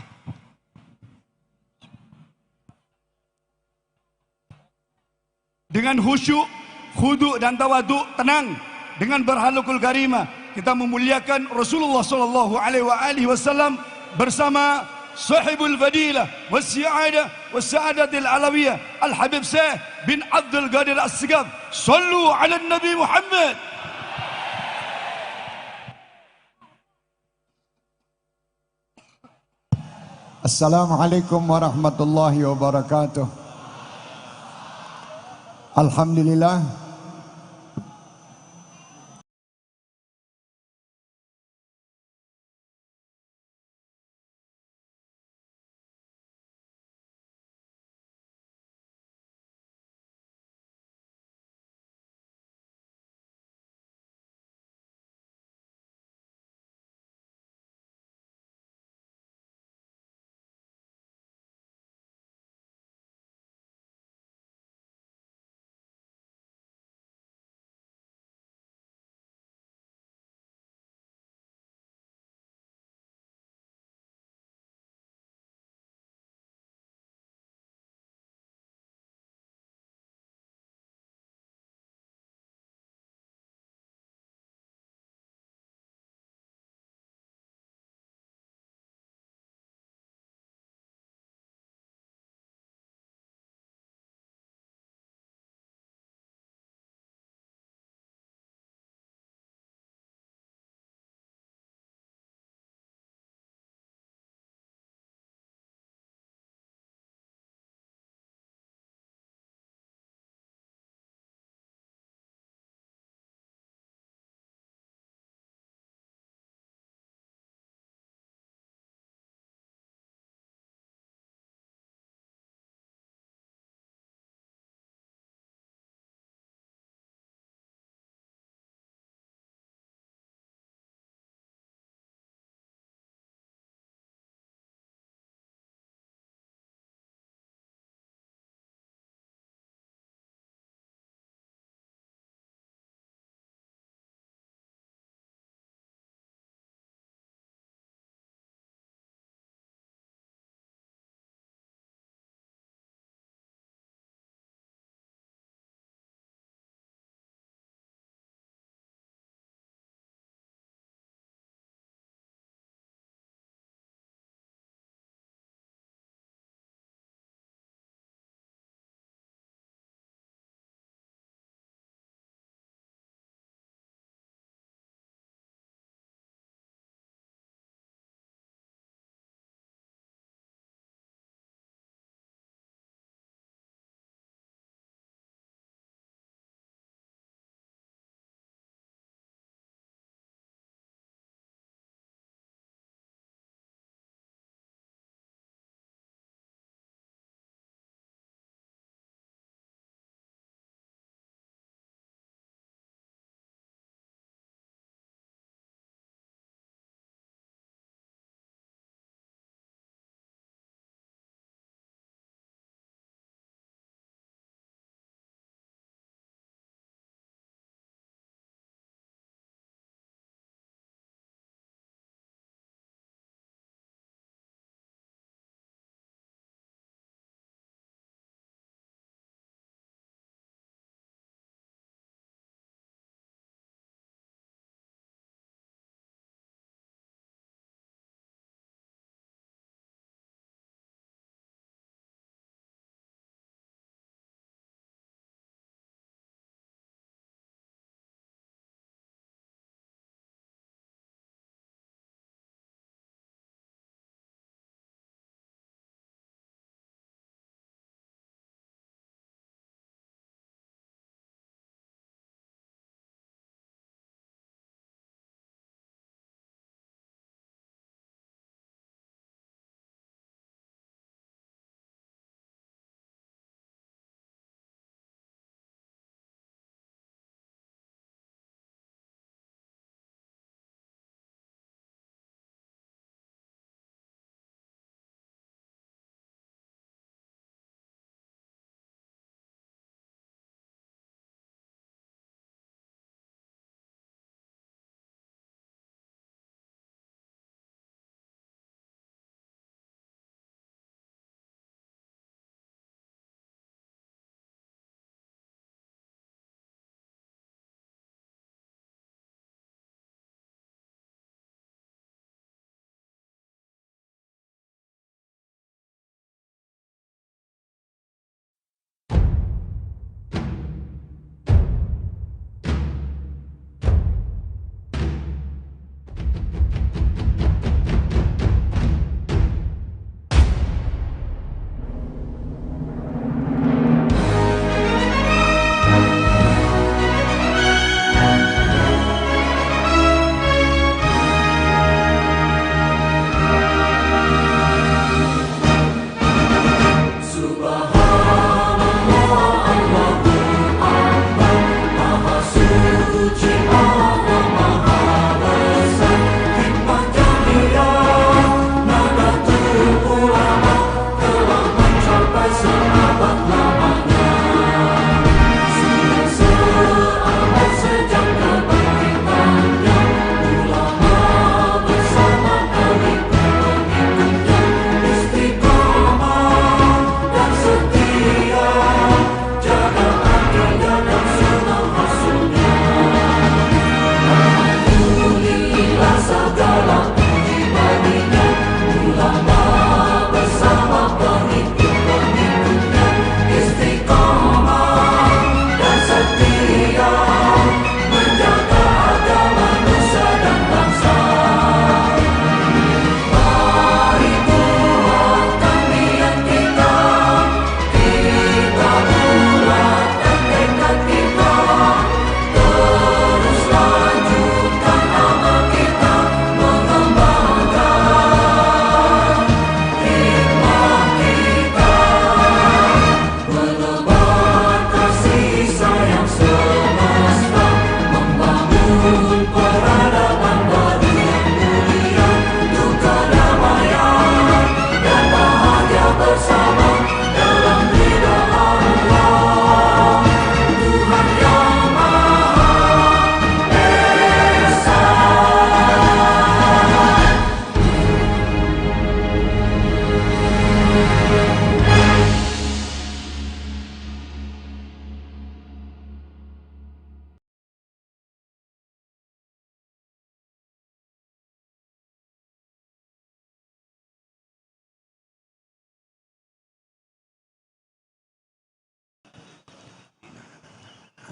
Dengan khusyuk, khudu dan tawadu, tenang, dengan berhalukul karimah kita memuliakan Rasulullah sallallahu alaihi wasallam bersama صاحب الفضيلة والسعادة والسعادة العلوية الحبيب سيف بن عبد القادر السقاف. صلوا على النبي محمد. Assalamualaikum warahmatullahi wabarakatuh. Alhamdulillah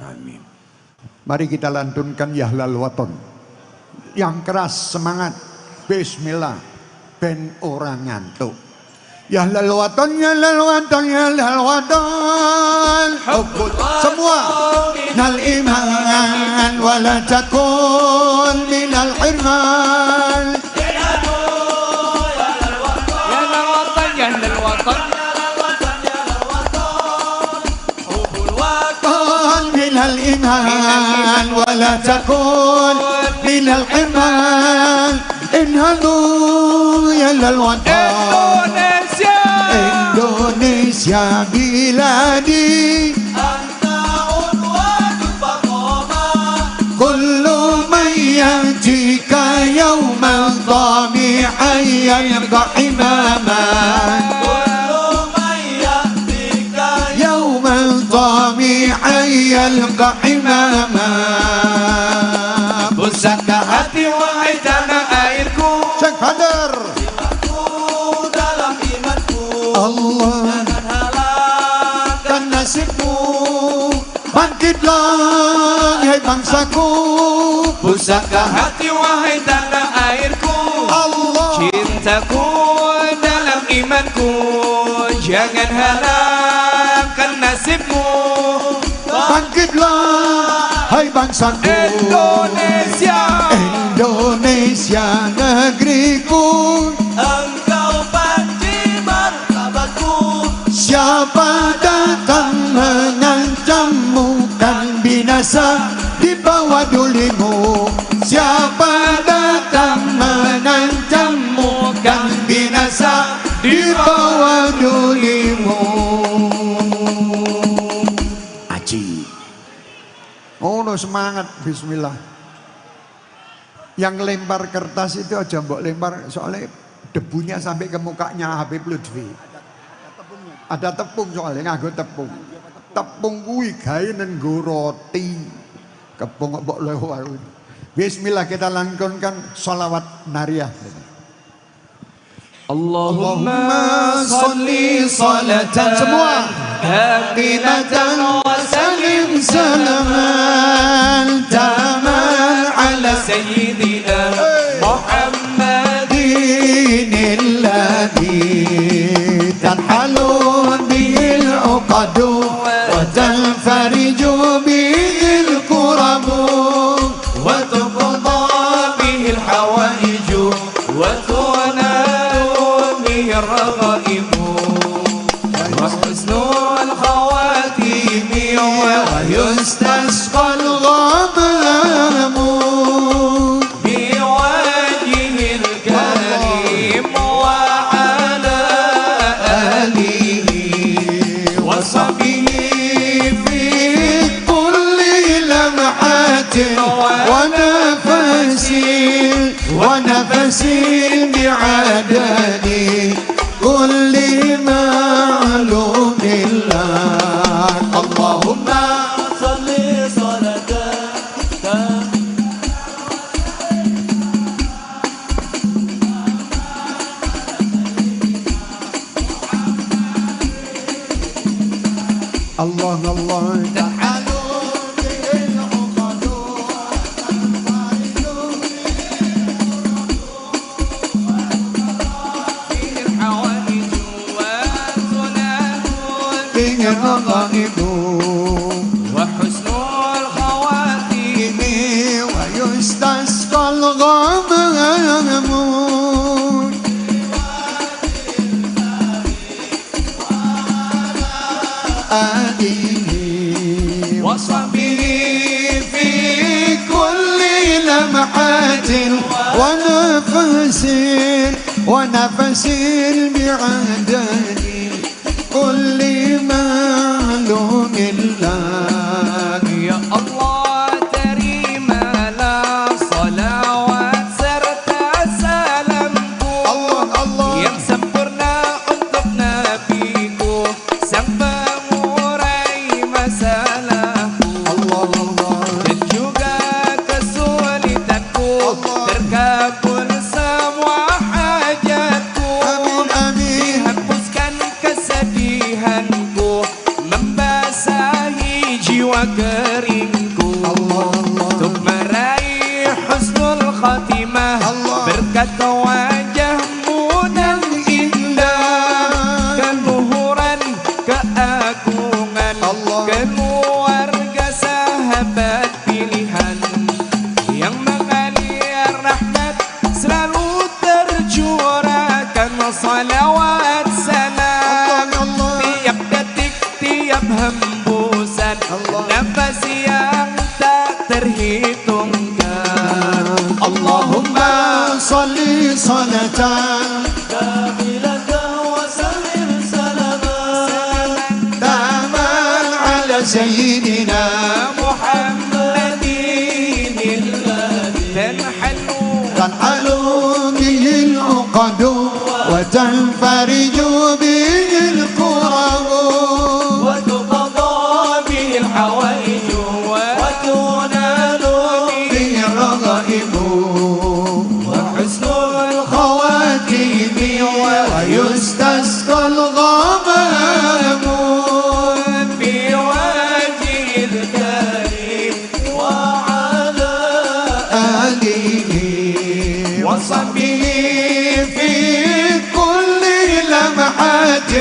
Amin. Mari kita lantunkan Yahlal Waton. Yang keras semangat. Bismillah. Ben orang ngantuk. Yahlal Waton, Yahlal Waton, Yahlal Waton. Semua. Nal iman wala takun minal irman. الإيمان ولا تكون من الحرمان انهضوا يا للوطن إندونيسيا بلادي أنت عنوان الفخامة كل من يأتيك يوما ضامحا يلقى حماما yalqa himama. Pusaka hati wahai tanah airku, Syekh Hadar, dalam imanku Allah, jangan halangkan nasibku. Bangkitlah hai bangsaku, pusaka hati wahai tanah airku Allah, cintaku dalam imanku, jangan halangkan nasibku. Bangkitlah hai bangsaku Indonesia, Indonesia negeriku. Engkau panji martabatku. Siapa datang mengancammu kan binasa di bawah dulimu. Siapa datang mengancammu kan binasa di bawah dulimu. Oh, semangat, bismillah. Yang lempar kertas itu aja mbok lempar, soalnya debunya sampai ke mukanya Habib Lutfi. Ada tepung soalnya, nganggo tepung. Tepung kuwi gawe nggo roti. Kepung mbok lewat. Bismillah, kita lantunkan sholawat nariyah. Allahumma salli salatan semua kamilatan wa salim salaman taman ala sayyidina Muhammadin alladhi tanhalu bihil uqadu wa tanfariju bihil kurabu wa tuqda bihil hawaiju wa الرغائب وحسن الخواتيم ويستسقى الغمام بوجه الكريم وعلى آله وصحبه في كل لمحة ونفس بعدد كل معلوم الله. اللهم صل صلاة الله الله الرغائب وحسن الخواتيم ويستسقى الغمام آله وصحبه في كل لمحة ونفس بعدد كل معلوم الله. Ya Allah, terimalah salawat serta salamku yang sempurna untuk nabiku, sang pengurai masalahku dan juga kesulitanku, terkabul semua hajatku, dihapuskan kesedihanku, membasahi jiwa kering. سيدنا محمد الذي تنحل به العقد وتنفرج به الكرب وتقضى به الحوائج وتنال به الرغائب وحسن الخواتيم ويستسقى الغمام في وجه الكريم وعلى آله وصحبه في كل لمحة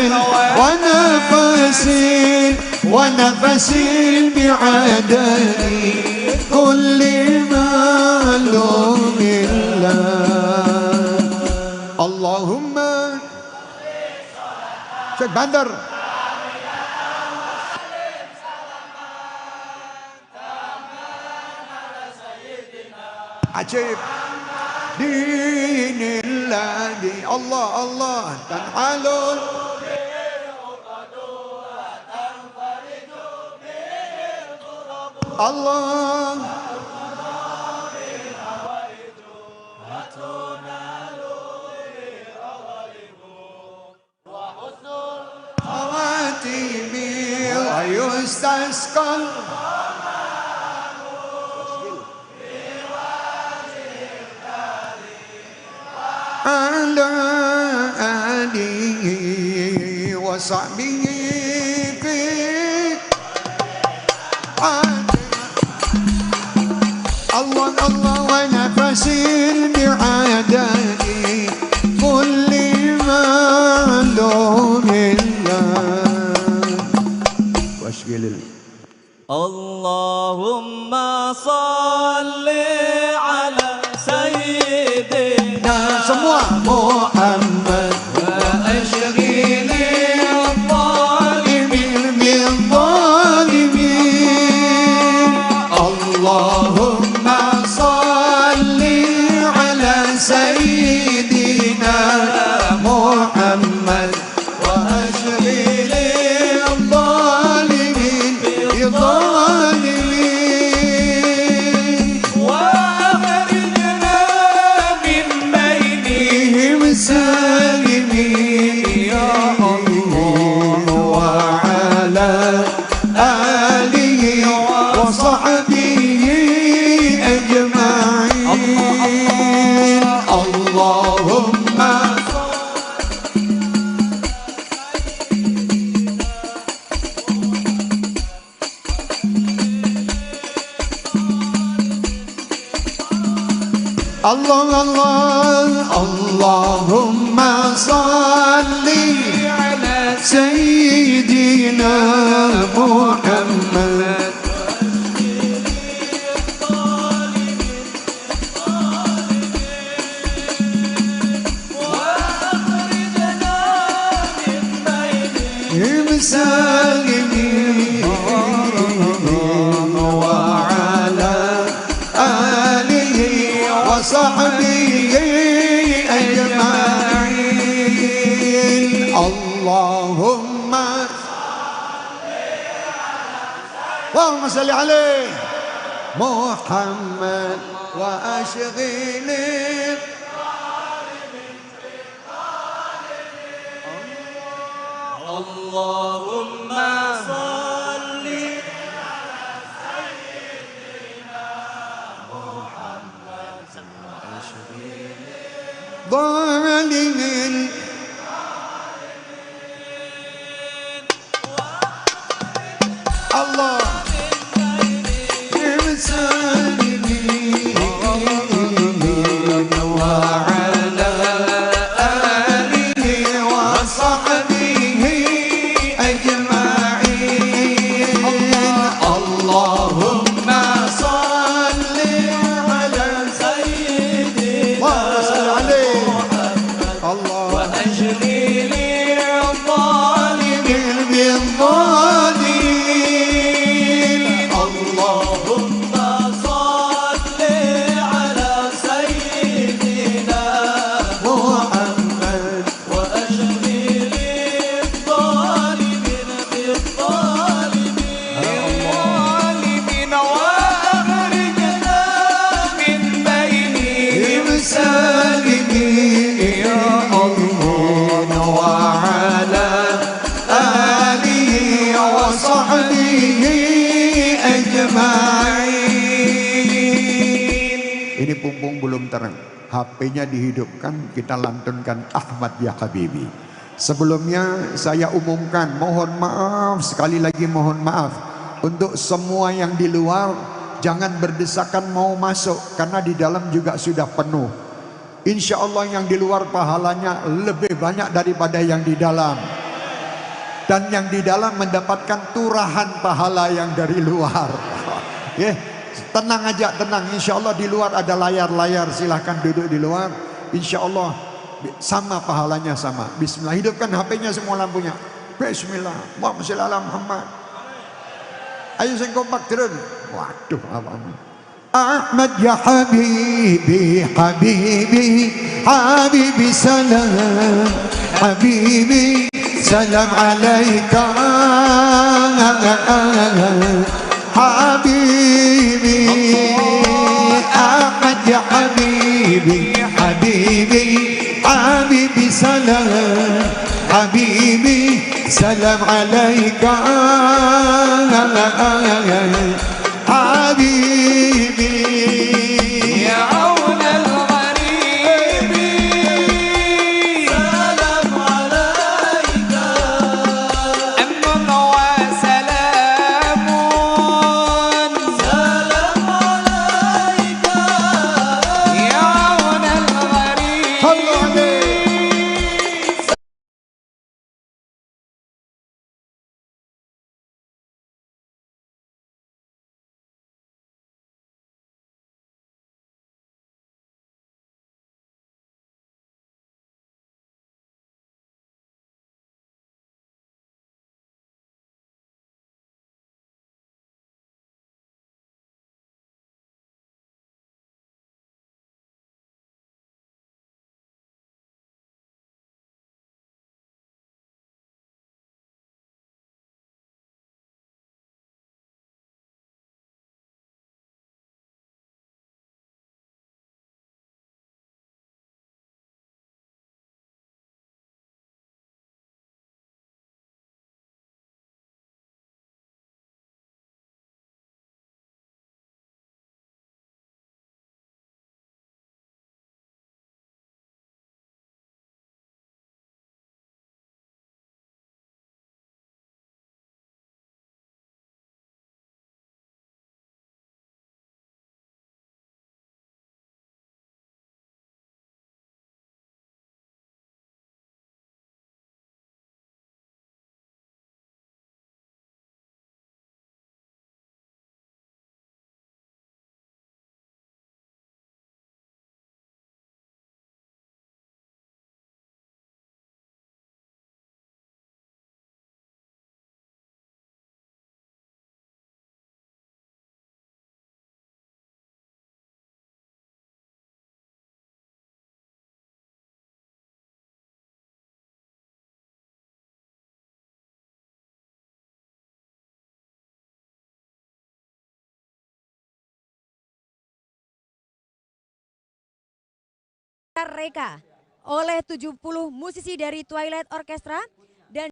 ونفس بعدد كل معلوم الله. اللهم Syekh Bandar. Ajib dinillah di Allah Allah dan alul Allah khawatimi wa yustasqal ala alihi wa sahbihi fi Allah Allah wa nafasil bi'adadi kulli ma'lumillah washgilil Allahumma salli ala sayyidina semua Muhammad wa ashghili الظالمين بالظالمين اللهم صل على سيدنا محمد وأشغل الظالمين بالظالمين وأخرجنا من بينهم سالمين يا الله وعلى آله وصحبه أجمعين اللهم اللهم صل على سيدنا محمد سالمين وعلى آله وصحبه أجمعين اللهم صل عليه محمد وأشغل اللهم صل ظالمين الله وعلى آله وصحبه أجمعين اللهم صل على سيدنا الله وأجلل الظالمين بالظالمين اللهم أجمعين. Ini pumpung belum terang, HP-nya dihidupkan, kita lantunkan Ahmad ya Habibi. Sebelumnya saya umumkan, mohon maaf, sekali lagi mohon maaf untuk semua yang di luar, jangan berdesakan mau masuk karena di dalam juga sudah penuh. Insya Allah yang di luar pahalanya lebih banyak daripada yang di dalam, dan yang di dalam mendapatkan turahan pahala yang dari luar. Tenang aja, tenang. Insya Allah di luar ada layar-layar, silahkan duduk di luar. Insya Allah sama pahalanya sama. Bismillah, hidupkan HP-nya semua lampunya. Bismillah, Allahumma sholli ala Muhammad. Ayo sing kompak turun. Waduh, apa? Ahmad ya Habibi, Habibi, Habibi salam, Habibi salam alaika, Habibi, Ahmad ya Habibi, Habibi, Habibi salam, Habibi salam alaika, Habibi ya awla al-gharibi, salam alaika, amnun wa salamun, salam alaika, ya awla al-gharibi. Reka oleh 70 musisi dari Twilight Orchestra dan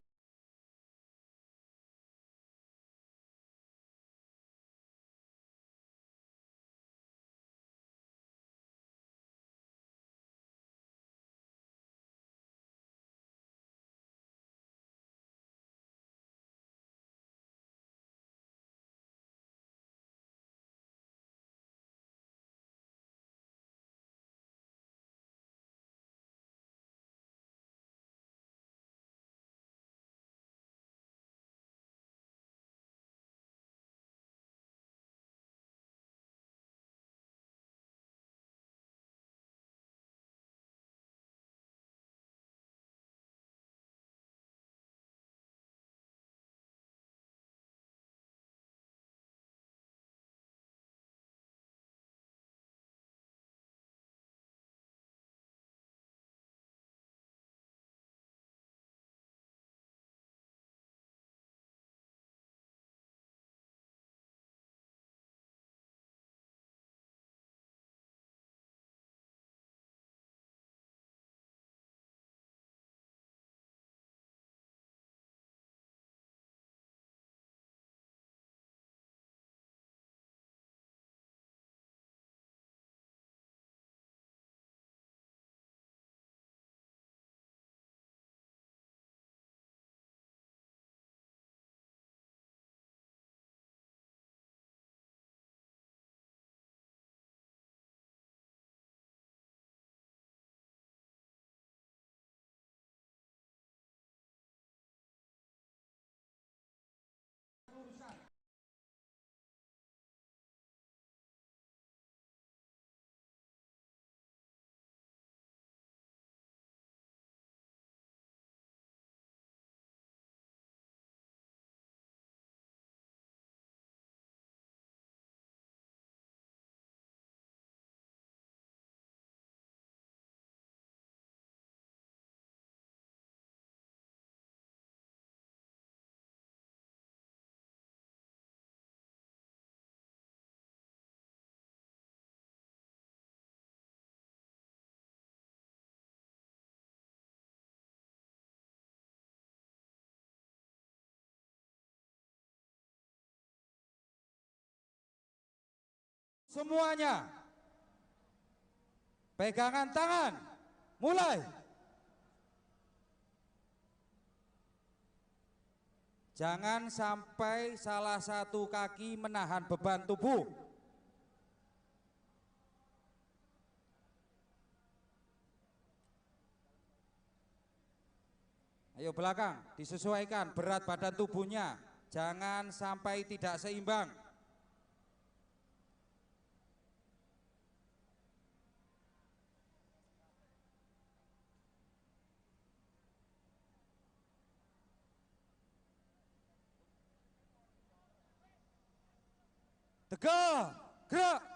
Semuanya pegangan tangan, mulai. Jangan sampai salah satu kaki menahan beban tubuh. Ayo belakang, disesuaikan berat badan tubuhnya. Jangan sampai tidak seimbang. Tegak, gerak.